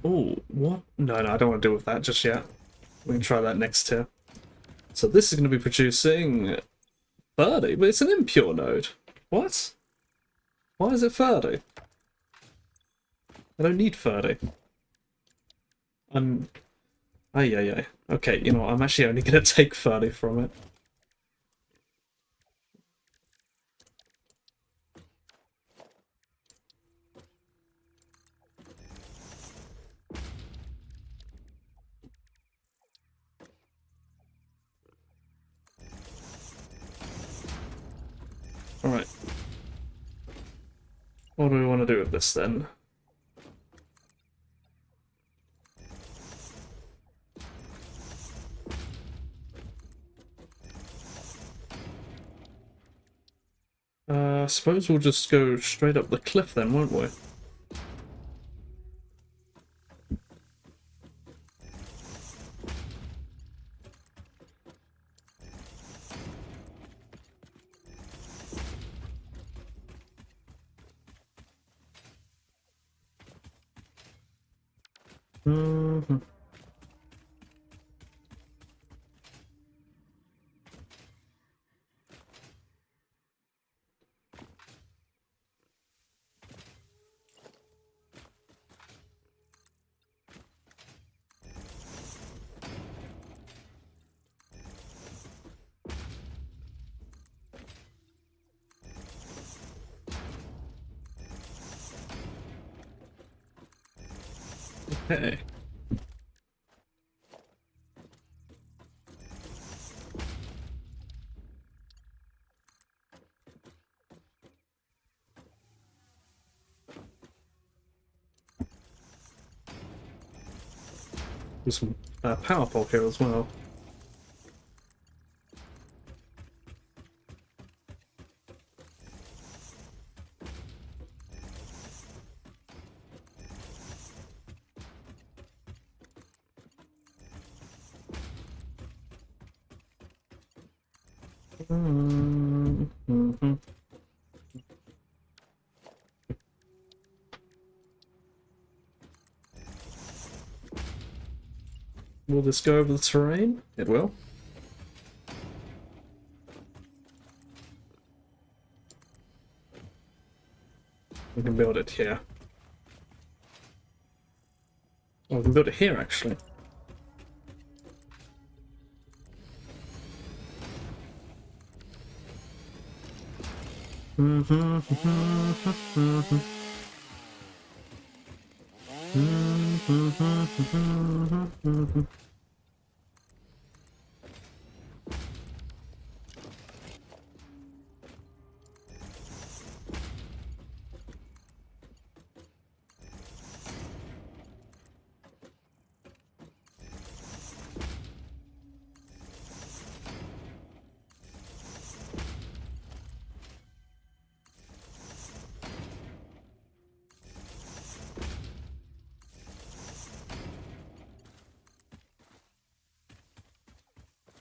Oh, what? No, I don't want to deal with that just yet. We can try that next tier. So this is going to be producing 30, but it's an impure node. What? Why is it 30? I don't need 30. Ay. Okay, you know what? I'm actually only going to take 30 from it. Alright. What do we want to do with this then? I suppose we'll just go straight up the cliff then, won't we? Mm-hmm. Okay. There's some power pole here as well. Mm-hmm. Will this go over the terrain? It will. We can build it here. Oh, we can build it here actually.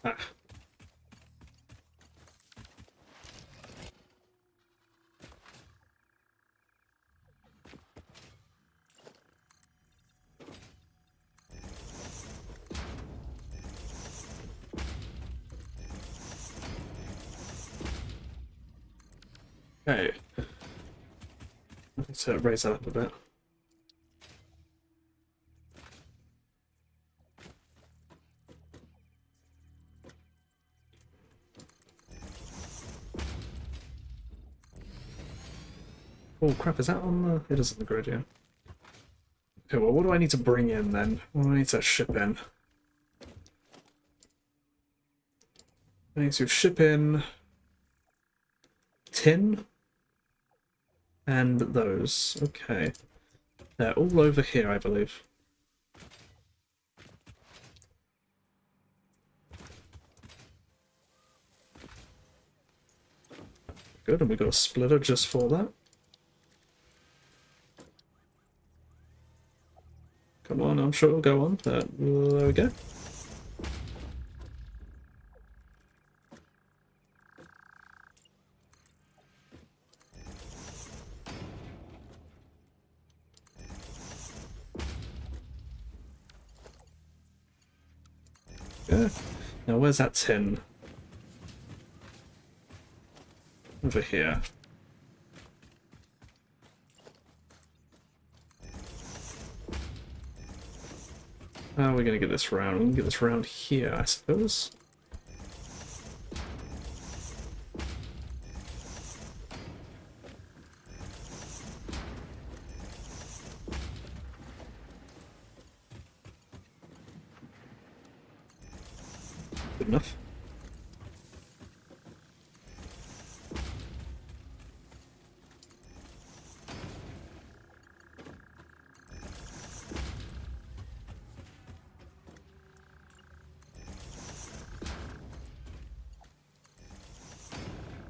Ah. Okay. Let's raise that up a bit. Oh crap, is that on the... It is on the grid, yeah. Okay, well what do I need to bring in then? What do I need to ship in? I need to ship in... tin? And those. Okay. They're all over here, I believe. Good, and we got a splitter just for that. Come on, I'm sure it'll go on. There we go. Yeah. Now where's that tin? Over here. How are we going to get this round? We can get this round here, I suppose. Good enough.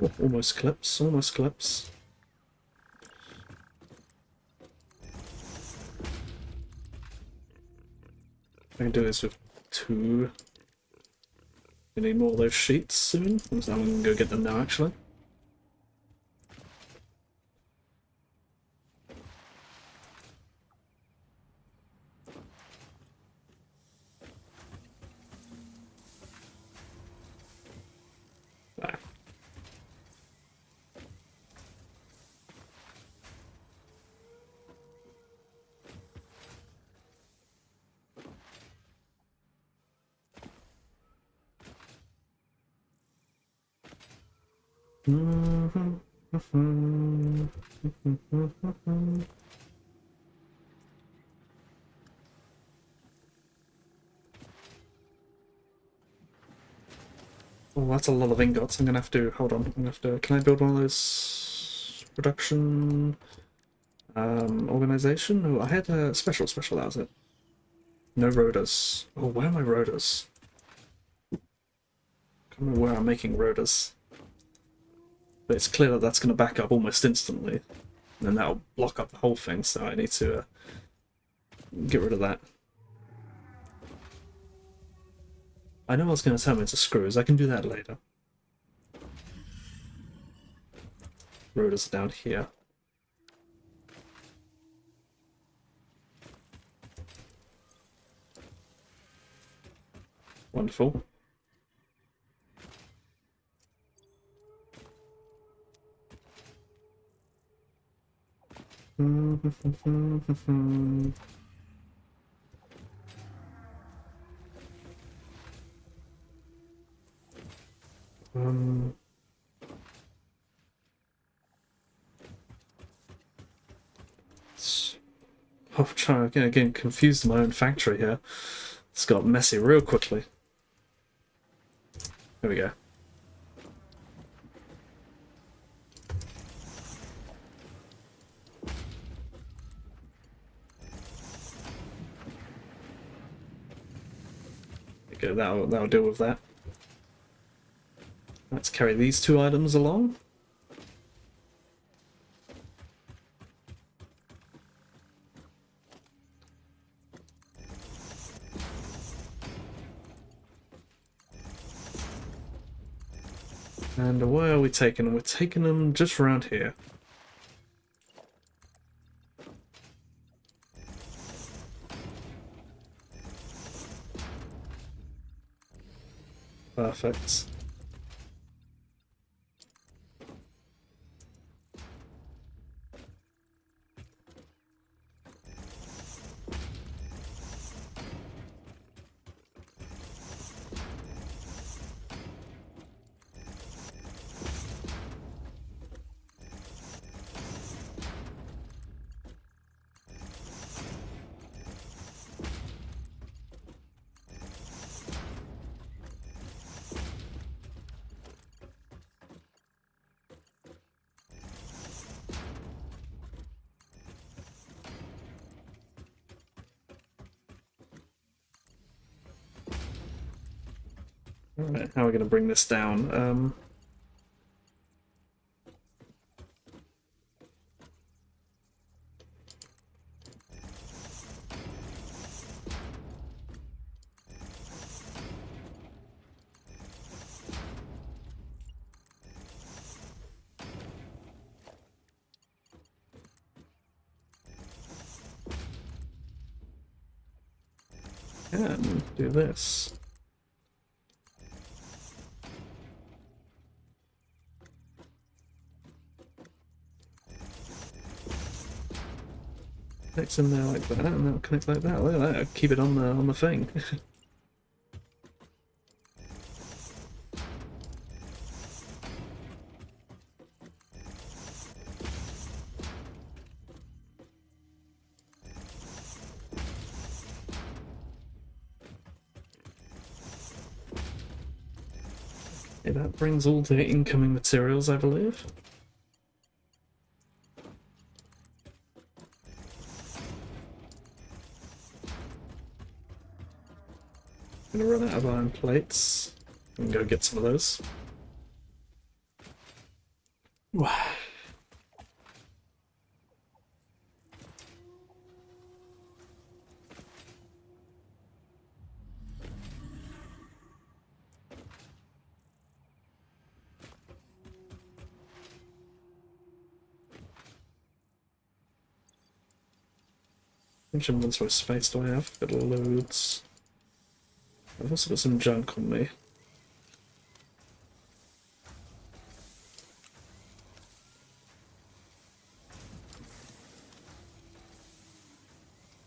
Oh, almost clips, almost clips. I can do this with 2. We need more of those sheets soon, so I'm going to go get them now, actually. Ah. Oh, that's a lot of ingots. I'm gonna have to hold on. I'm gonna have to. Can I build one of those production organization? Oh, I had a special. That was it. No rotors. Oh, where are my rotors? I can't remember where I'm making rotors. But it's clear that that's going to back up almost instantly. And then that'll block up the whole thing, so I need to get rid of that. I know I was going to turn them into screws. I can do that later. Rotors are down here. Wonderful. I'm trying to get confused in my own factory here. It's got messy real quickly. There we go. Okay, that'll deal with that. Let's carry these 2 items along. And where are we taking them? We're taking them just around here. Perfect. Alright, how are we going to bring this down? And do this. Connects in there like that, and that'll connect like that. Look at that. Keep it on the thing. Okay, that brings all the incoming materials, I believe. Gonna run out of iron plates and go get some of those. How much inventory space do I have? Got loads. I've also got some junk on me.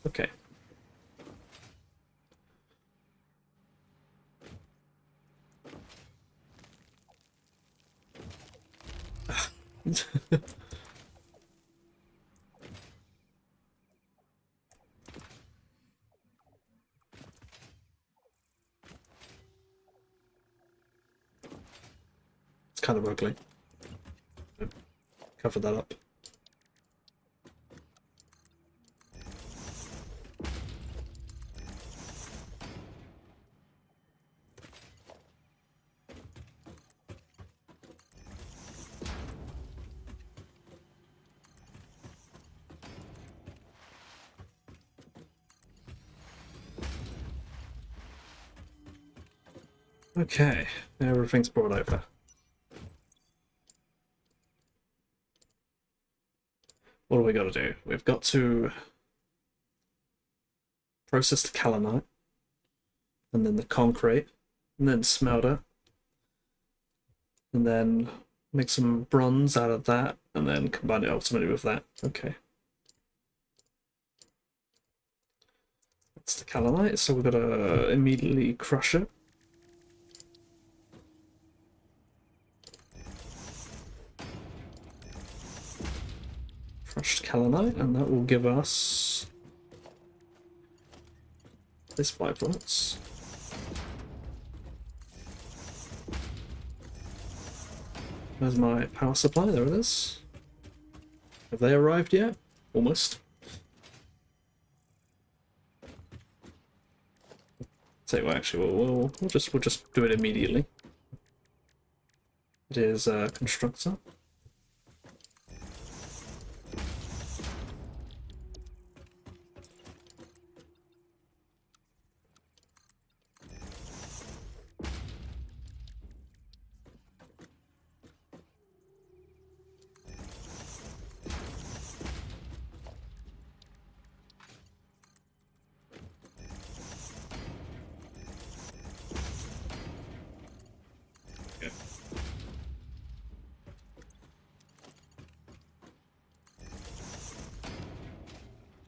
Okay. It's kind of ugly. Cover that up. Okay, everything's brought over. What do we got to do? We've got to process the kaolinite, and then the concrete, and then smelter, and then make some bronze out of that, and then combine it ultimately with that. Okay. That's the kaolinite, so we've got to immediately crush it. Crushed kaolinite, and that will give us this byproducts. There's my power supply, there it is. Have they arrived yet? Almost. Tell you what, actually, we'll just do it immediately. It is a constructor.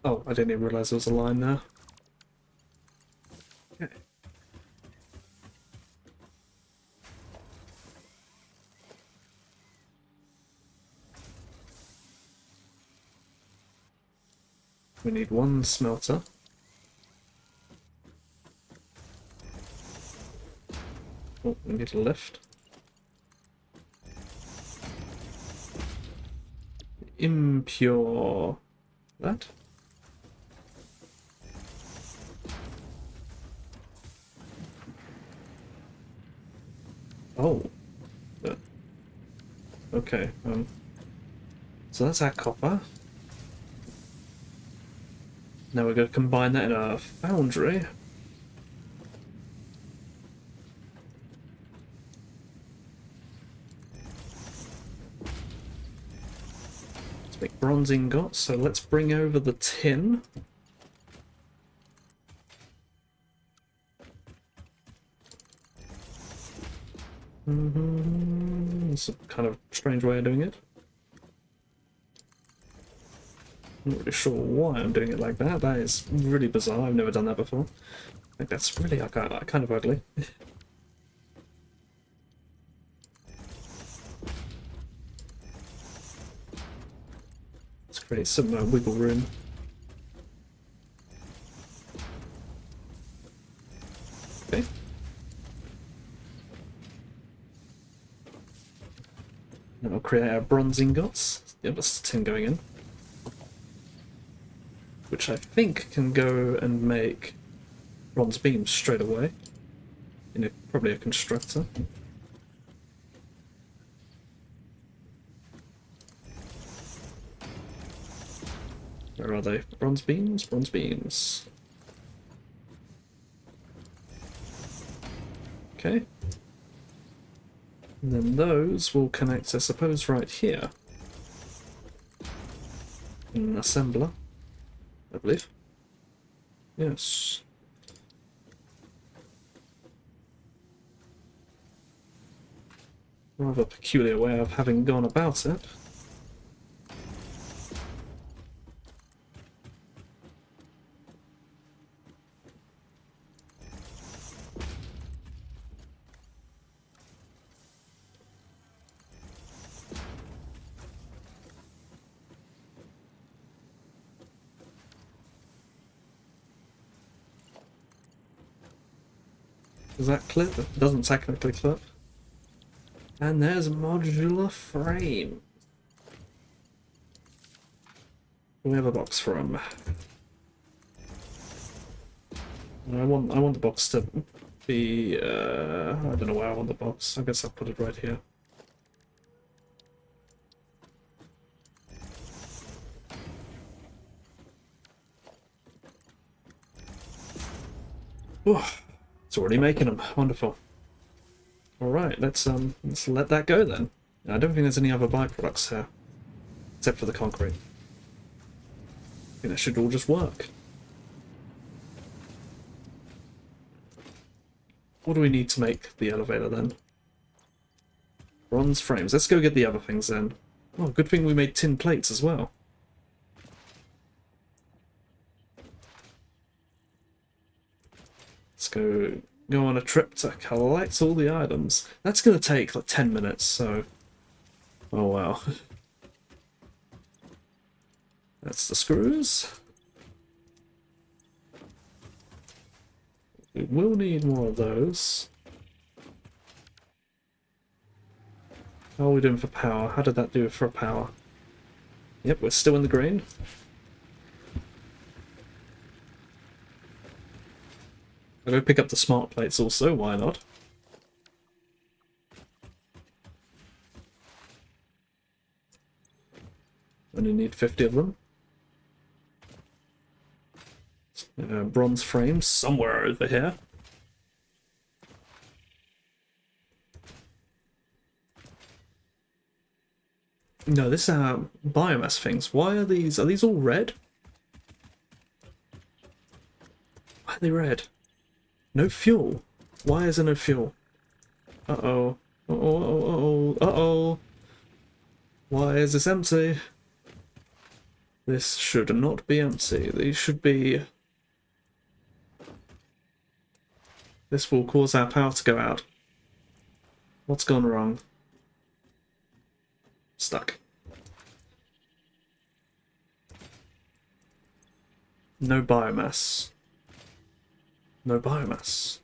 Oh, I didn't even realise there was a line there. Okay. We need one smelter. Oh, we need a lift. Impure... that? Oh. Okay, so that's our copper. Now we're going to combine that in a foundry. Let's make bronze ingots, so let's bring over the tin. It's a kind of strange way of doing it. I'm not really sure why I'm doing it like that. That is really bizarre. I've never done that before. I think that's really kind of ugly. Let's create some wiggle room. Okay. Then I'll create our bronze ingots. Yeah, that's the tin going in. Which I think can go and make bronze beams straight away. In probably a constructor. Where are they? Bronze beams? Bronze beams. Okay. And then those will connect, I suppose, right here. In an assembler, I believe. Yes. Rather peculiar way of having gone about it. Does that clip? It doesn't technically clip. And there's a modular frame. We have a box for him. I want the box to be I don't know where I want the box. I guess I'll put it right here. Oh, it's already making them. Wonderful. Alright, let's let that go then. I don't think there's any other byproducts here. Except for the concrete. I think that should all just work. What do we need to make the elevator then? Bronze frames. Let's go get the other things then. Oh, good thing we made tin plates as well. Let's go on a trip to collect all the items. That's going to take like 10 minutes, so... Oh wow. That's the screws. We will need more of those. How are we doing for power? How did that do for power? Yep, we're still in the green. I'll go pick up the smart plates also, why not? Only need 50 of them. Bronze frames somewhere over here. No, this biomass things. Why are these all red? Why are they red? No fuel. Why is there no fuel? Uh-oh. Uh-oh, uh-oh, uh-oh. Why is this empty? This should not be empty. These should be... This will cause our power to go out. What's gone wrong? Stuck. No biomass. No biomass.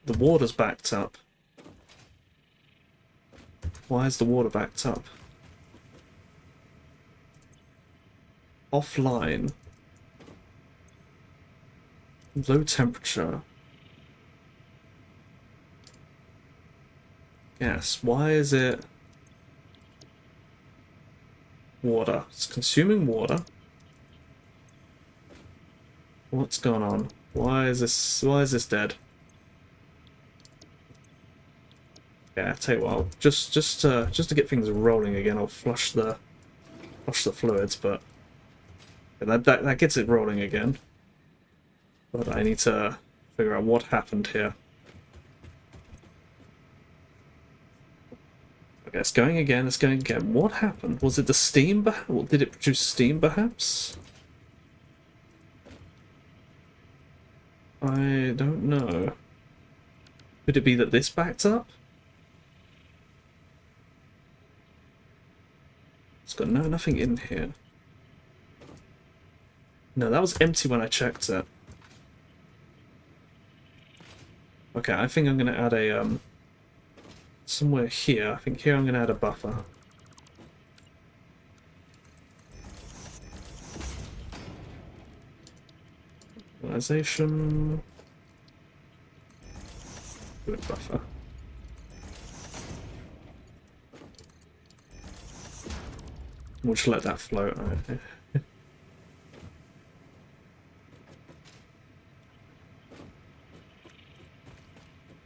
The water's backed up. Why is the water backed up? Offline. Low temperature. Gas. Why is it... Water. It's consuming water. What's going on? Why is this dead? Yeah, tell you what, just to get things rolling again, I'll flush the fluids, but that gets it rolling again. But I need to figure out what happened here. Okay, it's going again, it's going again. What happened? Was it the steam? Did it produce steam, perhaps? I don't know. Could it be that this backed up? It's got nothing in here. No, that was empty when I checked it. Okay, I think I'm going to add a, somewhere here. I think here I'm going to add a buffer. Organization. Good buffer. We'll just let that float. Right.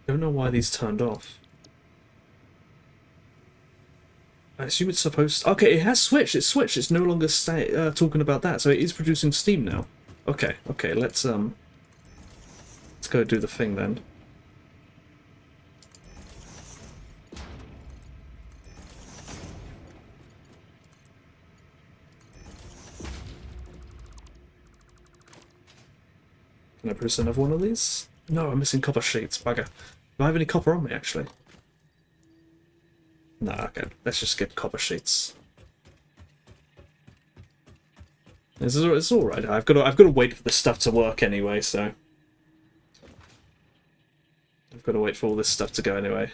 Don't know why these turned off. I assume it's supposed to... Okay, it has switched. It's switched. It's no longer talking about that. So it is producing steam now. Okay, okay, let's go do the thing then. Can I produce another one of these? No, I'm missing copper sheets. Bugger. Do I have any copper on me, actually? No, okay. Let's just get copper sheets. It's all right. I've got to wait for this stuff to work anyway. So I've got to wait for all this stuff to go anyway.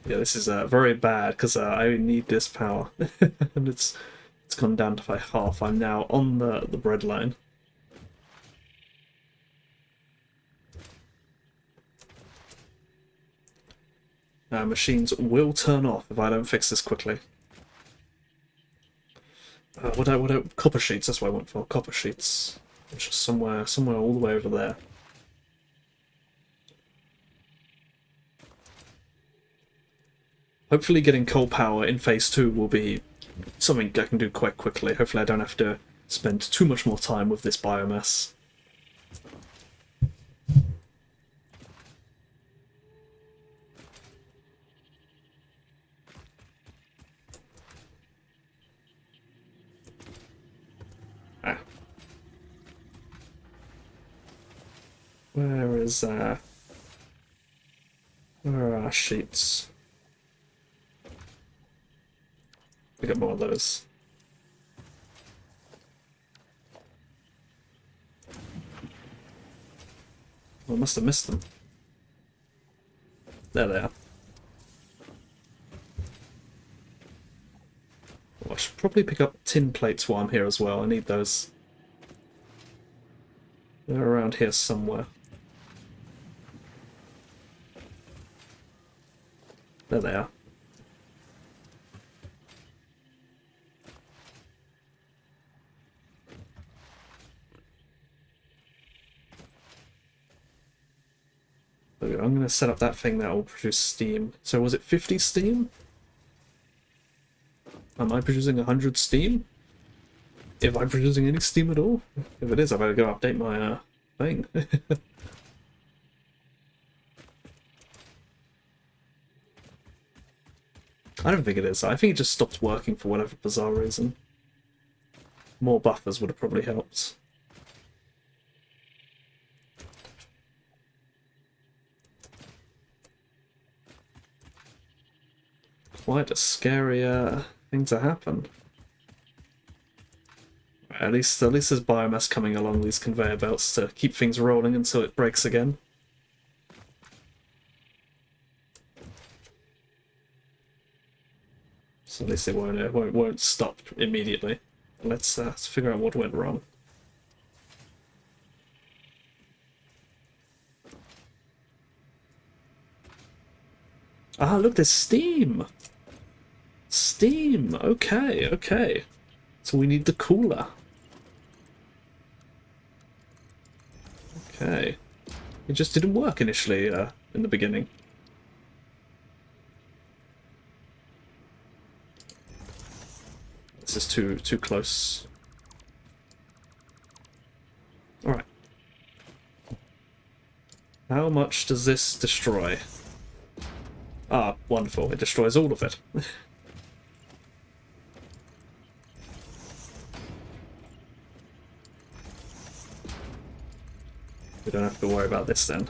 Yeah, this is very bad because I need this power, and it's gone down to by half. I'm now on the bread line. Machines will turn off if I don't fix this quickly. What copper sheets? That's what I went for. Copper sheets. It's just somewhere all the way over there. Hopefully, getting coal power in phase 2 will be something I can do quite quickly. Hopefully, I don't have to spend too much more time with this biomass. Where are our sheets? We got more of those. I must have missed them. There they are. Oh, I should probably pick up tin plates while I'm here as well. I need those. They're around here somewhere. There they are. I'm going to set up that thing that will produce steam. So was it 50 steam? Am I producing 100 steam? If I'm producing any steam at all? If it is, I better go update my thing. I don't think it is. I think it just stopped working for whatever bizarre reason. More buffers would have probably helped. Quite a scary thing to happen. At least there's biomass coming along these conveyor belts to keep things rolling until it breaks again. So at least it won't stop immediately. Let's figure out what went wrong. Ah, look, there's steam! Steam! Okay, okay. So we need the cooler. Okay. It just didn't work initially in the beginning. This is too close. Alright. How much does this destroy? Ah, wonderful. It destroys all of it. We don't have to worry about this then.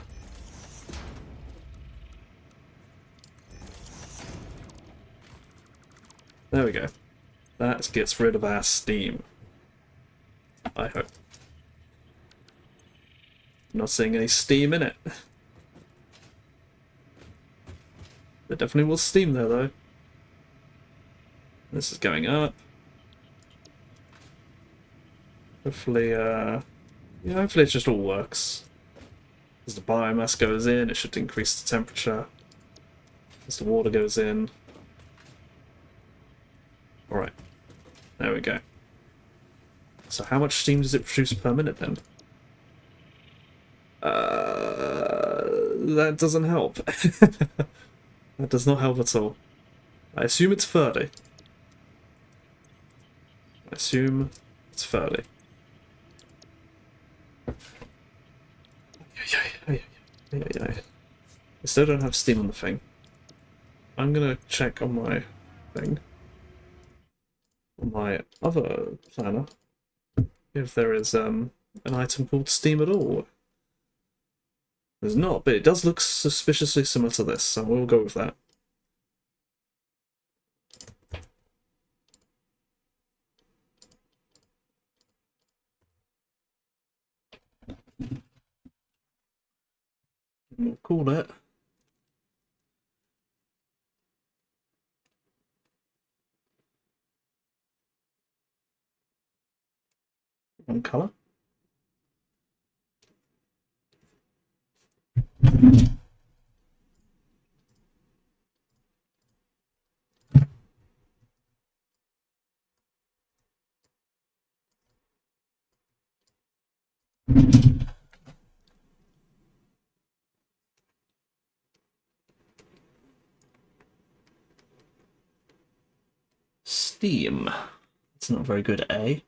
There we go. That gets rid of our steam. I hope. Not seeing any steam in it. There definitely was steam there, though. This is going up. Hopefully, yeah, hopefully it just all works. As the biomass goes in, it should increase the temperature. As the water goes in. Alright, there we go. So how much steam does it produce per minute then? That doesn't help. That does not help at all. I assume it's 30. I assume it's 30. I still don't have steam on the thing. I'm gonna check on my thing. On my other planner. If there is an item called steam at all. There's not, but it does look suspiciously similar to this, so we'll go with that. We'll call it one colour. Steam. It's not very good, eh? There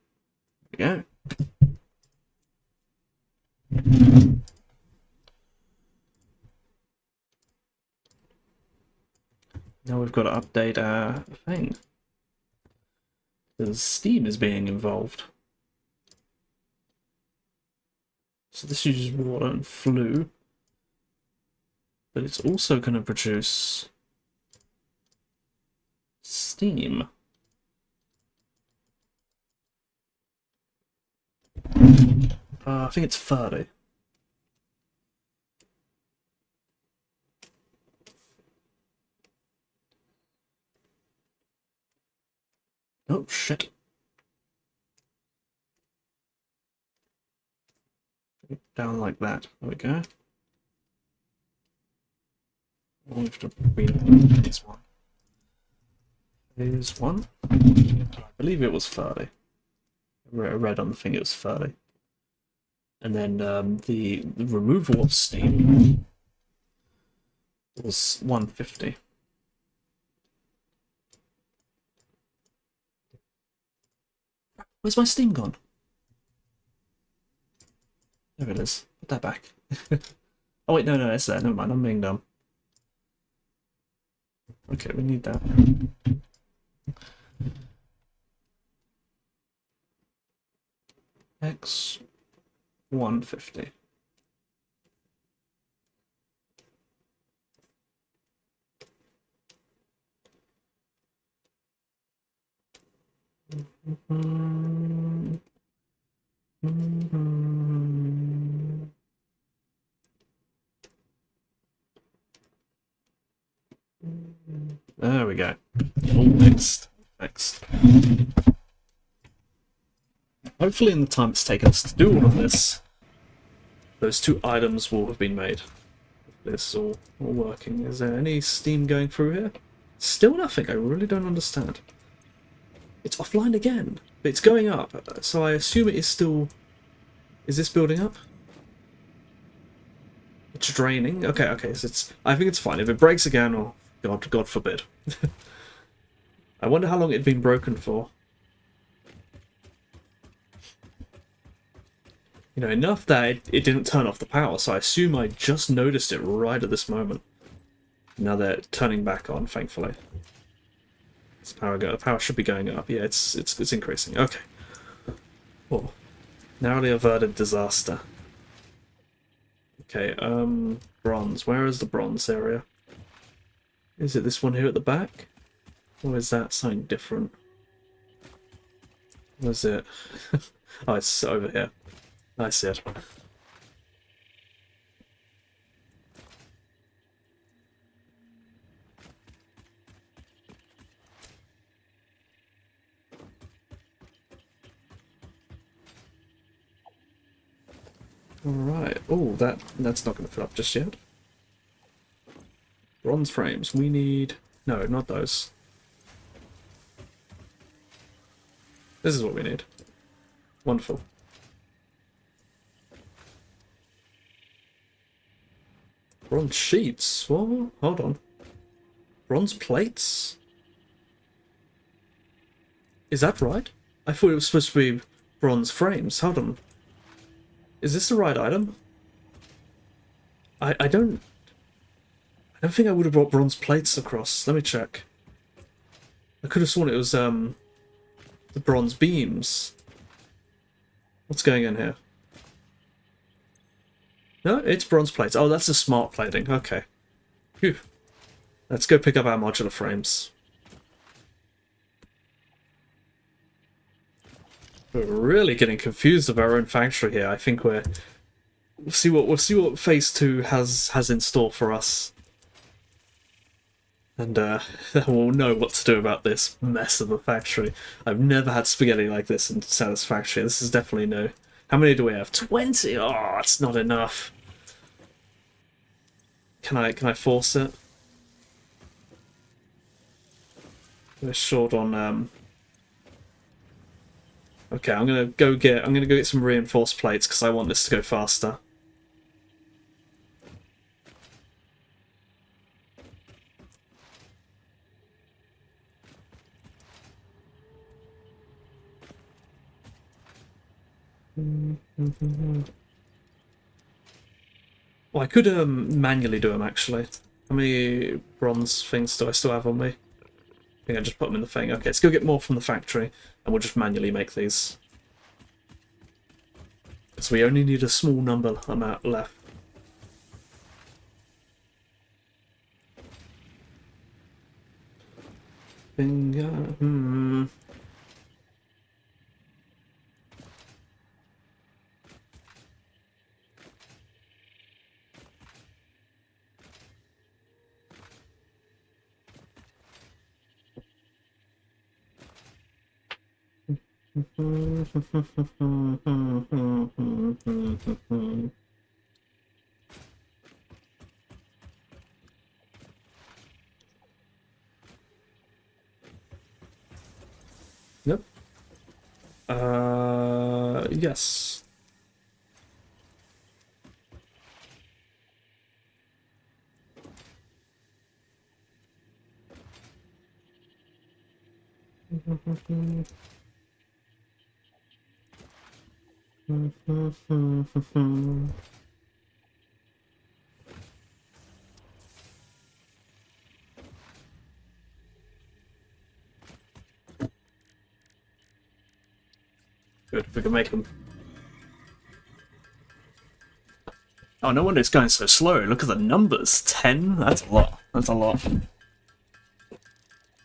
we go. Now we've got to update our thing. Because steam is being involved. So this uses water and flue. But it's also going to produce steam. I think it's 30. Oh, shit. Down like that. There we go. We'll have to read phase one. Phase one. I believe it was 30. I read on the thing it was 30. And then the removal of steam was 150. Where's my steam gone? There it is. Put that back. Oh wait, no, it's there. Never mind, I'm being dumb. Okay, we need that. X 150. There we go. All mixed. Hopefully in the time it's taken us to do all of this, those two items will have been made. This is all working. Is there any steam going through here? Still nothing. I really don't understand. It's offline again, but it's going up. So I assume it is still... Is this building up? It's draining. Okay. So it's... I think it's fine. If it breaks again, or God forbid. I wonder how long it'd been broken for. You know, enough that it didn't turn off the power, so I assume I just noticed it right at this moment. Now they're turning back on, thankfully. The power should be going up. Yeah, it's increasing. Okay. Oh, narrowly averted disaster. Okay, bronze. Where is the bronze area? Is it this one here at the back? Or is that something different? What is it? Oh, it's over here. I see it. Alright. Oh, that's not going to fill up just yet. Bronze frames. We need... No, not those. This is what we need. Wonderful. Bronze sheets? What? Hold on. Bronze plates? Is that right? I thought it was supposed to be bronze frames. Hold on. Is this the right item? I don't think I would have brought bronze plates across. Let me check. I could have sworn it was the bronze beams. What's going on here? No, it's bronze plates. Oh, that's the smart plating. Okay. Phew. Let's go pick up our modular frames. We're really getting confused of our own factory here. I think we'll see what phase 2 has in store for us. And then we'll know what to do about this mess of a factory. I've never had spaghetti like this in Satisfactory. This is definitely new. How many do we have? 20! Oh, it's not enough. Can I force it? We're short on okay, I'm gonna go get some reinforced plates because I want this to go faster. Well, I could manually do them actually. How many bronze things do I still have on me? I think I just put them in the thing. Okay, let's go get more from the factory, and we'll just manually make these. So we only need a small number amount left. Finger, Nope. Yes. Good, we can make them. Oh, no wonder it's going so slow. Look at the numbers. 10? That's a lot. That's a lot.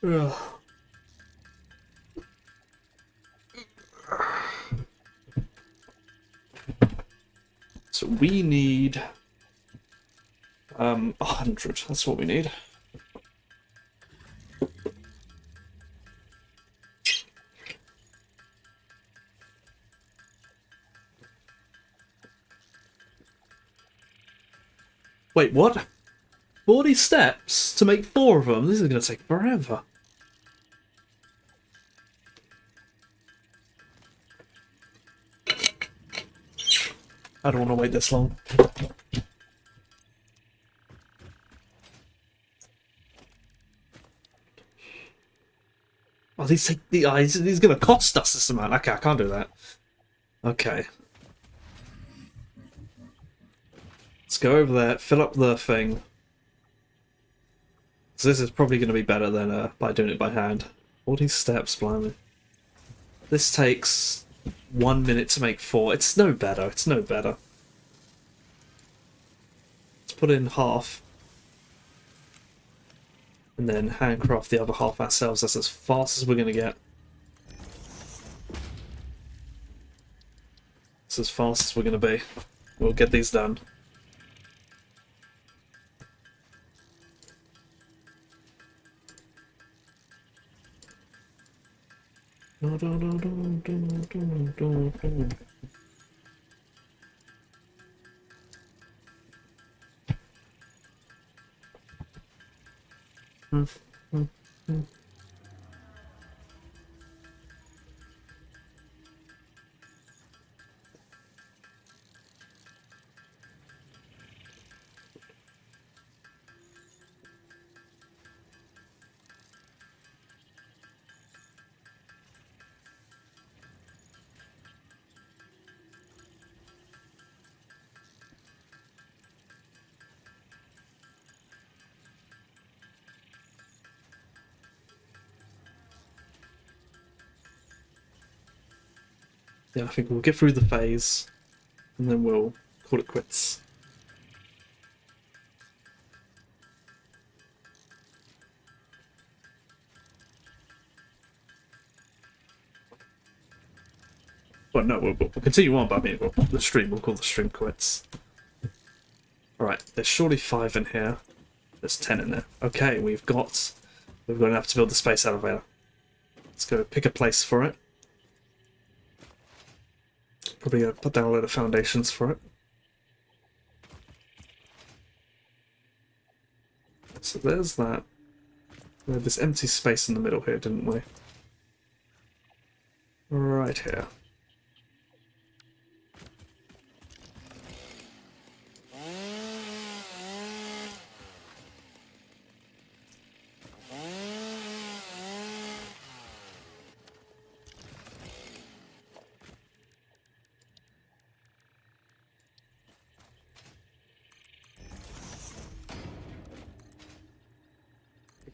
Ugh. So we need 100. That's what we need. Wait, what? 40 steps to make 4 of them? This is going to take forever. I don't want to wait this long. Oh, these take the eyes. He's going to cost us this amount. Okay, I can't do that. Okay. Let's go over there, fill up the thing. So this is probably going to be better than by doing it by hand. 40 steps, blimey. This takes 1 minute to make 4. It's no better. It's no better. Let's put in half. And then handcraft the other half ourselves. That's as fast as we're going to get. It's as fast as we're going to be. We'll get these done. Yeah, I think we'll get through the phase, and then we'll call it quits. Well, no, we'll continue on, but I mean, we'll call the stream quits. Alright, there's surely 5 in here. There's 10 in there. Okay, we've got enough to build the space elevator. Let's go pick a place for it. Probably gonna put down a load of foundations for it. So there's that. We had this empty space in the middle here, didn't we? Right here.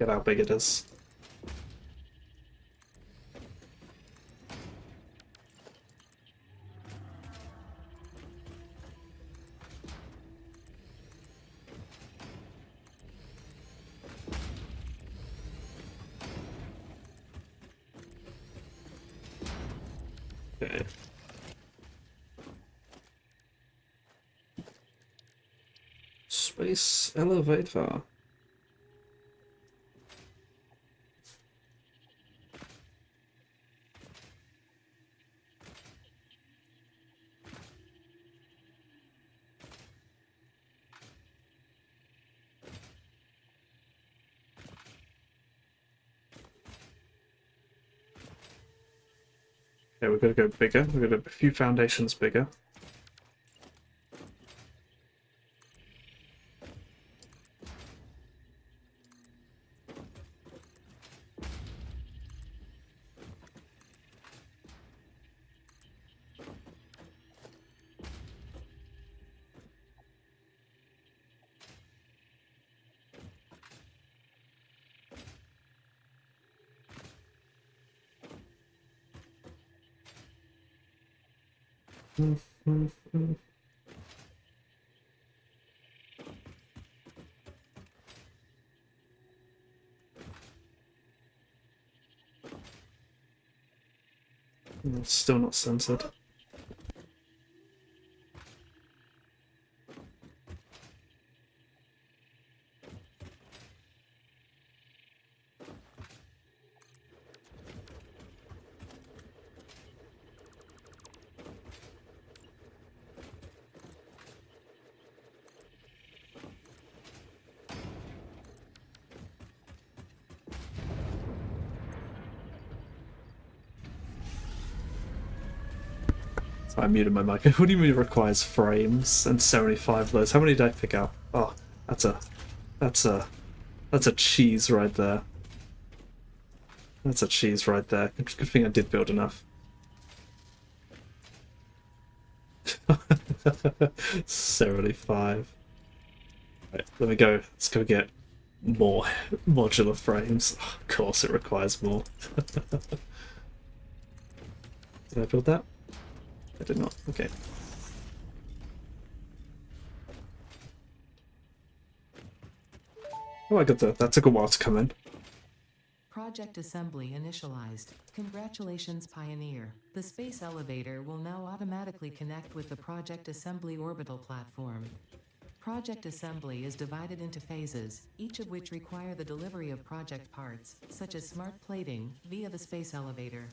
Look at how big it is. Okay. Space elevator. Okay, we're gonna go bigger. We're gonna go a few foundations bigger. It's still not centered. I muted my mic. What do you mean it requires frames and 75 of those? How many did I pick up? Oh, that's a cheese right there. That's a cheese right there. Good thing I did build enough. 75. Right, let me go. Let's go get more modular frames. Oh, of course it requires more. Did I build that? I did not. Okay. Oh, I got that took a while to come in. Project assembly initialized. Congratulations, Pioneer. The space elevator will now automatically connect with the Project Assembly orbital platform. Project assembly is divided into phases, each of which require the delivery of project parts, such as smart plating, via the space elevator.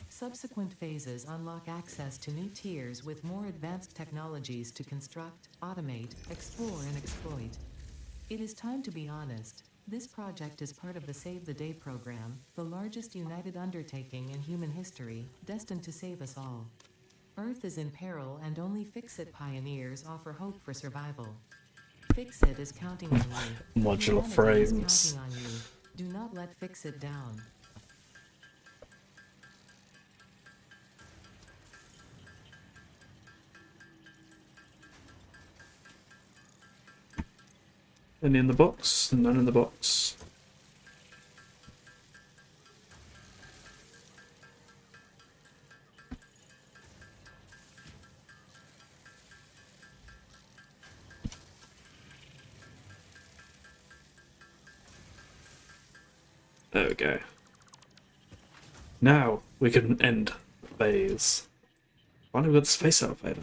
Subsequent phases unlock access to new tiers with more advanced technologies to construct, automate, explore, and exploit. It is time to be honest. This project is part of the Save the Day program, the largest united undertaking in human history, destined to save us all. Earth is in peril and only Fix-It pioneers offer hope for survival. Fix-It is counting on you. Modular Humanity is frames. counting on you. Do not let Fix-It down. Any in the box? None in the box. There we go. Now we can end phase. Finally, we got the space elevator.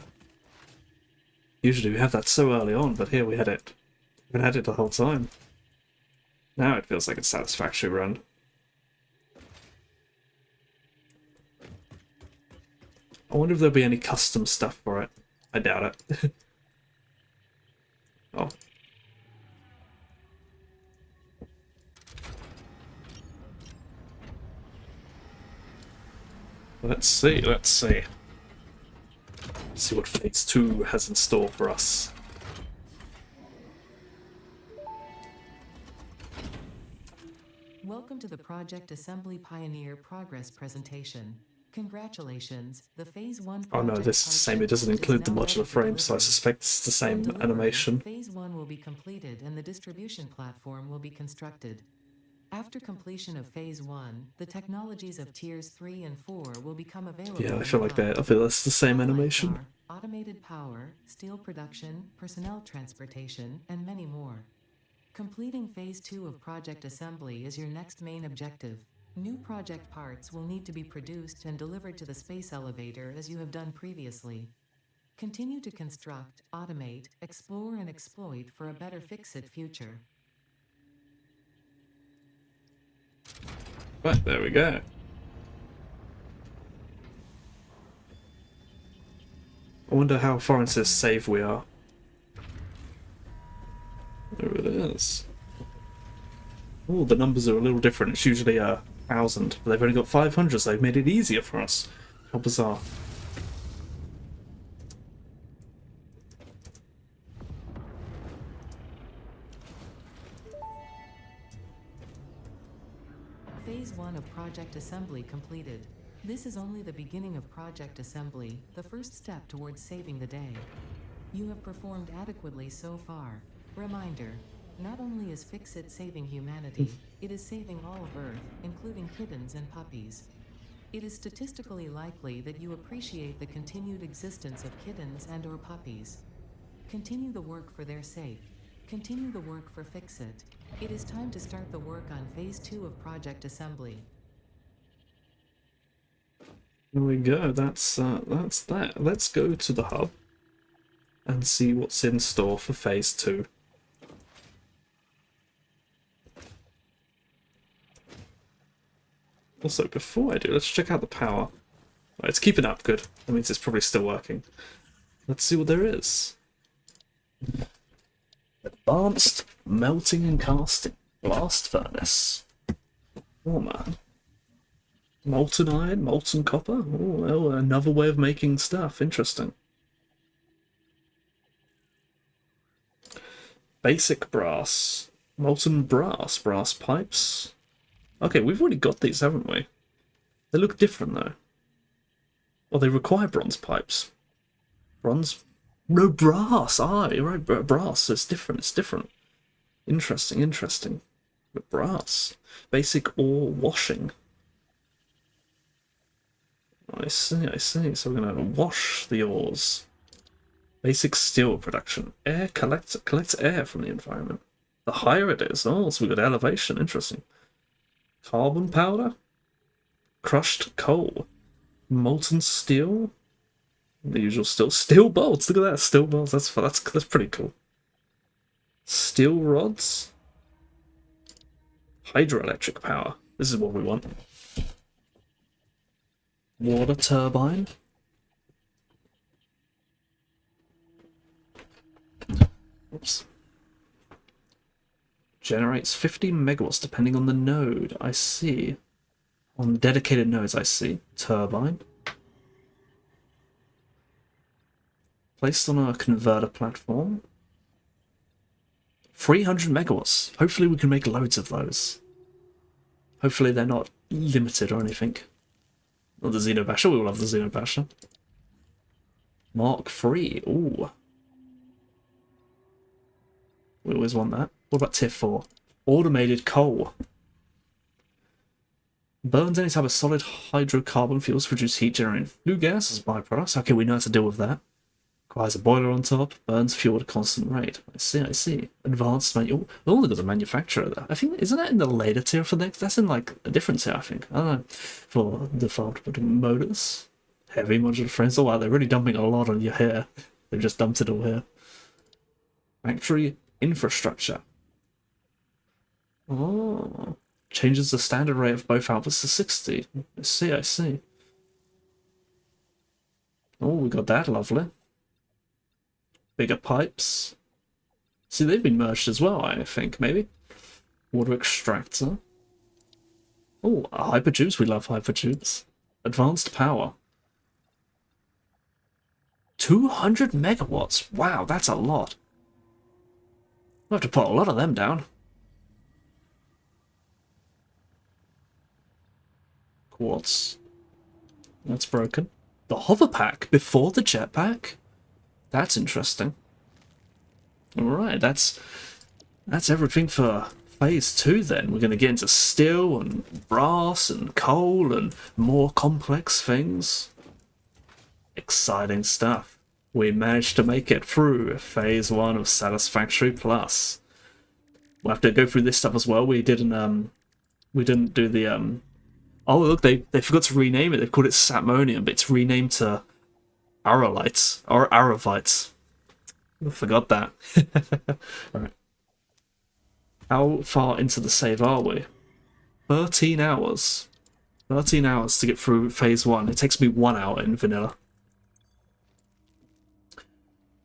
Usually we have that so early on, but here we had it. We've had it the whole time. Now it feels like a satisfactory run. I wonder if there'll be any custom stuff for it. I doubt it. Oh. Let's see, let's see. See what Phase 2 has in store for us. Welcome to the Project Assembly Pioneer Progress presentation. Congratulations, the Phase 1 Oh no, this is the same. It doesn't include the modular frame, so I suspect it's the same animation. Phase 1 will be completed and the distribution platform will be constructed. After completion of Phase 1, the technologies of Tiers 3 and 4 will become available. Yeah, I feel like that. I feel that's the same animation. Automated power, steel production, personnel transportation, and many more. Completing Phase 2 of Project Assembly is your next main objective. New project parts will need to be produced and delivered to the space elevator as you have done previously. Continue to construct, automate, explore and exploit for a better fix-it future. Right, there we go. I wonder how far into this save we are. There it is. Oh, the numbers are a little different. It's usually 1,000, but they've only got 500, so they've made it easier for us. How bizarre. Phase 1 of Project Assembly completed. This is only the beginning of Project Assembly, the first step towards saving the day. You have performed adequately so far. Reminder, not only is Fix-It saving humanity, it is saving all of Earth, including kittens and puppies. It is statistically likely that you appreciate the continued existence of kittens and or puppies. Continue the work for their sake. Continue the work for Fix-It. It is time to start the work on Phase 2 of Project Assembly. There we go, that's that. Let's go to the hub and see what's in store for Phase 2. Also, before I do, let's check out the power. Right, it's keeping up, good. That means it's probably still working. Let's see what there is. Advanced melting and casting. Blast furnace. Oh man. Molten iron, molten copper. Oh, well, another way of making stuff. Interesting. Basic brass. Molten brass. Brass pipes. Okay, we've already got these, haven't we? They look different, though. Well, they require bronze pipes. Bronze? No, brass! Ah, you're right, brass. It's different, it's different. Interesting, interesting. But brass. Basic ore washing. I see, I see. So we're going to wash the ores. Basic steel production. Air collects air from the environment. The higher it is, oh, so we've got elevation. Interesting. Carbon powder. Crushed coal. Molten steel. The usual steel bolts. Look at that, steel bolts. That's pretty cool. Steel rods. Hydroelectric power. This is what we want. Water turbine. Oops. Generates 15 megawatts depending on the node. I see. On dedicated nodes, I see. Turbine. Placed on a converter platform. 300 megawatts. Hopefully we can make loads of those. Hopefully they're not limited or anything. Well, the Xenobasher, we will have the Xenobasher. Mark III, ooh. We always want that. What about Tier 4? Automated coal. Burns any type of solid hydrocarbon fuels to produce heat generating flue gas as byproducts. Okay, we know how to deal with that. Requires a boiler on top, burns fuel at a constant rate. I see, I see. Advanced manual. Oh, look at the manufacturer there. I think, isn't that in the later tier for next? That's in like a different tier, I think. I don't know. For default motors. Heavy modular frames. Oh wow, they're really dumping a lot on your hair. They've just dumped it all here. Factory infrastructure. Oh. Changes the standard rate of both outputs to 60. I see, I see. Oh, we got that, lovely. Bigger pipes. See, they've been merged as well, I think, maybe. Water extractor. Oh, hypertubes. We love hypertubes. Advanced power. 200 megawatts. Wow, that's a lot. We'll have to put a lot of them down. Quartz. That's broken. The hover pack before the jetpack? That's interesting. Alright, that's everything for phase 2 then. We're going to get into steel and brass and coal and more complex things. Exciting stuff. We managed to make it through phase 1 of Satisfactory PLUS. We'll have to go through this stuff as well. We didn't do the oh look, they forgot to rename it. They've called it Satmonium, but it's renamed to Arolites or Aravites. I forgot that. Alright. How far into the save are we? 13 hours. 13 hours to get through phase 1. It takes me 1 hour in vanilla.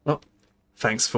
Well, thanks for watching.